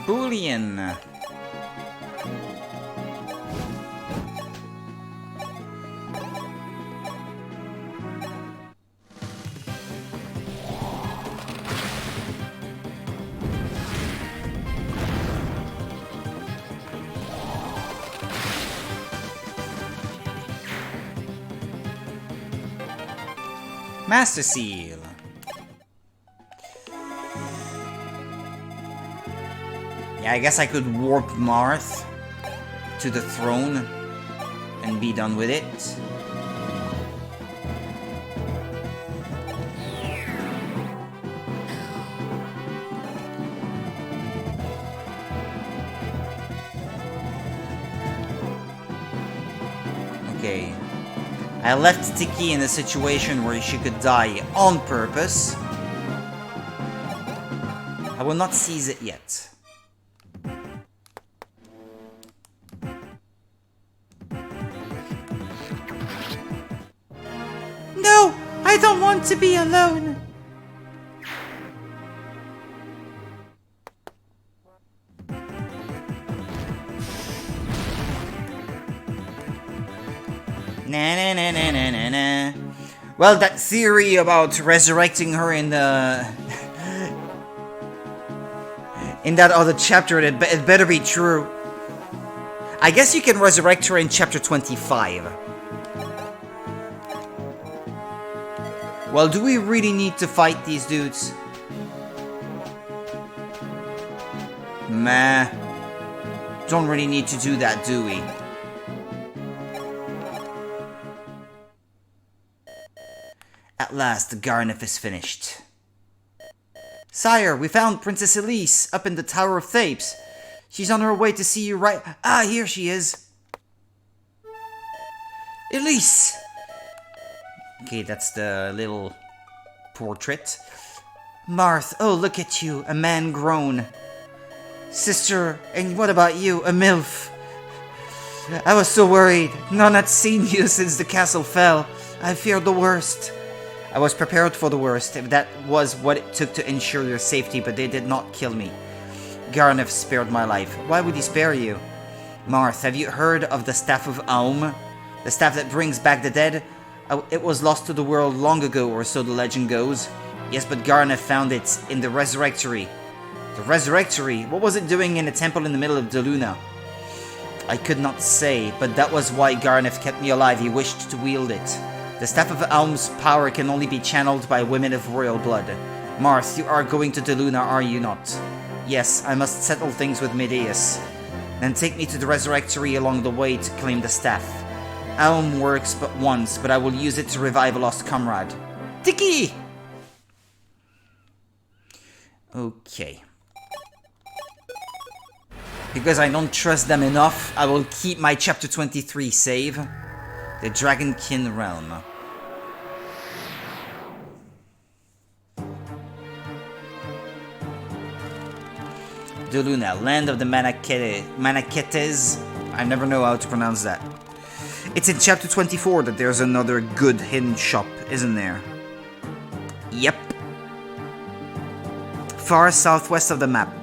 Boolean. Master Seal. Yeah, I guess I could warp Marth to the throne and be done with it. Okay. I left Tiki in a situation where she could die on purpose. I will not seize it yet. No! I don't want to be alone! Na. Well, that theory about resurrecting her in the... in that other chapter, it better be true. I guess you can resurrect her in chapter 25. Well, do we really need to fight these dudes? Meh. Don't really need to do that, do we? At last, the Garneth is finished. Sire, we found Princess Elise up in the Tower of Thapes. She's on her way to see you right... Ah, here she is. Elise! Okay, that's the little portrait. Marth, oh, look at you, a man grown. Sister, and what about you, a MILF? I was so worried. None had seen you since the castle fell. I feared the worst. I was prepared for the worst, if that was what it took to ensure your safety, but they did not kill me. Garneth spared my life. Why would he spare you? Marth, have you heard of the Staff of Aum? The staff that brings back the dead? It was lost to the world long ago, or so the legend goes. Yes, but Garneth found it in the Resurrectory. The Resurrectory? What was it doing in a temple in the middle of Deluna? I could not say, but that was why Garneth kept me alive. He wished to wield it. The Staff of Aum's power can only be channeled by women of royal blood. Marth, you are going to Deluna, are you not? Yes, I must settle things with Medeus. Then take me to the Resurrectory along the way to claim the staff. Aum works but once, but I will use it to revive a lost comrade. Tiki! Okay. Because I don't trust them enough, I will keep my chapter 23 save. The Dragonkin Realm. Deluna, land of the Manaketes. I never know how to pronounce that. It's in chapter 24 that there's another good hidden shop, isn't there? Yep. Far southwest of the map.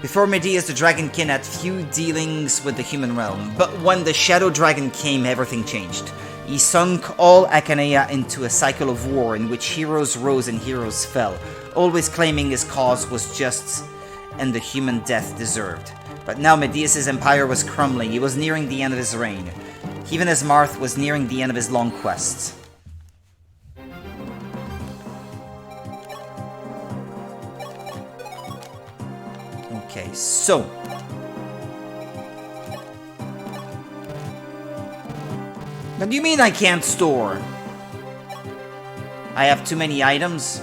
Before Medeas, the Dragonkin had few dealings with the human realm, but when the Shadow Dragon came, everything changed. He sunk all Achaea into a cycle of war in which heroes rose and heroes fell, always claiming his cause was just and the human death deserved. But now Medeas' empire was crumbling, he was nearing the end of his reign. Even as Marth was nearing the end of his long quest. Okay, so... What do you mean I can't store? I have too many items?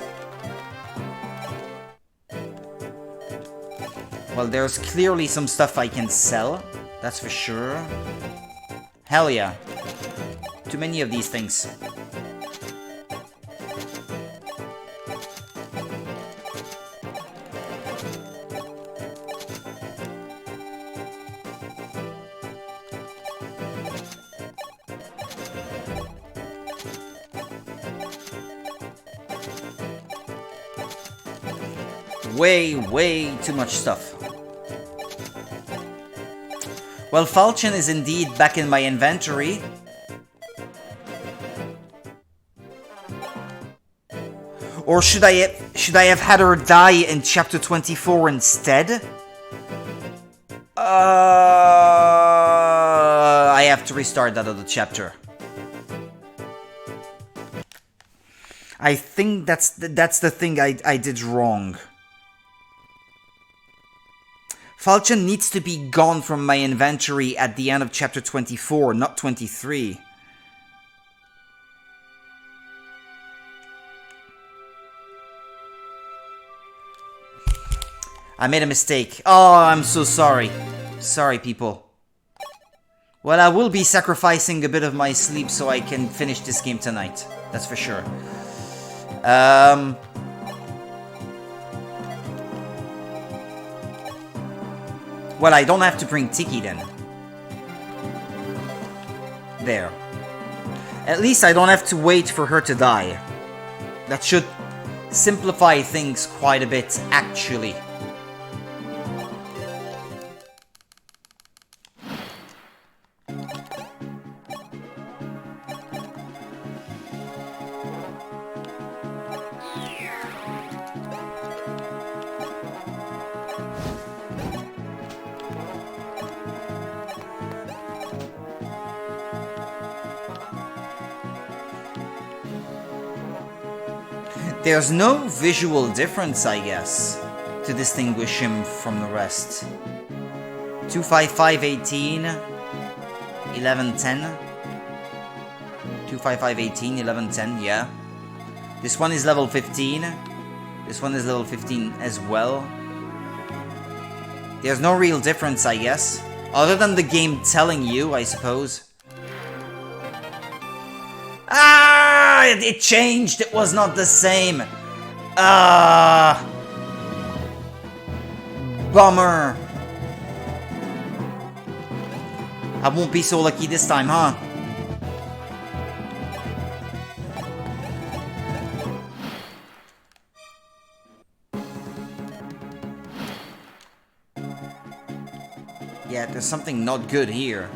Well, there's clearly some stuff I can sell. That's for sure. Hell yeah. Too many of these things. Way too much stuff. Well, Falchion is indeed back in my inventory. Or should I have had her die in chapter 24 instead? I have to restart that other chapter. I think that's the thing I did wrong. Falchion needs to be gone from my inventory at the end of chapter 24, not 23. I made a mistake. Oh, I'm so sorry. Sorry, people. Well, I will be sacrificing a bit of my sleep so I can finish this game tonight. That's for sure. Well, I don't have to bring Tiki then. There. At least I don't have to wait for her to die. That should simplify things quite a bit, actually. There's no visual difference, I guess, to distinguish him from the rest. 25518, 1110. 25518, 1110, yeah. This one is level 15. This one is level 15 as well. There's no real difference, I guess. Other than the game telling you, I suppose. Ah! It changed! It was not the same! Ah! Bummer! I won't be so lucky this time, huh? Yeah, there's something not good here.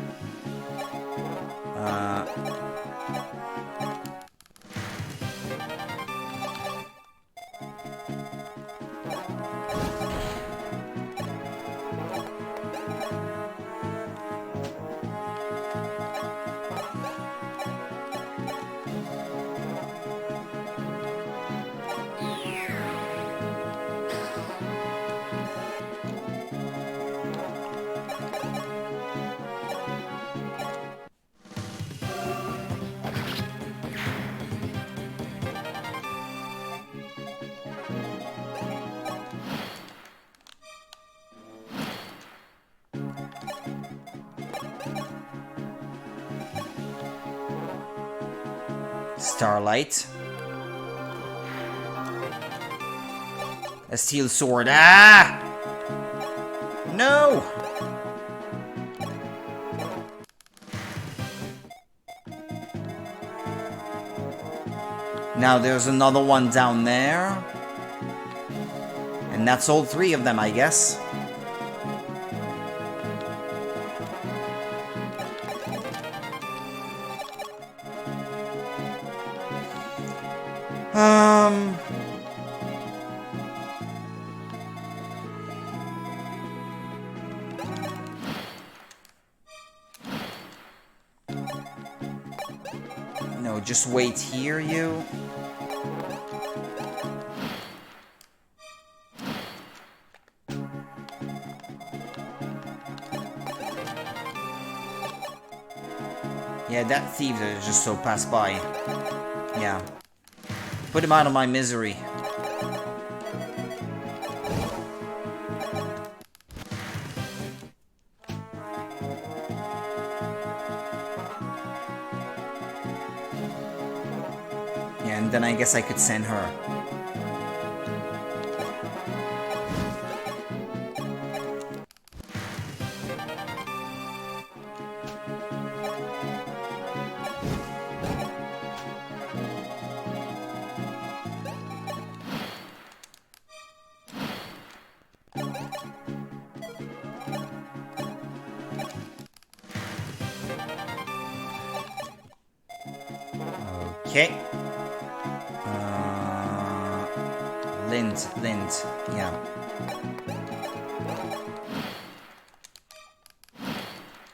Starlight. A steel sword. Ah! No! Now there's another one down there. And that's all three of them, I guess. Um... No, just wait here, you. Yeah, that thief that just so passed by. Yeah. Put him out of my misery. Yeah, and then I guess I could send her. Okay. Lint, yeah.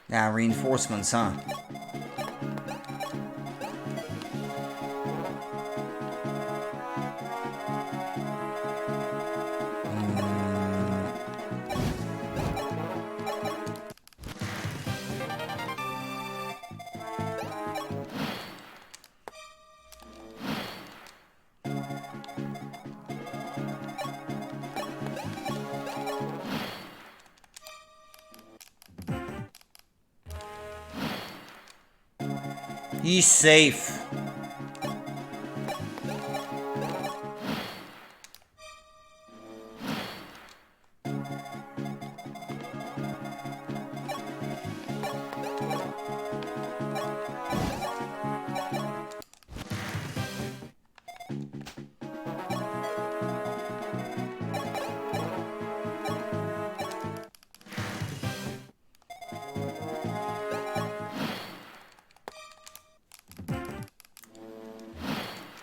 Now, reinforcements, huh? He's safe.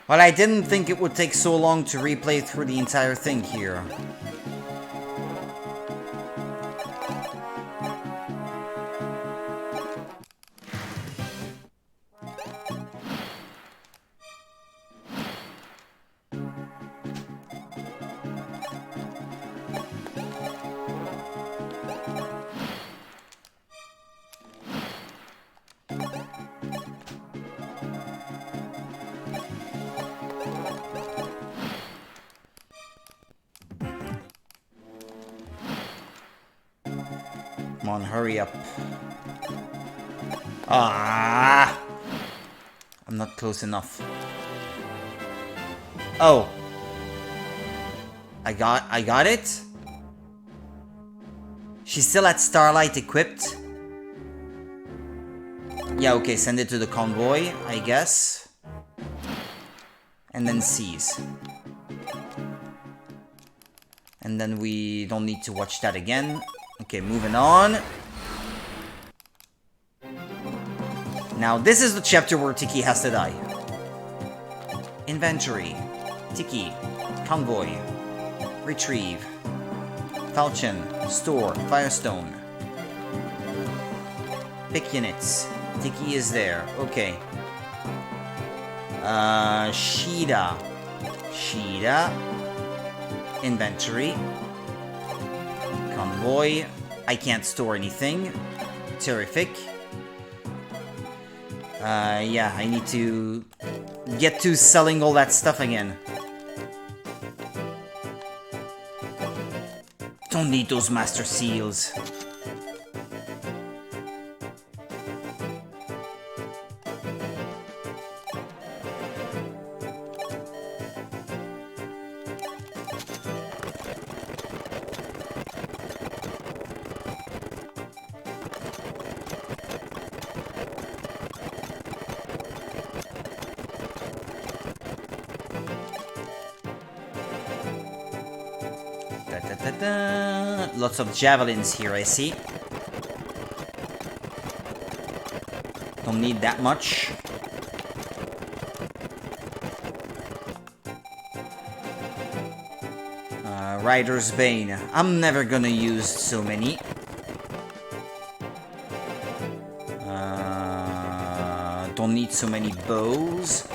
Well, I didn't think it would take so long to replay through the entire thing here. Come on, hurry up. Ah! I'm not close enough. Oh. I got it? She's still at Starlight equipped? Yeah, okay, send it to the convoy, I guess. And then seize. And then we don't need to watch that again. Okay, moving on. Now, this is the chapter where Tiki has to die. Inventory. Tiki. Convoy. Retrieve. Falchion. Store. Firestone. Pick units. Tiki is there. Okay. Shida. Shida. Inventory. Convoy. I can't store anything. Terrific. Yeah, I need to get to selling all that stuff again. Don't need those master seals. Lots of javelins here, I see. Don't need that much. Rider's Bane. I'm never gonna use so many. Don't need so many bows.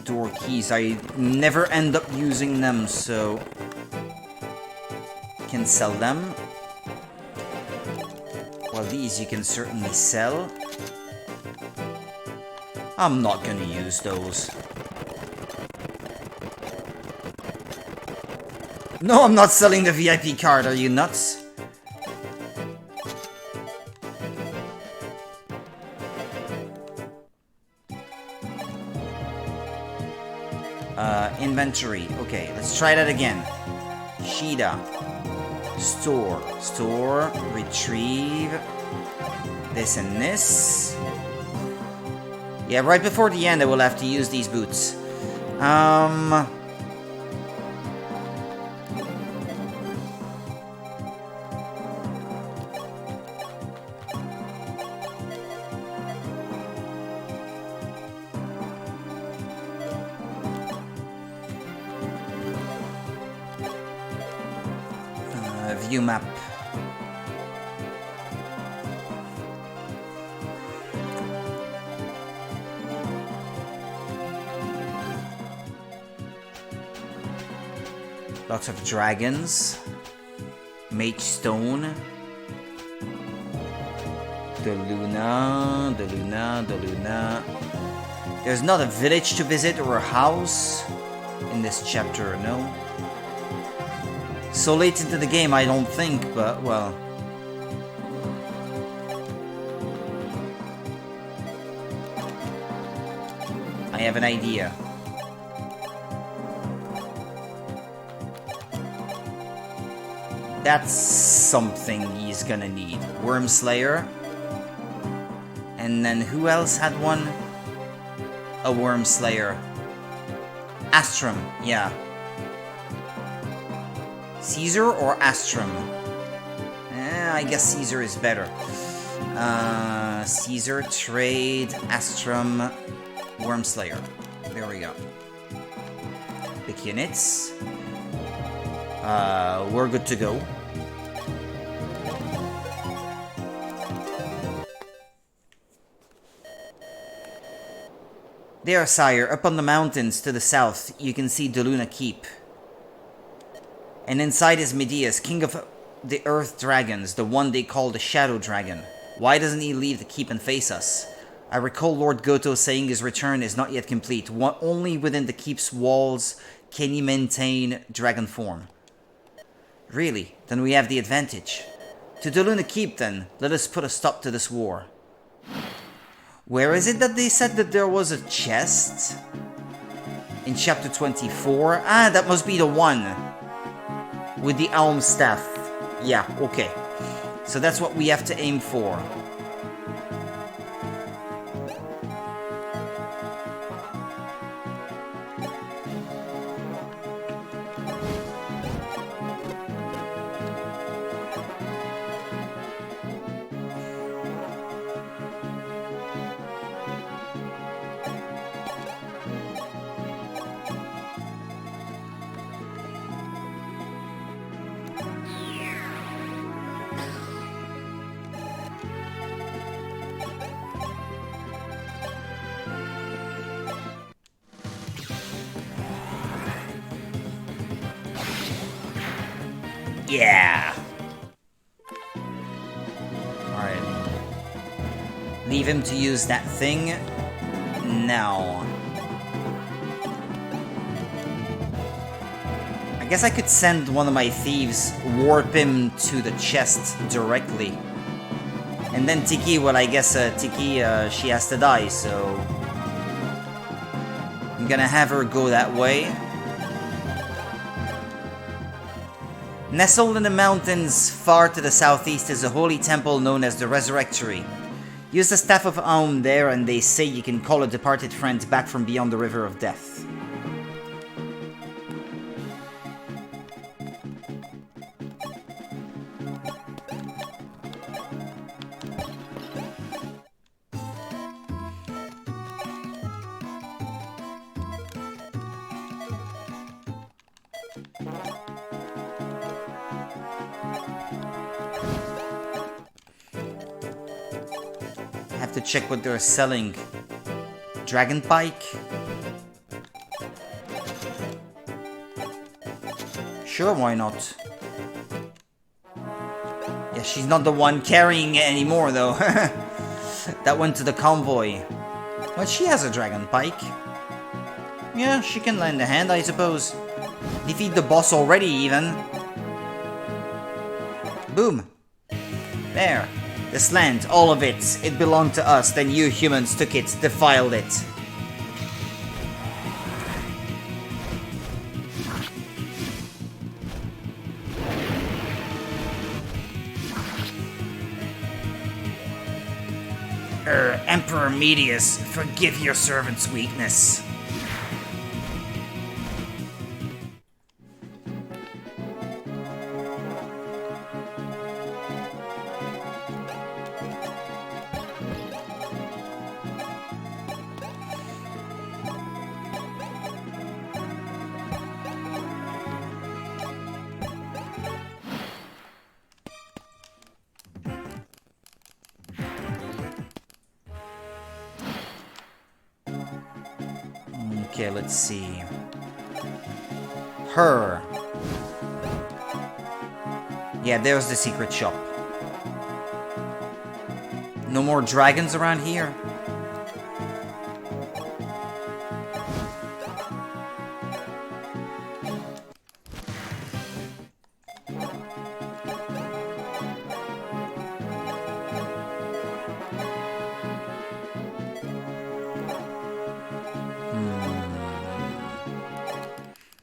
Door keys, I never end up using them, so can sell them. Well, these you can certainly sell. I'm not gonna use those. No, I'm not selling the VIP card, are you nuts? Inventory. Okay, let's try that again. Sheeta. Store. Store. Retrieve. This and this. Yeah, right before the end I will have to use these boots. View map. Lots of dragons. Mage Stone. The Luna. There's not a village to visit or a house in this chapter, no? So late into the game, I don't think, but, well. I have an idea. That's something he's gonna need. Worm Slayer. And then who else had one? A Worm Slayer. Astrum, yeah. Caesar or Astrum? I guess Caesar is better. Caesar, trade, Astrum, Wormslayer. There we go. Pick units. We're good to go. There, sire, up on the mountains to the south, you can see Deluna Keep. And inside is Medeus, king of the Earth Dragons, the one they call the Shadow Dragon. Why doesn't he leave the keep and face us? I recall Lord Goto saying his return is not yet complete. Only within the keep's walls can he maintain dragon form. Really? Then we have the advantage. To Deluna Keep, then, let us put a stop to this war. Where is it that they said that there was a chest? In chapter 24? Ah, that must be the one. With the Elm Staff. Yeah, okay. So that's what we have to aim for. Yeah! Alright. Leave him to use that thing. Now. I guess I could send one of my thieves, warp him to the chest directly. And then Tiki, well, I guess Tiki, she has to die, so... I'm gonna have her go that way. Nestled in the mountains far to the southeast is a holy temple known as the Resurrectory. Use the Staff of Aum there and they say you can call a departed friend back from beyond the River of Death. have to check what they're selling. Dragon Pike? Sure, why not? Yeah, she's not the one carrying it anymore, though. That went to the convoy. But she has a Dragon Pike. Yeah, she can lend a hand, I suppose. Defeat the boss already, even. Boom. There. This land, all of it, it belonged to us, then you humans took it, defiled it. Emperor Medius, forgive your servant's weakness. Okay, let's see. Her. Yeah, there's the secret shop. No more dragons around here?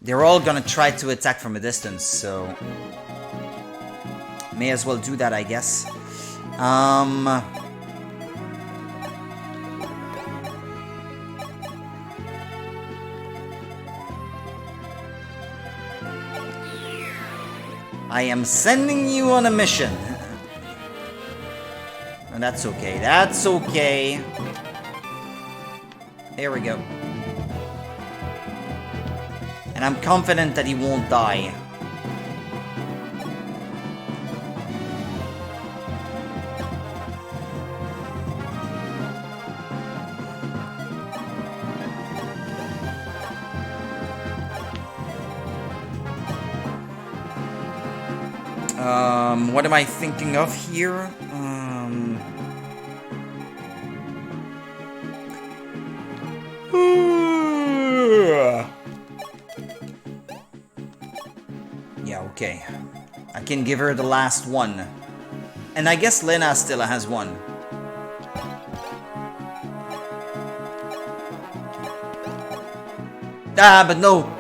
They're all gonna try to attack from a distance, so... may as well do that, I guess. I am sending you on a mission. And that's okay, that's okay. Here we go. And I'm confident that he won't die. What am I thinking of here? Yeah, okay. I can give her the last one. And I guess Lena still has one. Ah, but no.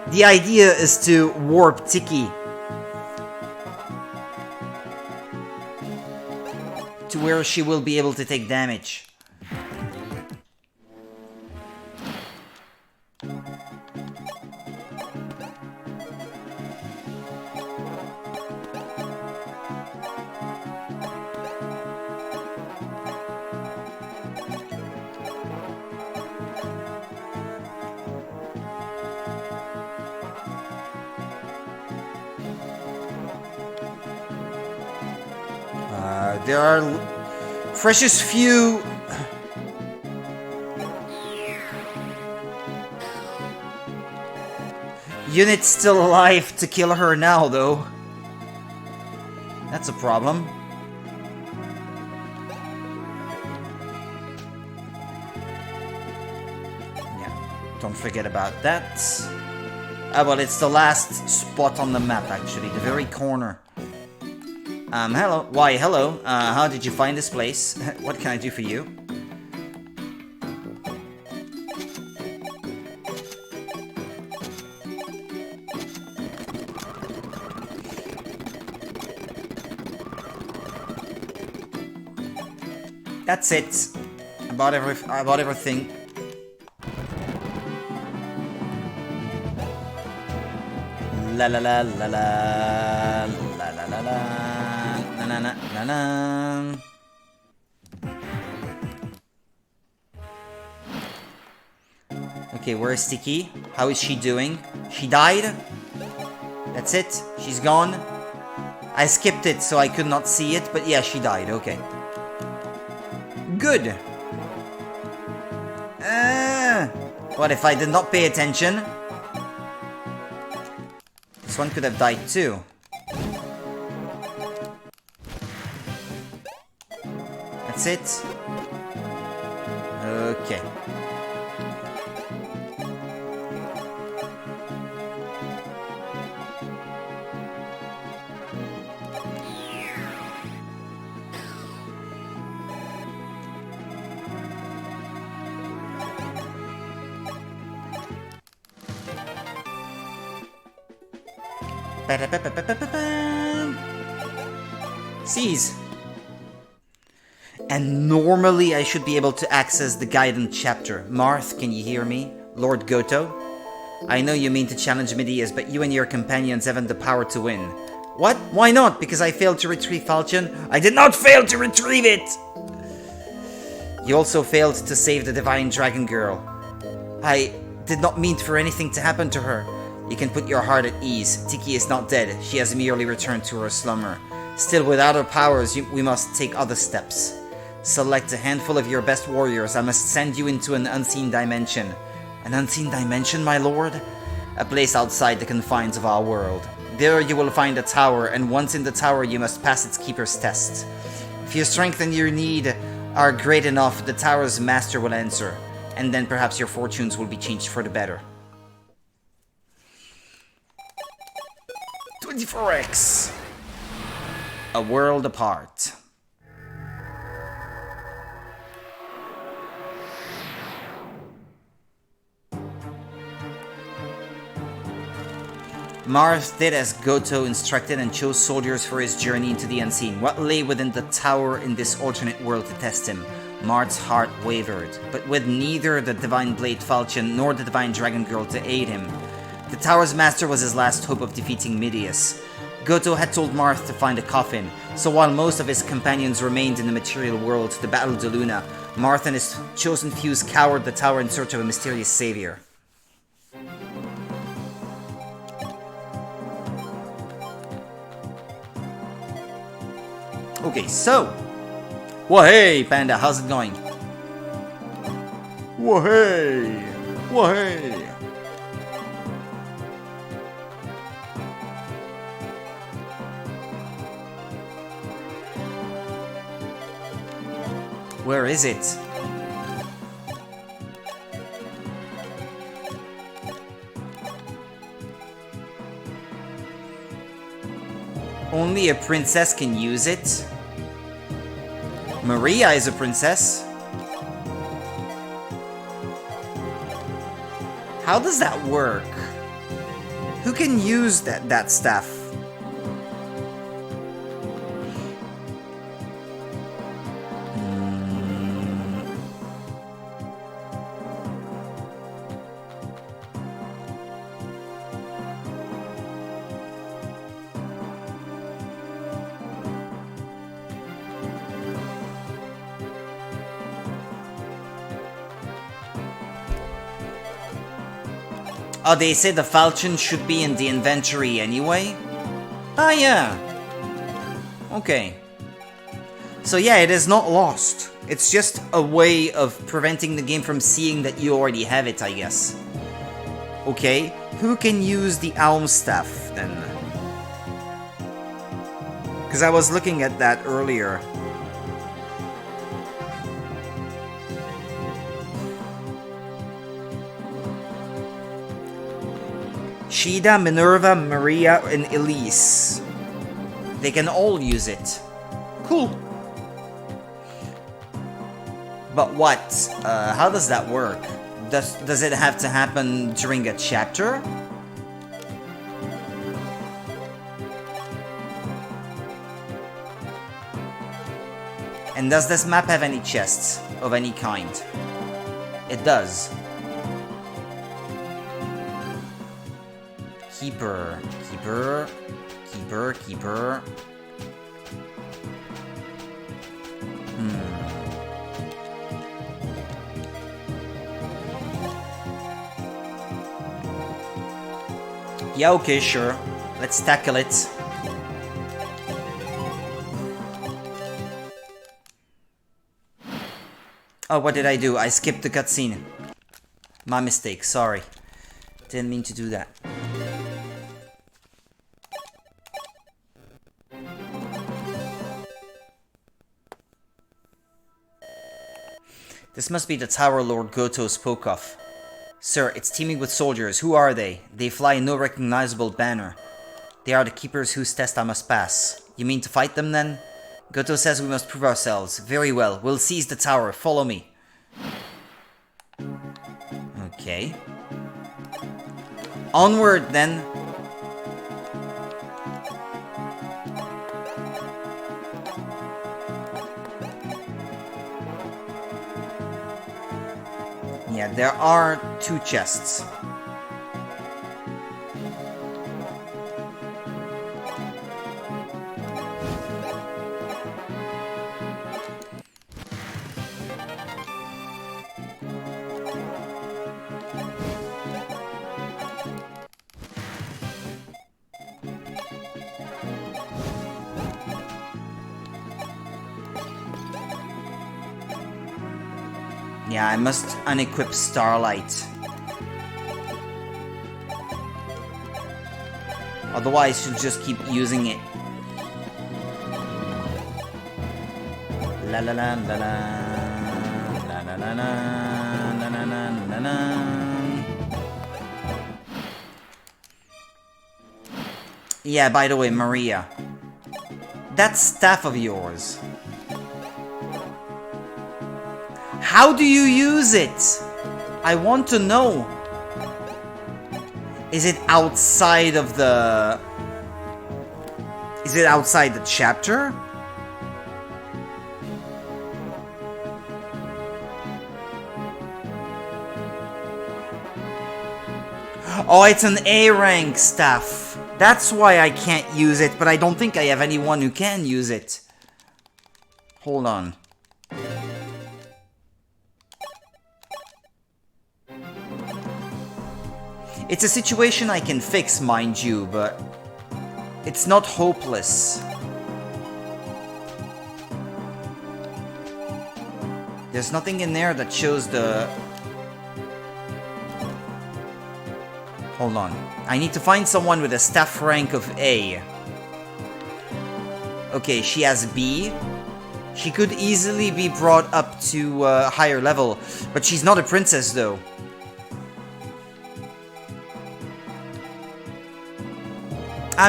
The idea is to warp Tiki to where she will be able to take damage. There are precious few units still alive to kill her now, though. That's a problem. Yeah, don't forget about that. Ah, well, it's the last spot on the map, actually, the very corner. Hello. Why, hello. How did you find this place? What can I do for you? That's it. About everything. La la la la la la la la la. Na, na, na, na. Okay, where is Tiki? How is she doing? She died? That's it? She's gone? I skipped it so I could not see it, but yeah, she died, okay. Good. What if I did not pay attention? This one could have died too. That's it. Okay. Seize. And normally I should be able to access the guidance chapter. Marth, can you hear me? Lord Goto? I know you mean to challenge Midias, but you and your companions haven't the power to win. What? Why not? Because I failed to retrieve Falchion? I did not fail to retrieve it! You also failed to save the Divine Dragon Girl. I did not mean for anything to happen to her. You can put your heart at ease. Tiki is not dead. She has merely returned to her slumber. Still, without her powers, we must take other steps. Select a handful of your best warriors. I must send you into an unseen dimension. An unseen dimension, my lord? A place outside the confines of our world. There you will find a tower, and once in the tower you must pass its keeper's test. If your strength and your need are great enough, the tower's master will answer, and then perhaps your fortunes will be changed for the better. 24x. A world apart. Marth did as Goto instructed and chose soldiers for his journey into the unseen. What lay within the tower in this alternate world to test him? Marth's heart wavered, but with neither the Divine Blade Falchion nor the Divine Dragon Girl to aid him. The tower's master was his last hope of defeating Midias. Goto had told Marth to find a coffin, so while most of his companions remained in the material world to battle De Luna, Marth and his chosen few scoured the tower in search of a mysterious savior. Okay, so... Whoa, hey, Panda, how's it going? Whoa, hey! Whoa, hey! Where is it? Only a princess can use it? Maria is a princess. How does that work? Who can use that staff? Oh, they say the falchion should be in the inventory anyway? Ah, yeah. Okay. So yeah, it is not lost. It's just a way of preventing the game from seeing that you already have it, I guess. Okay, who can use the Alm Staff then? Because I was looking at that earlier. Shida, Minerva, Maria, and Elise. They can all use it. Cool. But what? How does that work? Does it have to happen during a chapter? And does this map have any chests of any kind? It does. Keeper, keeper, keeper, keeper. Yeah, okay, sure. Let's tackle it. Oh, what did I do? I skipped the cutscene. My mistake, sorry. Didn't mean to do that. This must be the tower Lord Goto spoke of. Sir, it's teeming with soldiers. Who are they? They fly no recognizable banner. They are the keepers whose test I must pass. You mean to fight them then? Goto says we must prove ourselves. Very well, we'll seize the tower. Follow me. Okay. Onward then. Yeah, there are 2 chests. Yeah, I must unequip Starlight. Otherwise, she'll just keep using it. La la la la la la la la la la la la la. Yeah, by the way, Maria. That staff of yours. How do you use it? I want to know. Is it outside of the... Is it outside the chapter? Oh, it's an A rank staff. That's why I can't use it, but I don't think I have anyone who can use it. Hold on. It's a situation I can fix, mind you, but it's not hopeless. There's nothing in there that shows the... Hold on. I need to find someone with a staff rank of A. Okay, she has B. She could easily be brought up to a higher level, but she's not a princess though.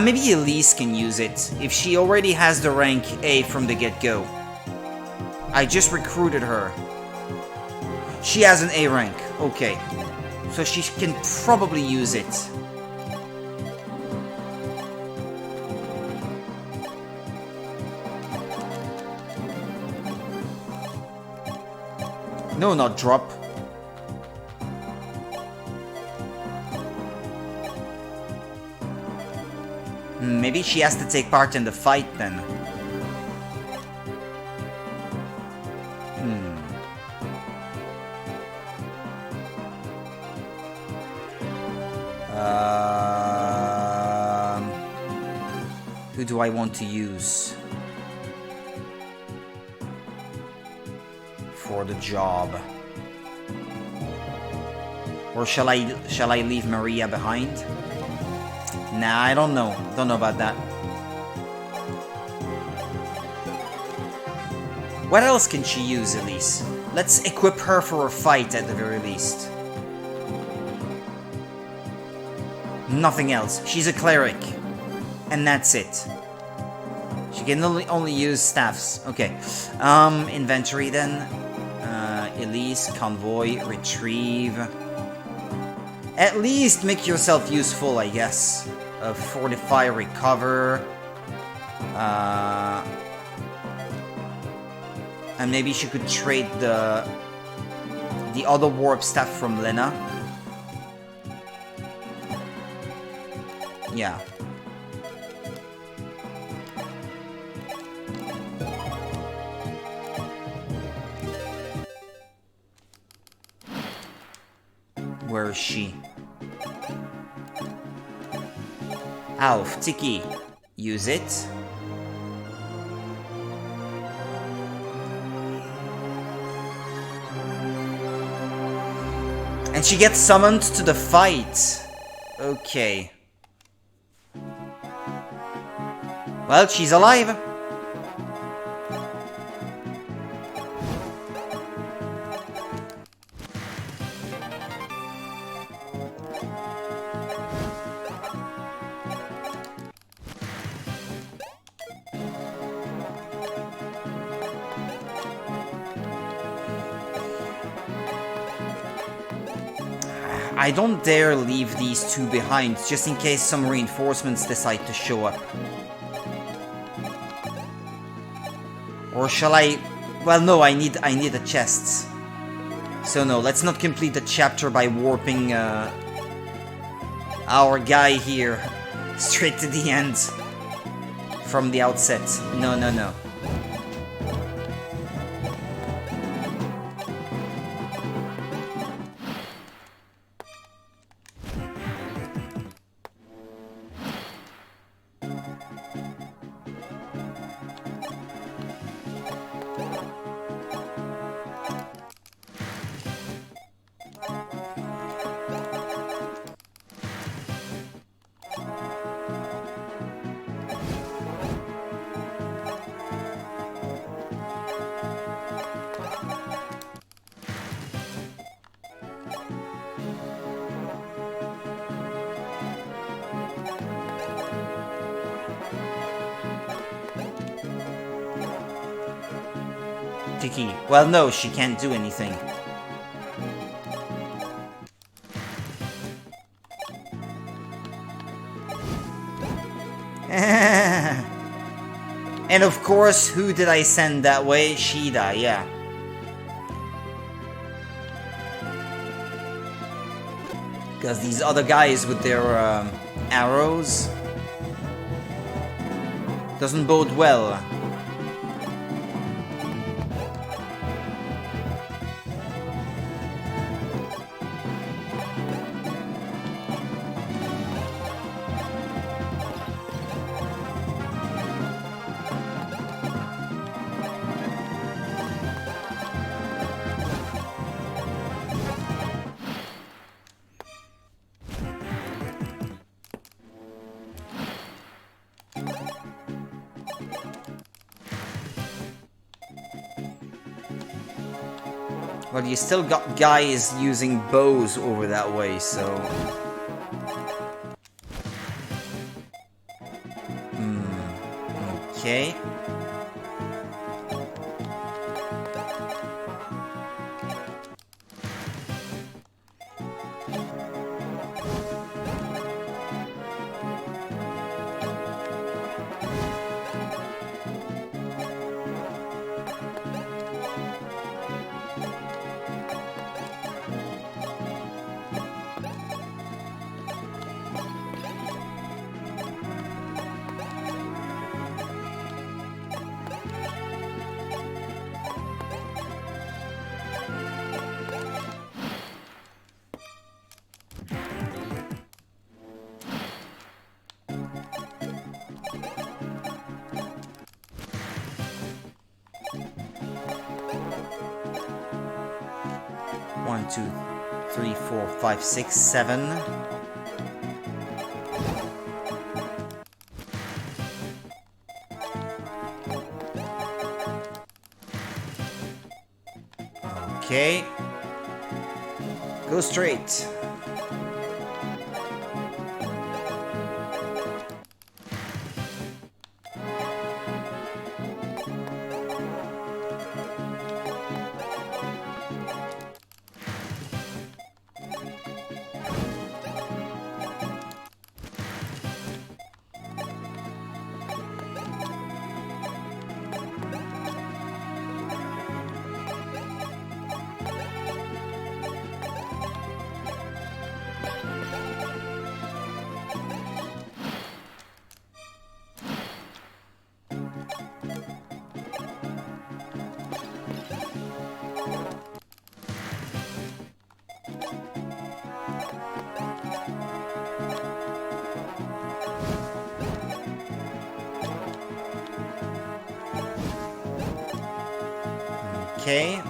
Maybe Elise can use it, if she already has the rank A from the get-go. I just recruited her. She has an A rank, okay. So she can probably use it. No, not drop. Maybe she has to take part in the fight then. Who do I want to use for the job? Or shall I leave Maria behind? Nah, I don't know. Don't know about that. What else can she use, Elise? Let's equip her for a fight at the very least. Nothing else. She's a cleric. And that's it. She can only use staffs. Okay. Inventory then. Elise, convoy, retrieve. At least make yourself useful, I guess. Fortify, recover. And maybe she could trade the other warp staff from Lena. Yeah. Where is she? Alf, Tiki. Use it. And she gets summoned to the fight. Okay. Well, she's alive. I don't dare leave these two behind, just in case some reinforcements decide to show up. Or shall I... Well, no, I need the chests. So no, let's not complete the chapter by warping our guy here straight to the end from the outset. No, no, no. Tiki. Well, no, she can't do anything. And of course, who did I send that way? Shida, yeah. Because these other guys with their arrows doesn't bode well. But you still got guys using bows over that way, so... Okay. One, two, three, four, five, six, seven. Okay. Go straight. Okay.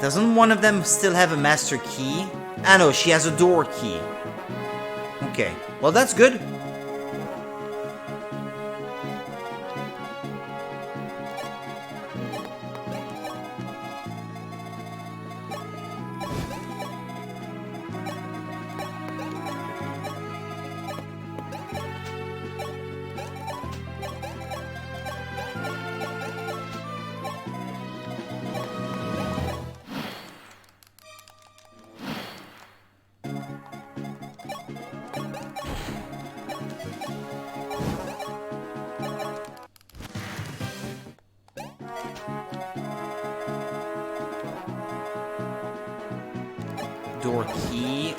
Doesn't one of them still have a master key? Ah no, she has a door key. Okay, well that's good. Door key.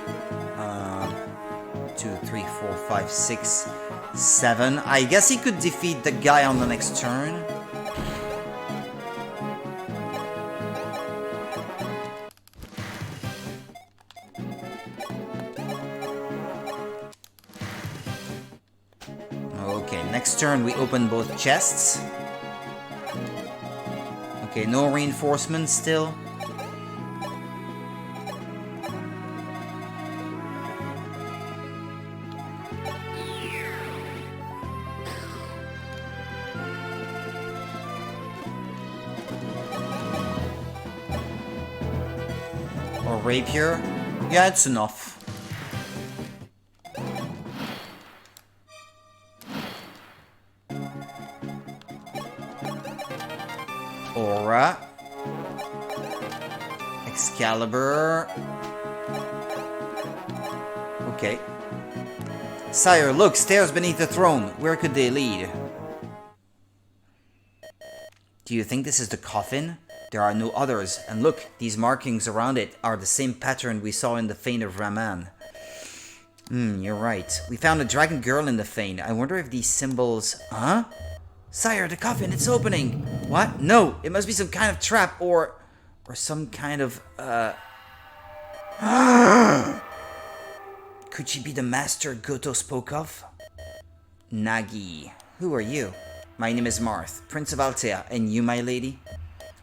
2, 3, 4, 5, 6, 7. I guess he could defeat the guy on the next turn. Okay, next turn we open both chests. Okay, no reinforcements still. Or rapier. Yeah, it's enough. Aura. Excalibur. Okay. Sire, look, stairs beneath the throne. Where could they lead? Do you think this is the coffin? There are no others, and look, these markings around it are the same pattern we saw in the fane of Raman. You're right. We found a dragon girl in the fane. I wonder if these symbols... Huh? Sire, the coffin, it's opening! What? No, it must be some kind of trap, or some kind of, Could she be the master Goto spoke of? Nagi. Who are you? My name is Marth, Prince of Altea, and you, my lady?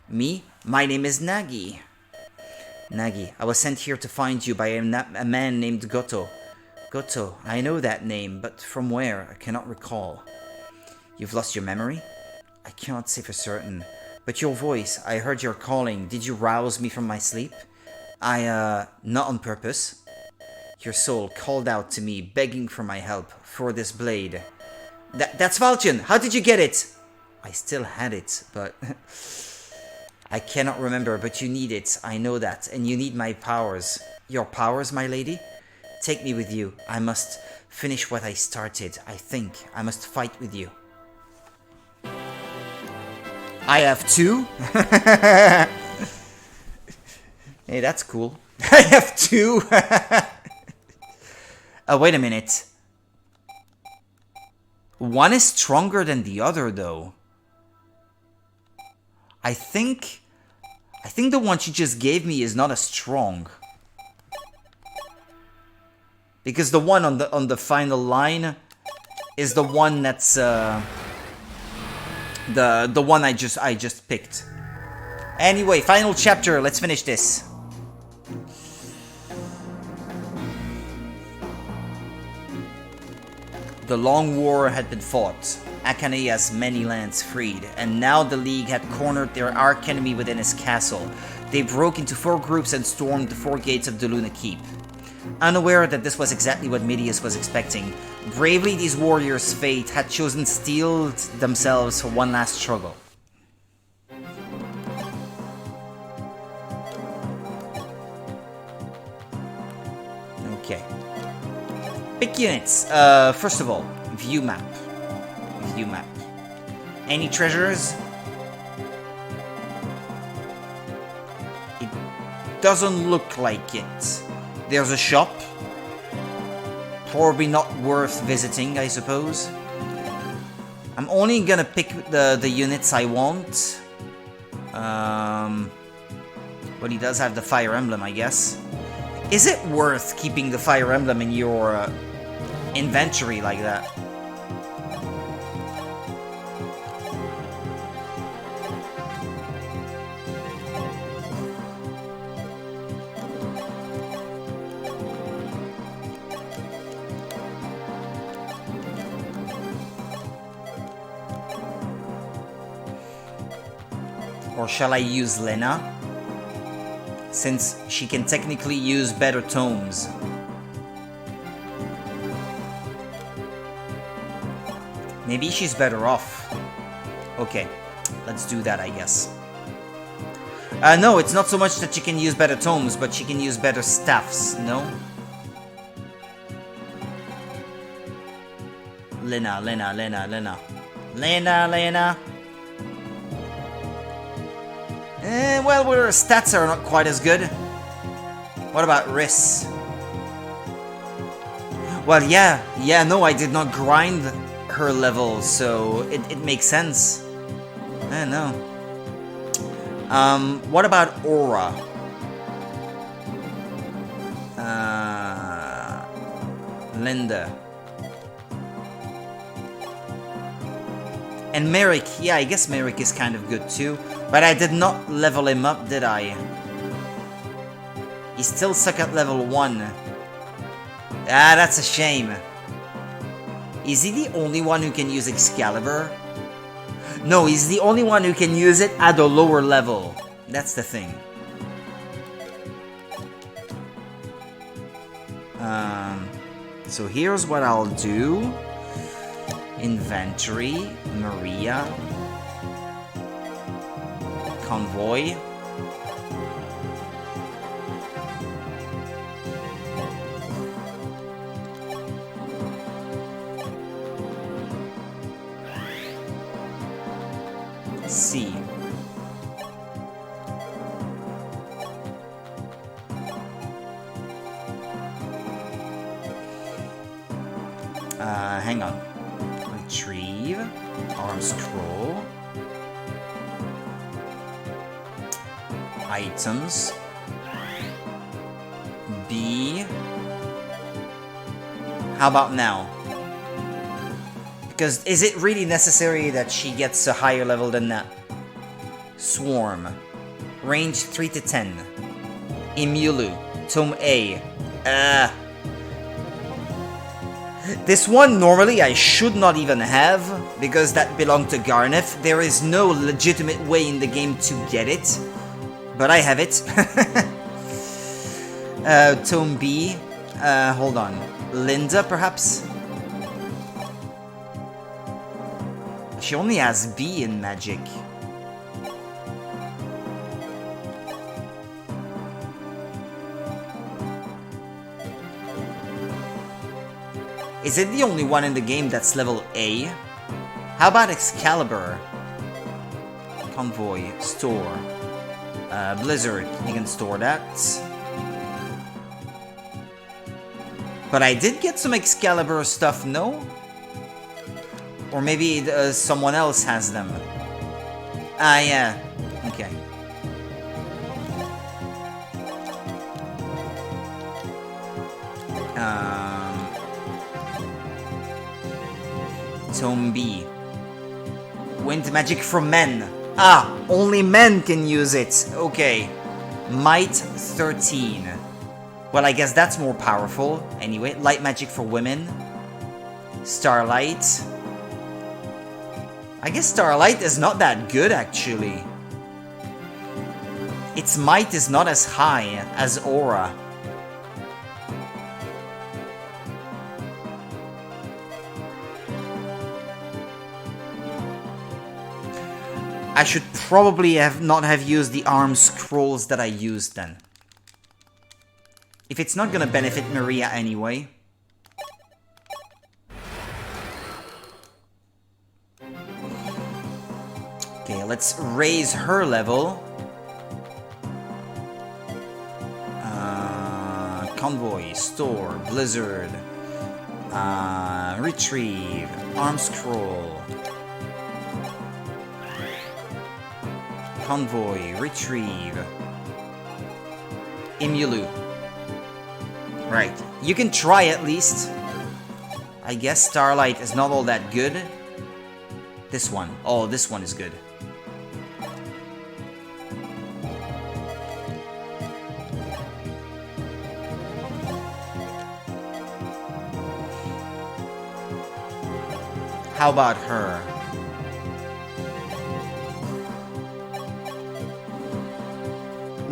Me? My name is Nagi. Nagi, I was sent here to find you by a man named Goto. Goto, I know that name, but from where? I cannot recall. You've lost your memory? I cannot say for certain. But your voice, I heard your calling. Did you rouse me from my sleep? Not on purpose. Your soul called out to me, begging for my help, for this blade. That's Falchion! How did you get it? I still had it, but... I cannot remember, but you need it. I know that, and you need my powers. Your powers, my lady? Take me with you. I must finish what I started. I think I must fight with you. I have 2? Hey, that's cool. I have 2? Oh, wait a minute. One is stronger than the other, though. I think the one she just gave me is not as strong. Because the one on the final line is the one that's the one I just picked. Anyway, final chapter. Let's finish this. The long war had been fought. Akane has many lands freed, and now the League had cornered their archenemy within his castle. They broke into 4 groups and stormed the 4 gates of the Luna Keep. Unaware that this was exactly what Midius was expecting, bravely these warriors' fate had chosen steeled themselves for one last struggle. Okay. Pick units. First of all, view map. View map. Any treasures? It doesn't look like it. There's a shop. Probably not worth visiting, I suppose. I'm only gonna pick the units I want. But he does have the Fire Emblem, I guess. Is it worth keeping the Fire Emblem in your inventory like that? Or shall I use Lena? Since she can technically use better tomes. Maybe she's better off. Okay, let's do that, I guess. No, it's not so much that she can use better tomes, but she can use better staffs, no? Lena. Well, her stats are not quite as good. What about Riss? Well, yeah, no, I did not grind her level, so it makes sense. I don't know. What about Aura? Linda. And Merrick, yeah, I guess Merrick is kind of good too. But I did not level him up, did I? He's still stuck at level 1. Ah, that's a shame. Is he the only one who can use Excalibur? No, he's the only one who can use it at a lower level. That's the thing. So here's what I'll do. Inventory, Maria. Convoy. C. Hang on. Retrieve. Arm scroll. Items. B. How about now? Because is it really necessary that she gets a higher level than that? Swarm. Range 3 to 10. Imulu. Tome A. This one normally I should not even have, because that belonged to Garneth. There is no legitimate way in the game to get it. But I have it. Tome B. Hold on. Linda, perhaps? She only has B in magic. Is it the only one in the game that's level A? How about Excalibur? Convoy, store. Blizzard, you can store that. But I did get some Excalibur stuff, no? Or maybe someone else has them. Ah, yeah. Okay. Tome B. Wind magic from men. Ah, only men can use it. Okay. Might 13. Well, I guess that's more powerful. Anyway, light magic for women. Starlight. I guess Starlight is not that good, actually. Its might is not as high as Aura. I should probably not have used the arm scrolls that I used then. If it's not gonna benefit Maria anyway. Okay, let's raise her level. Convoy, store, Blizzard, retrieve, arm scroll. Convoy, retrieve. Imulu. Right, you can try at least. I guess Starlight is not all that good. This one. Oh, this one is good. How about her?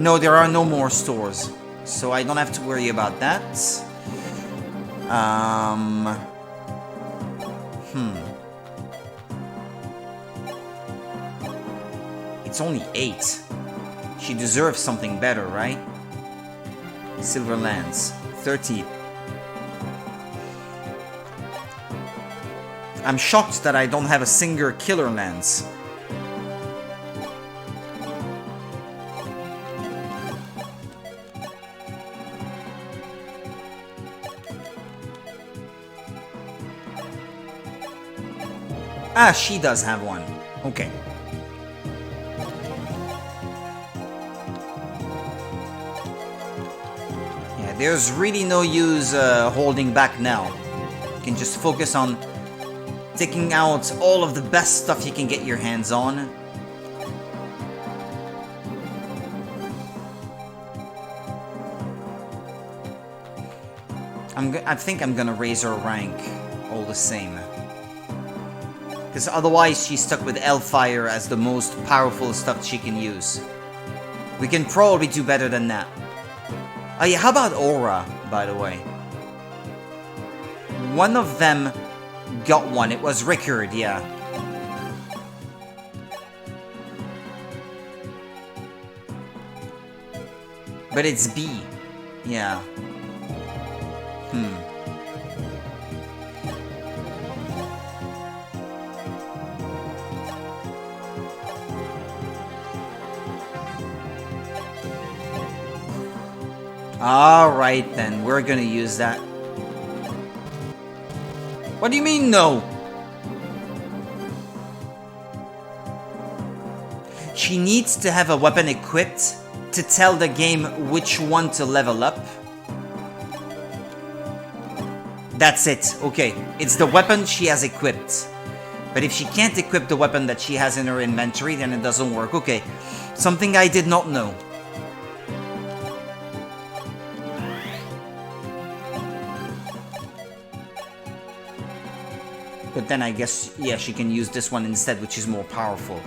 No, there are no more stores, so I don't have to worry about that. It's only 8. She deserves something better, right? Silver Lance, 30. I'm shocked that I don't have a single killer lance. Ah, she does have one. Okay. Yeah, there's really no use holding back now. You can just focus on taking out all of the best stuff you can get your hands on. I think I'm gonna raise her rank all the same. Because otherwise she's stuck with Hellfire as the most powerful stuff she can use. We can probably do better than that. Oh yeah, how about Aura, by the way? One of them got one. It was Rickard, yeah. But it's B. Yeah. Alright then, we're gonna use that. What do you mean, no? She needs to have a weapon equipped to tell the game which one to level up. That's it, okay. It's the weapon she has equipped. But if she can't equip the weapon that she has in her inventory, then it doesn't work. Okay, something I did not know. But then I guess, yeah, she can use this one instead, which is more powerful.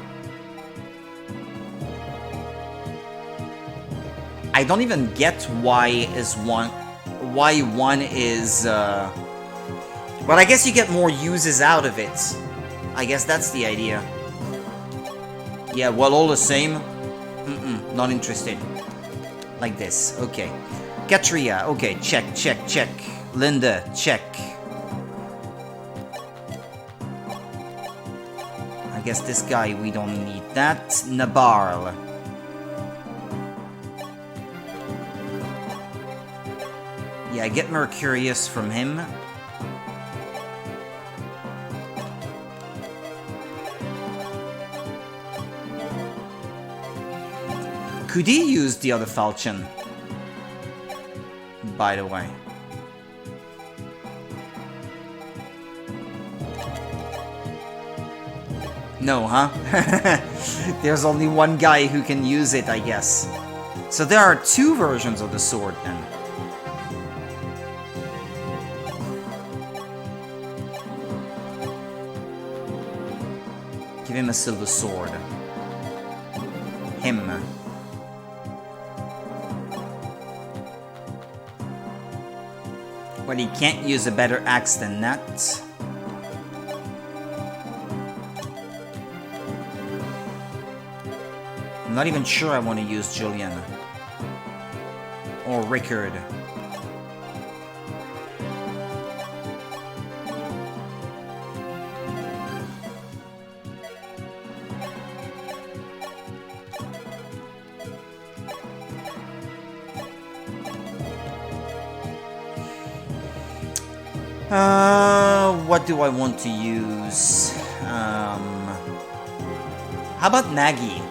I don't even get why one is, but I guess you get more uses out of it. I guess that's the idea. Yeah, well, all the same. Not interested. Like this, okay. Katria, okay, check, check, check. Linda, check. I guess this guy, we don't need that. Nabarl. Yeah, get Mercurius from him. Could he use the other falchion? By the way. No, huh? There's only one guy who can use it, I guess. So there are 2 versions of the sword then. Give him a silver sword. Him. But he can't use a better axe than that. I'm not even sure I want to use Julian. Or Rickard. What do I want to use? How about Nagi?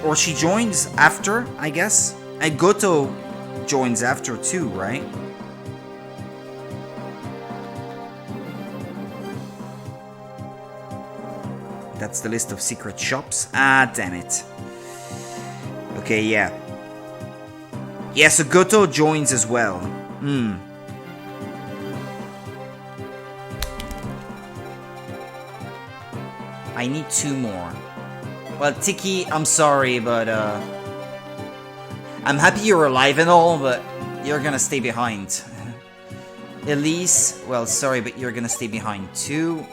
Or she joins after, I guess? And Goto joins after too, right? That's the list of secret shops. Ah, damn it. Okay, yeah. Yeah, so Goto joins as well. I need 2 more. Well, Tiki, I'm sorry, but I'm happy you're alive and all, but you're gonna stay behind. Elise, well, sorry, but you're gonna stay behind too.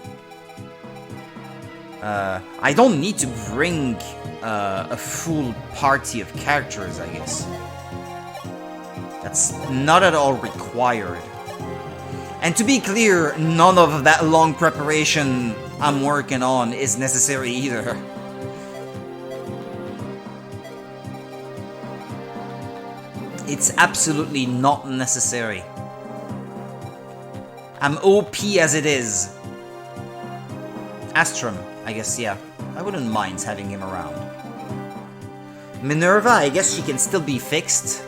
I don't need to bring a full party of characters, I guess. That's not at all required. And to be clear, none of that long preparation I'm working on is necessary either. It's absolutely not necessary. I'm OP as it is. Astrum, I guess, yeah. I wouldn't mind having him around. Minerva, I guess she can still be fixed.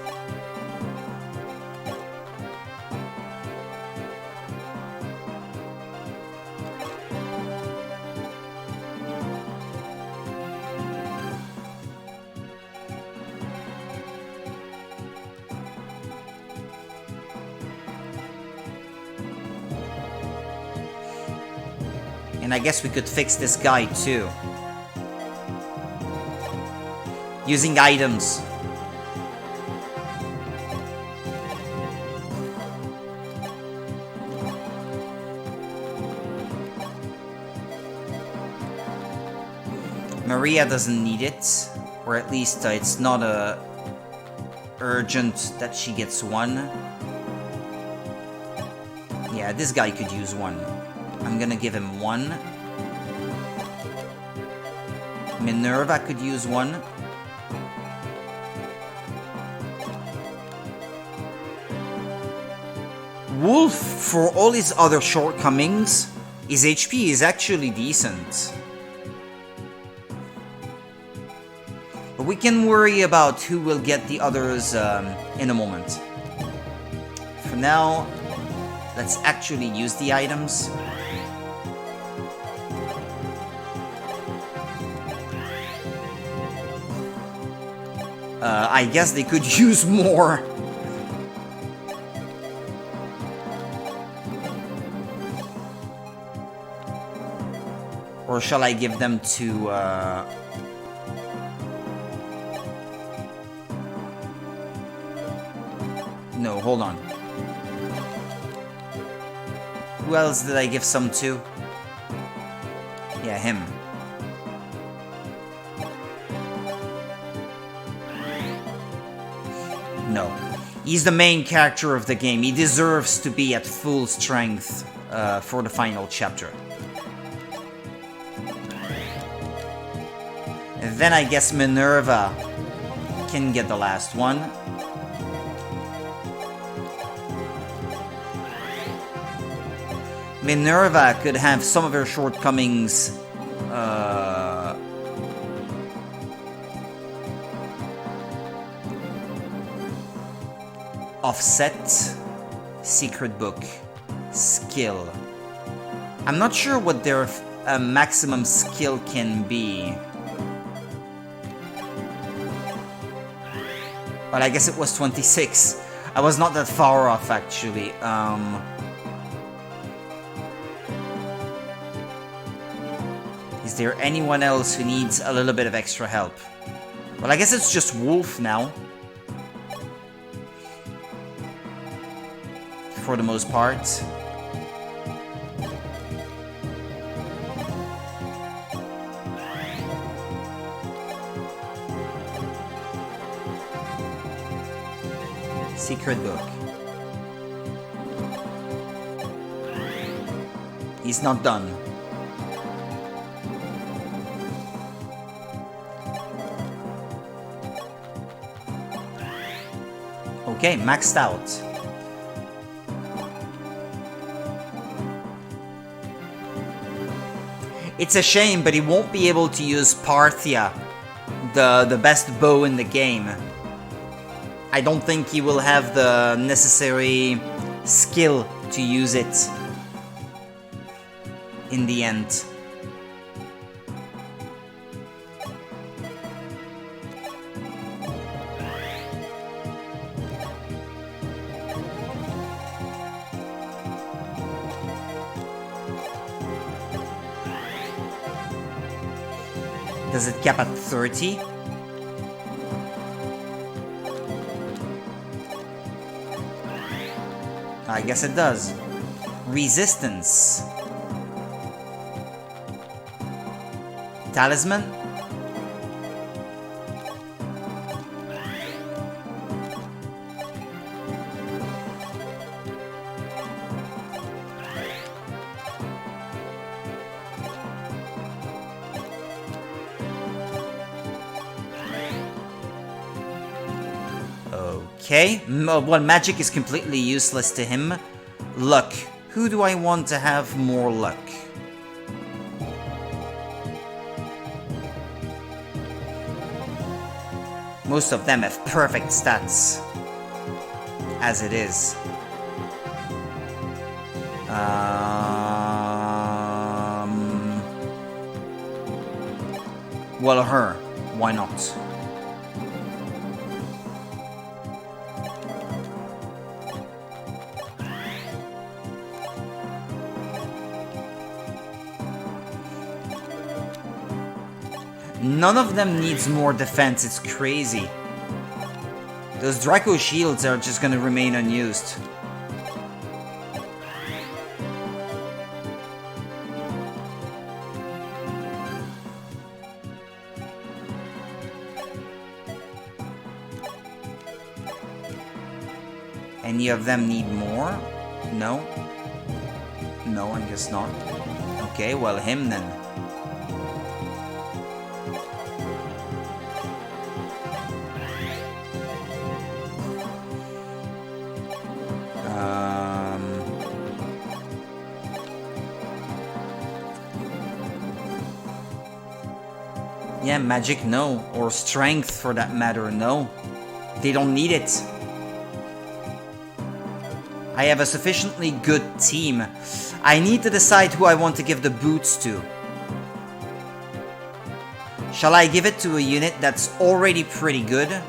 And I guess we could fix this guy too. Using items. Maria doesn't need it. Or at least it's not urgent that she gets one. Yeah, this guy could use one. I'm gonna give him one. Minerva could use one. Wolf, for all his other shortcomings, his HP is actually decent. But we can worry about who will get the others in a moment. For now, let's actually use the items. I guess they could use more. Or shall I give them to... No, hold on. Who else did I give some to? Yeah, him. No. He's the main character of the game. He deserves to be at full strength for the final chapter. And then I guess Minerva can get the last one. Minerva could have some of her shortcomings offset. Secret book. Skill. I'm not sure what their maximum skill can be. But I guess it was 26. I was not that far off, actually. Is there anyone else who needs a little bit of extra help? Well, I guess it's just Wolf now. For the most part. Secret book. He's not done. Okay, maxed out. It's a shame, but he won't be able to use Parthia, the best bow in the game. I don't think he will have the necessary skill to use it in the end. Does it cap at 30? I guess it does. Resistance. Talisman? Okay, well, magic is completely useless to him. Luck. Who do I want to have more luck? Most of them have perfect stats. As it is. Well, her. Why not? None of them needs more defense, it's crazy. Those Draco shields are just gonna remain unused. Any of them need more? No? No, I guess not. Okay, well, him then. Yeah, magic, no. Or strength, for that matter, no. They don't need it. I have a sufficiently good team. I need to decide who I want to give the boots to. Shall I give it to a unit that's already pretty good?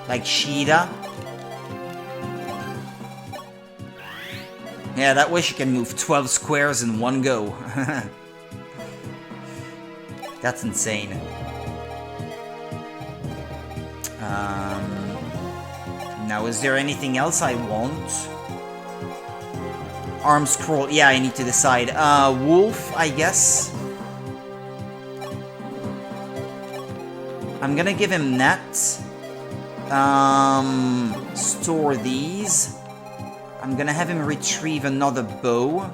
Like Sheeta? Yeah, that way she can move 12 squares in one go. That's insane. Now, is there anything else I want? Arm scroll. Yeah, I need to decide. Wolf, I guess. I'm gonna give him that. Store these. I'm gonna have him retrieve another bow.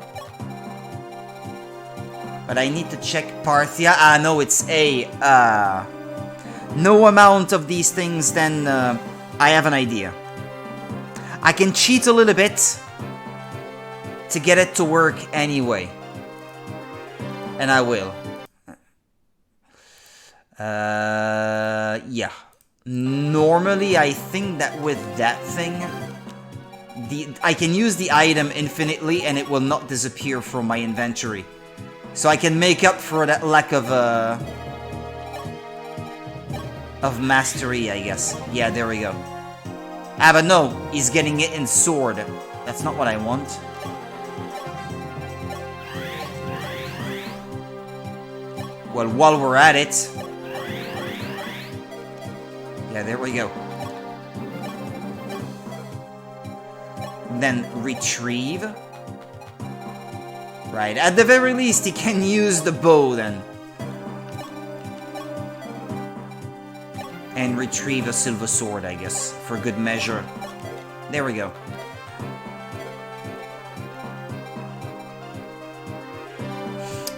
But I need to check Parthia. Ah, no, it's A. No amount of these things, then I have an idea. I can cheat a little bit to get it to work anyway. And I will. Yeah. Normally, I think that with that thing, I can use the item infinitely and it will not disappear from my inventory. So I can make up for that lack of mastery, I guess. Yeah, there we go. Ah, but no, he's getting it in sword. That's not what I want. Well, while we're at it... Yeah, there we go. Then retrieve. Right, at the very least, he can use the bow then. And retrieve a silver sword, I guess, for good measure. There we go.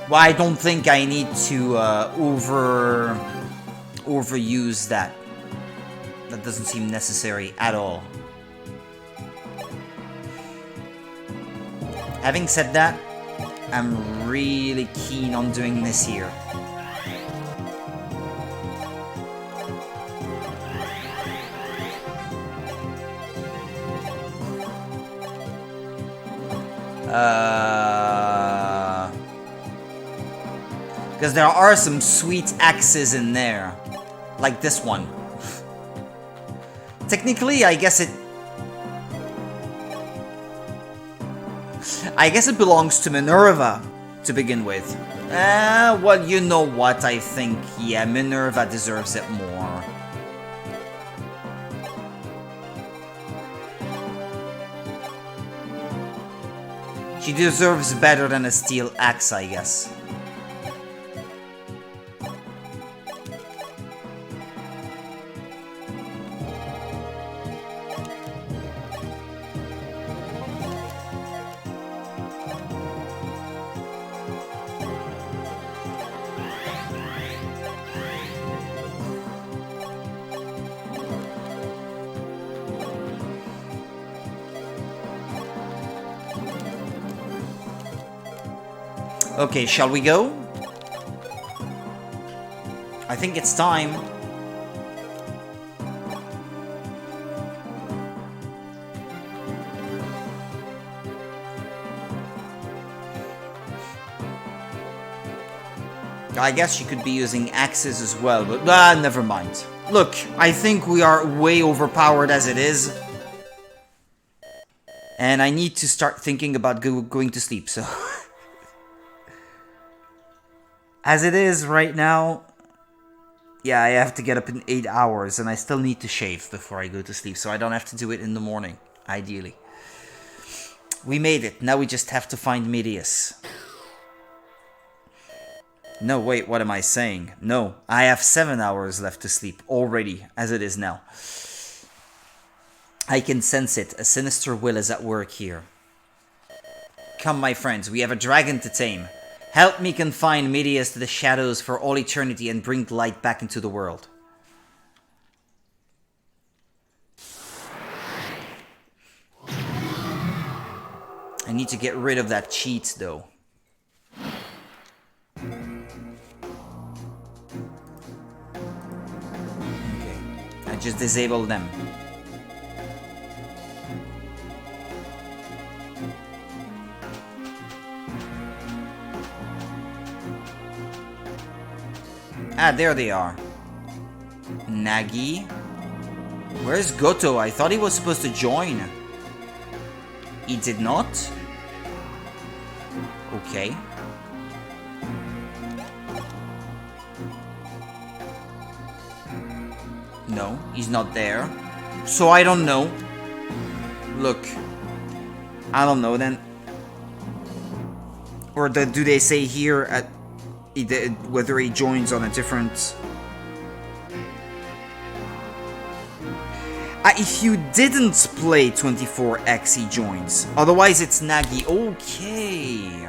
Well, I don't think I need to overuse that. That doesn't seem necessary at all. Having said that, I'm really keen on doing this here. Because there are some sweet axes in there. Like this one. Technically, I guess it belongs to Minerva to begin with. Well, you know what, I think, yeah, Minerva deserves it more. She deserves better than a steel axe, I guess. Okay, shall we go? I think it's time. I guess she could be using axes as well, but never mind. Look, I think we are way overpowered as it is. And I need to start thinking about going to sleep, so... As it is right now, yeah, I have to get up in 8 hours, and I still need to shave before I go to sleep, so I don't have to do it in the morning, ideally. We made it. Now we just have to find Medius. No, wait, what am I saying? No, I have 7 hours left to sleep already, as it is now. I can sense it. A sinister will is at work here. Come, my friends, we have a dragon to tame. Help me confine Medius to the shadows for all eternity and bring light back into the world. I need to get rid of that cheat, though. Okay, I just disabled them. Ah, there they are. Nagi. Where's Goto? I thought he was supposed to join. He did not? Okay. No, he's not there. So I don't know. Look. I don't know then. Or do they say here at whether he joins on a different... if you didn't play 24X, he joins. Otherwise, it's Nagi. Okay.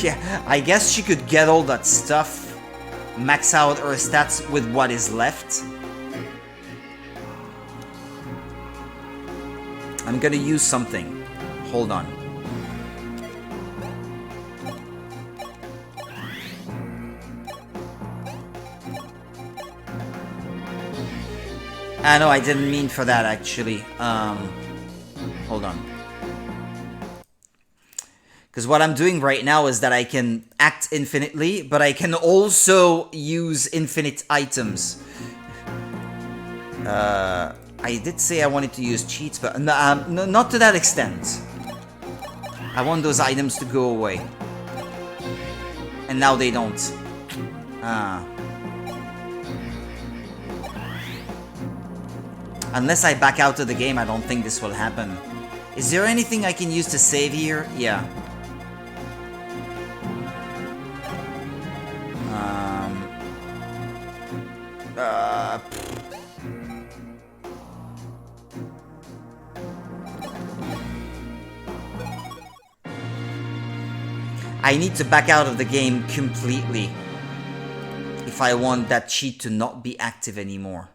Yeah, I guess she could get all that stuff, max out her stats with what is left. I'm gonna use something. Hold on. No, I didn't mean for that, actually. Hold on. Because what I'm doing right now is that I can act infinitely, but I can also use infinite items. I did say I wanted to use cheats, but no, not to that extent. I want those items to go away. And now they don't. Unless I back out of the game, I don't think this will happen. Is there anything I can use to save here? Yeah. I need to back out of the game completely if I want that cheat to not be active anymore.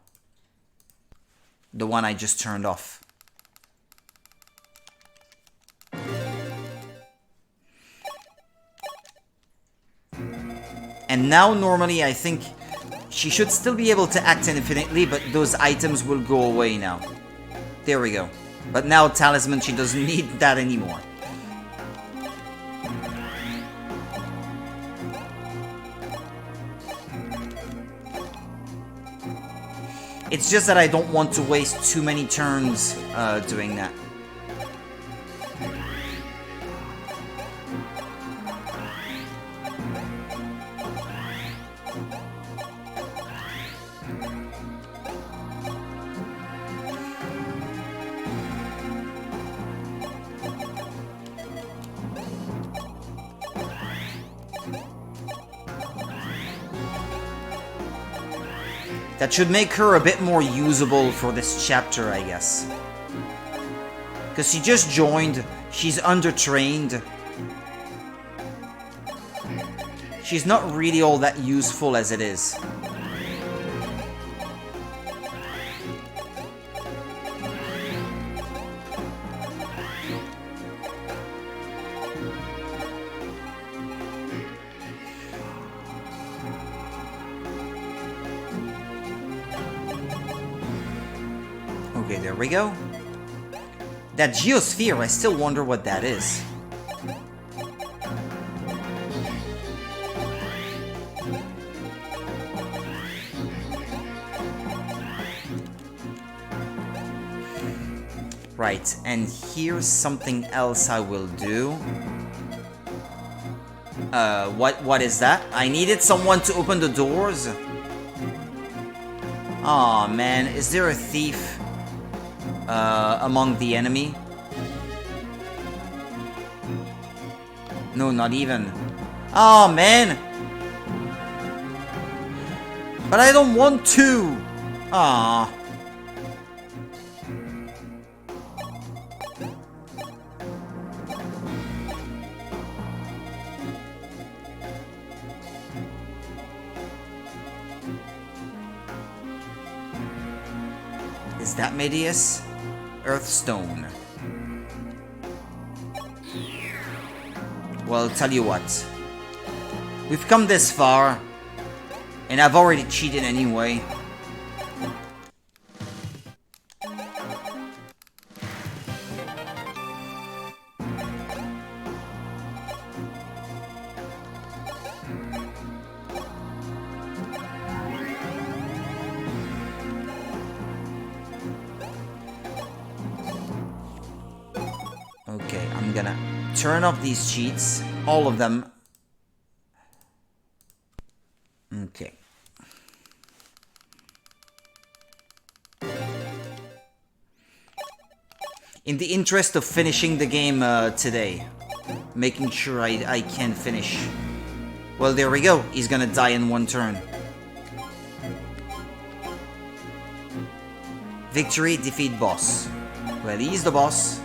The one I just turned off. And now normally I think she should still be able to act infinitely, but those items will go away now. There we go. But now Talisman, she doesn't need that anymore. It's just that I don't want to waste too many turns doing that. That should make her a bit more usable for this chapter, I guess. Because she just joined, she's undertrained. She's not really all that useful as it is. Okay, there we go. That geosphere, I still wonder what that is. Right, and here's something else I will do. What is that? I needed someone to open the doors? Aw, man, is there a thief among the enemy? No, not even. Oh man! But I don't want to! Ah. Is that Medius? Earthstone. Well, tell you what. We've come this far, and I've already cheated anyway. Okay, I'm gonna turn off these cheats, all of them. Okay. In the interest of finishing the game today, making sure I can finish. Well, there we go. He's gonna die in one turn. Victory, defeat boss. Well, he's the boss.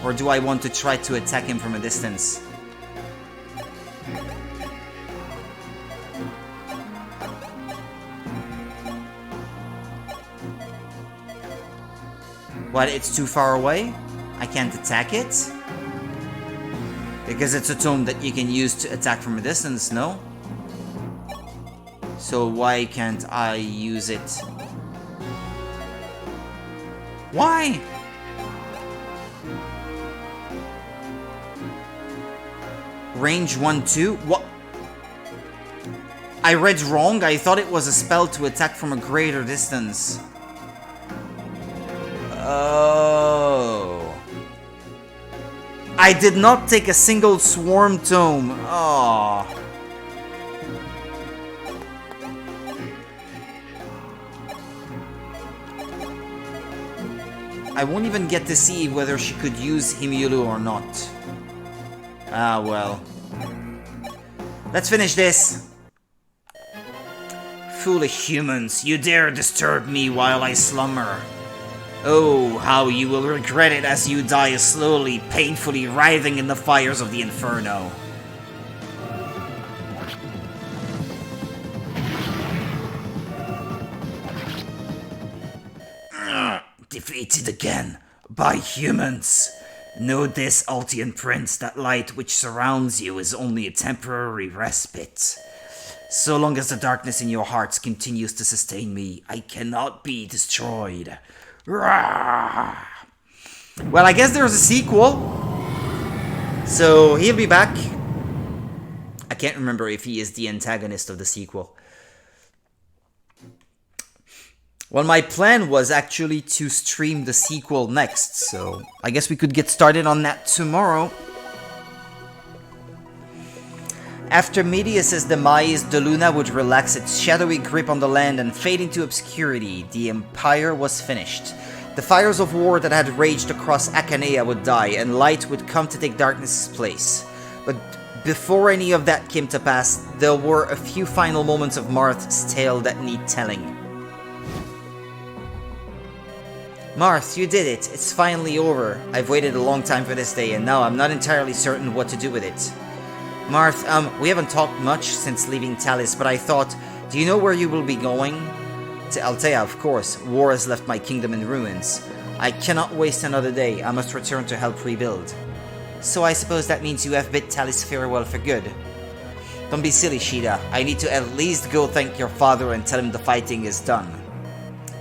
Or do I want to try to attack him from a distance? What, it's too far away? I can't attack it? Because it's a tome that you can use to attack from a distance, no? So why can't I use it? Why? Range 1-2? What? I read wrong? I thought it was a spell to attack from a greater distance. Oh. I did not take a single swarm tome. Oh. I won't even get to see whether she could use Himulu or not. Ah, well. Let's finish this. Foolish humans, you dare disturb me while I slumber. Oh, how you will regret it as you die slowly, painfully writhing in the fires of the inferno. Defeated again by humans. Know this, Altian Prince, that light which surrounds you is only a temporary respite. So long as the darkness in your hearts continues to sustain me, I cannot be destroyed. Rah! Well, I guess there's a sequel. So he'll be back. I can't remember if he is the antagonist of the sequel. Well, my plan was actually to stream the sequel next, so I guess we could get started on that tomorrow. After Medius' demise, the Luna would relax its shadowy grip on the land and fade into obscurity. The Empire was finished. The fires of war that had raged across Achaea would die, and light would come to take darkness' place. But before any of that came to pass, there were a few final moments of Marth's tale that need telling. Marth, you did it. It's finally over. I've waited a long time for this day, and now I'm not entirely certain what to do with it. Marth, we haven't talked much since leaving Talis, but I thought, do you know where you will be going? To Altea, of course. War has left my kingdom in ruins. I cannot waste another day. I must return to help rebuild. So I suppose that means you have bid Talis farewell for good. Don't be silly, Shida. I need to at least go thank your father and tell him the fighting is done.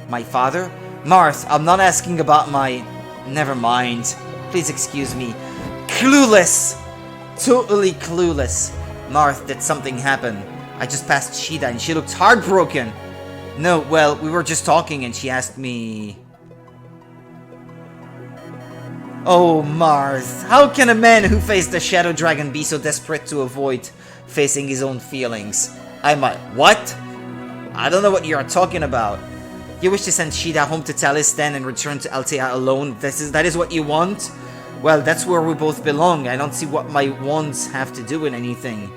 My father? Marth, I'm not asking about my... Never mind. Please excuse me. Clueless! Totally clueless. Marth, did something happen? I just passed Shida and she looked heartbroken. No, well, we were just talking and she asked me... Oh, Marth, how can a man who faced the Shadow Dragon be so desperate to avoid facing his own feelings? I might... What? I don't know what you are talking about. You wish to send Shida home to Talis then and return to Altea alone? That is what you want? Well, that's where we both belong. I don't see what my wants have to do with anything.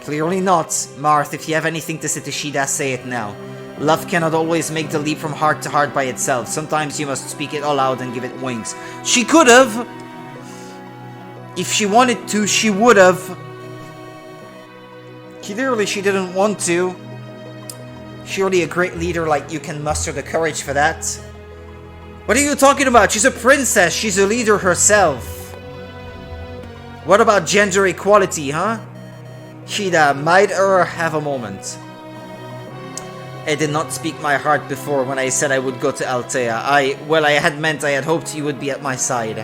Clearly not. Marth, if you have anything to say to Shida, say it now. Love cannot always make the leap from heart to heart by itself. Sometimes you must speak it all out and give it wings. She could have! If she wanted to, she would have. Clearly she didn't want to. Surely a great leader like you can muster the courage for that. What are you talking about? She's a princess. She's a leader herself. What about gender equality, huh? Shida, might er have a moment. I did not speak my heart before when I said I would go to Altea. I had hoped you would be at my side.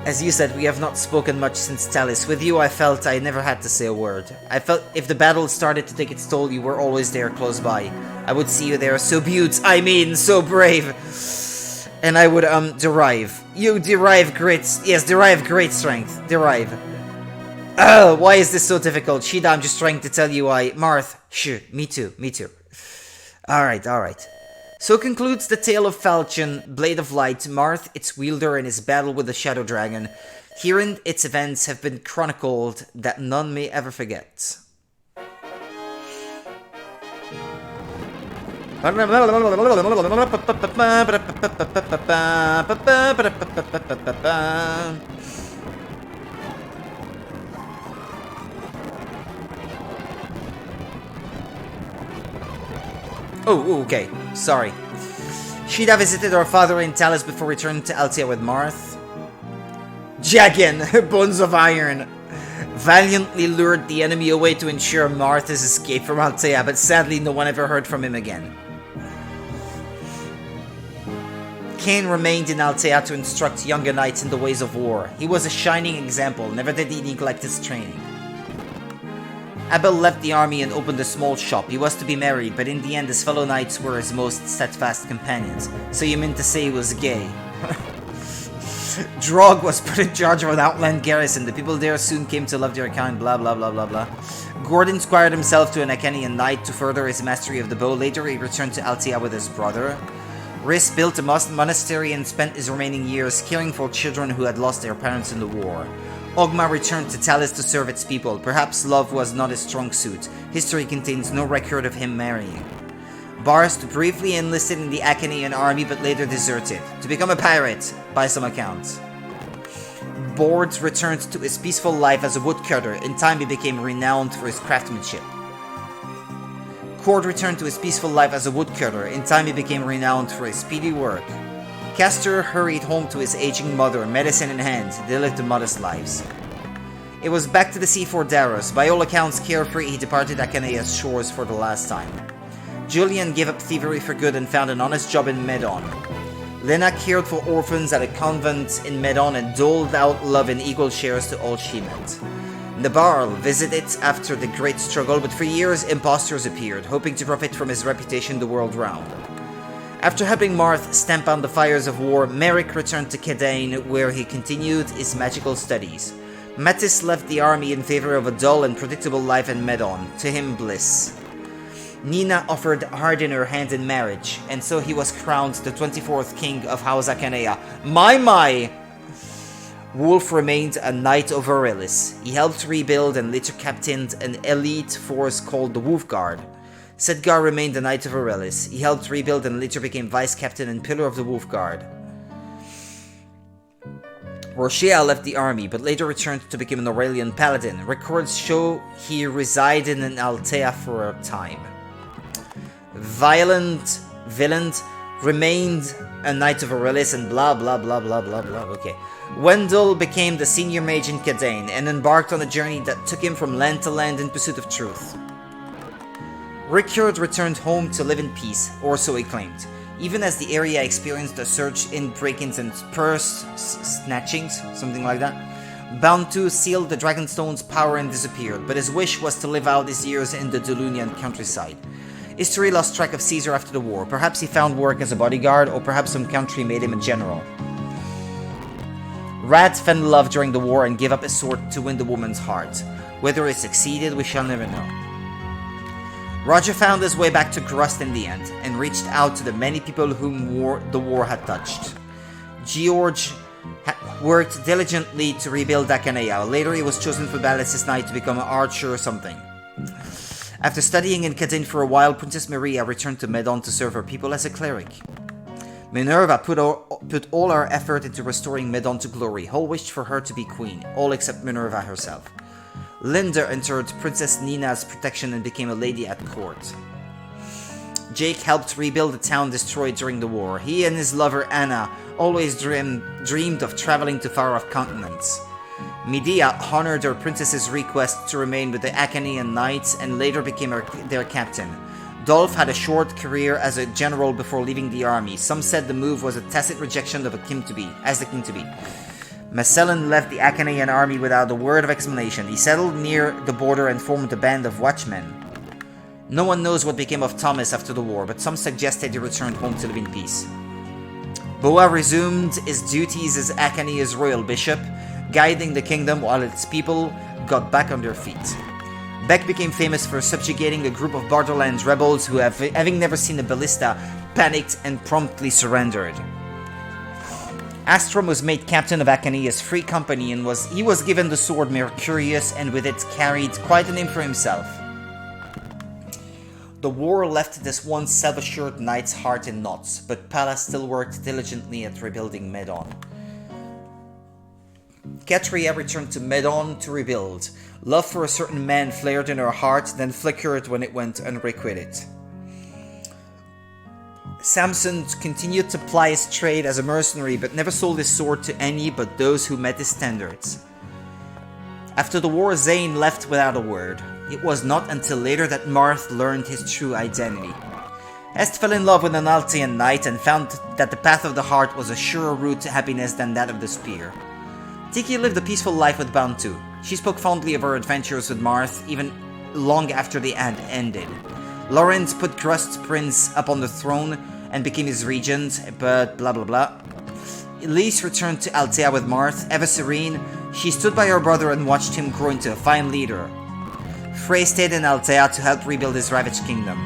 As you said, we have not spoken much since Talis. With you, I felt I never had to say a word. I felt if the battle started to take its toll, you were always there close by. I would see you there, so so brave. And I would, derive. You derive great strength. Derive. Why is this so difficult? Shida, I'm just trying to tell you Marth, sure, me too. Alright. So concludes the tale of Falchion, Blade of Light, Marth, its wielder, and his battle with the Shadow Dragon. Herein, its events have been chronicled that none may ever forget. Oh, okay. Sorry. Shida visited her father in Talis before returning to Altea with Marth. Jagan, Bones of Iron, valiantly lured the enemy away to ensure Marth's escape from Altea, but sadly no one ever heard from him again. Cain remained in Altea to instruct younger knights in the ways of war. He was a shining example, never did he neglect his training. Abel left the army and opened a small shop. He was to be married, but in the end his fellow knights were his most steadfast companions. So you meant to say he was gay? Drog was put in charge of an outland garrison. The people there soon came to love their kind, blah blah blah blah blah. Gordon squired himself to an Acanian knight to further his mastery of the bow. Later he returned to Altea with his brother. Rhys built a monastery and spent his remaining years caring for children who had lost their parents in the war. Ogma returned to Talis to serve its people. Perhaps love was not his strong suit. History contains no record of him marrying. Barst briefly enlisted in the Acanian army but later deserted, to become a pirate, by some accounts. Bords returned to his peaceful life as a woodcutter. In time he became renowned for his craftsmanship. Cord returned to his peaceful life as a woodcutter. In time he became renowned for his speedy work. Castor hurried home to his aging mother, medicine in hand. They lived modest lives. It was back to the sea for Daros. By all accounts carefree, he departed Achanea's shores for the last time. Julian gave up thievery for good and found an honest job in Medon. Lena cared for orphans at a convent in Medon and doled out love in equal shares to all she met. Nabarl visited after the great struggle, but for years impostors appeared, hoping to profit from his reputation the world round. After helping Marth stamp on the fires of war, Merrick returned to Kedane, where he continued his magical studies. Mattis left the army in favor of a dull and predictable life in Medon, to him bliss. Nina offered Hardin her hand in marriage, and so he was crowned the 24th king of House Acanea. My! Wolf remained a Knight of Aurelis. He helped rebuild and later captained an elite force called the Wolf Guard. Sedgar remained a Knight of Aurelis. He helped rebuild and later became Vice Captain and Pillar of the Wolf Guard. Rochea left the army, but later returned to become an Aurelian Paladin. Records show he resided in Altea for a time. Violent remained a Knight of Aurelis and blah blah blah blah blah blah. Okay. Wendell became the senior mage in Cadane and embarked on a journey that took him from land to land in pursuit of truth. Rickard returned home to live in peace, or so he claimed, even as the area experienced a surge in break-ins and purse snatchings, something like that. Bantu sealed the Dragonstone's power and disappeared, but his wish was to live out his years in the Dulunian countryside. History lost track of Caesar after the war. Perhaps he found work as a bodyguard, or perhaps some country made him a general. Rad fell in love during the war and gave up his sword to win the woman's heart. Whether he succeeded, we shall never know. Roger found his way back to Grust in the end, and reached out to the many people whom the war had touched. George worked diligently to rebuild Akanea. Later he was chosen for Ballas's Knight to become an archer or something. After studying in Cadin for a while, Princess Maria returned to Medon to serve her people as a cleric. Minerva put all her effort into restoring Medon to glory. All wished for her to be queen, all except Minerva herself. Linda entered Princess Nina's protection and became a lady at court. Jake helped rebuild the town destroyed during the war. He and his lover Anna always dreamed of traveling to far-off continents. Medea honored her princess's request to remain with the Achaean Knights and later became their captain. Dolph had a short career as a general before leaving the army. Some said the move was a tacit rejection of the king to be. Macellan left the Achaean army without a word of explanation. He settled near the border and formed a band of watchmen. No one knows what became of Thomas after the war, but some suggested he returned home to live in peace. Boa resumed his duties as Achaea's royal bishop, guiding the kingdom while its people got back on their feet. Beck became famous for subjugating a group of Borderlands rebels who, having never seen a ballista, panicked and promptly surrendered. Astrom was made captain of Achaea's free company and he was given the sword Mercurius and with it carried quite a name for himself. The war left this once self-assured knight's heart in knots, but Pallas still worked diligently at rebuilding Medon. Katria returned to Medon to rebuild. Love for a certain man flared in her heart, then flickered when it went unrequited. Samson continued to ply his trade as a mercenary, but never sold his sword to any but those who met his standards. After the war, Zane left without a word. It was not until later that Marth learned his true identity. Est fell in love with an Altean knight and found that the path of the heart was a surer route to happiness than that of the spear. Tiki lived a peaceful life with Bantu. She spoke fondly of her adventures with Marth, even long after they had ended. Lawrence put Grust's prince up on the throne and became his regent, but blah blah blah. Elise returned to Altea with Marth. Ever serene, she stood by her brother and watched him grow into a fine leader. Frey stayed in Altea to help rebuild his ravaged kingdom.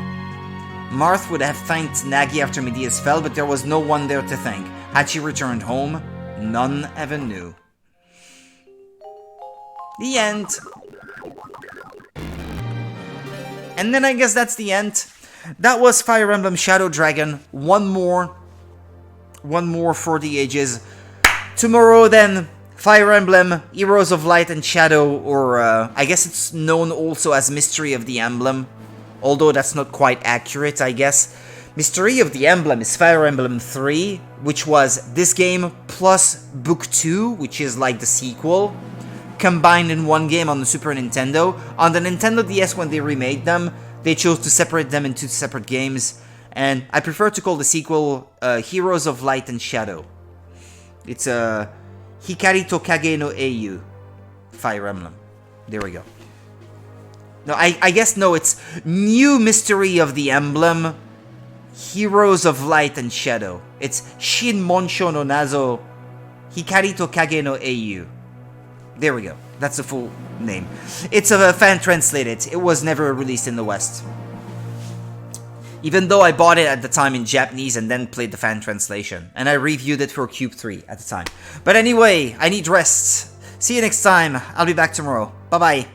Marth would have thanked Nagi after Medea's fell, but there was no one there to thank. Had she returned home, none ever knew. The end. And then I guess that's the end. That was Fire Emblem Shadow Dragon. One more for the ages. Tomorrow then, Fire Emblem, Heroes of Light and Shadow, or I guess it's known also as Mystery of the Emblem. Although that's not quite accurate, I guess. Mystery of the Emblem is Fire Emblem 3, which was this game plus Book 2, which is like the sequel, combined in one game on the Super Nintendo. On the Nintendo DS, when they remade them, they chose to separate them into separate games, and I prefer to call the sequel Heroes of Light and Shadow. It's Hikari to Kage no Eiyu Fire Emblem. There we go. No, I guess no, it's New Mystery of the Emblem, Heroes of Light and Shadow. It's Shin Monsho no Nazo Hikari to Kage no Eiyu. There we go. That's the full name. It's a fan translated. It was never released in the West. Even though I bought it at the time in Japanese and then played the fan translation. And I reviewed it for Cube 3 at the time. But anyway, I need rest. See you next time. I'll be back tomorrow. Bye-bye.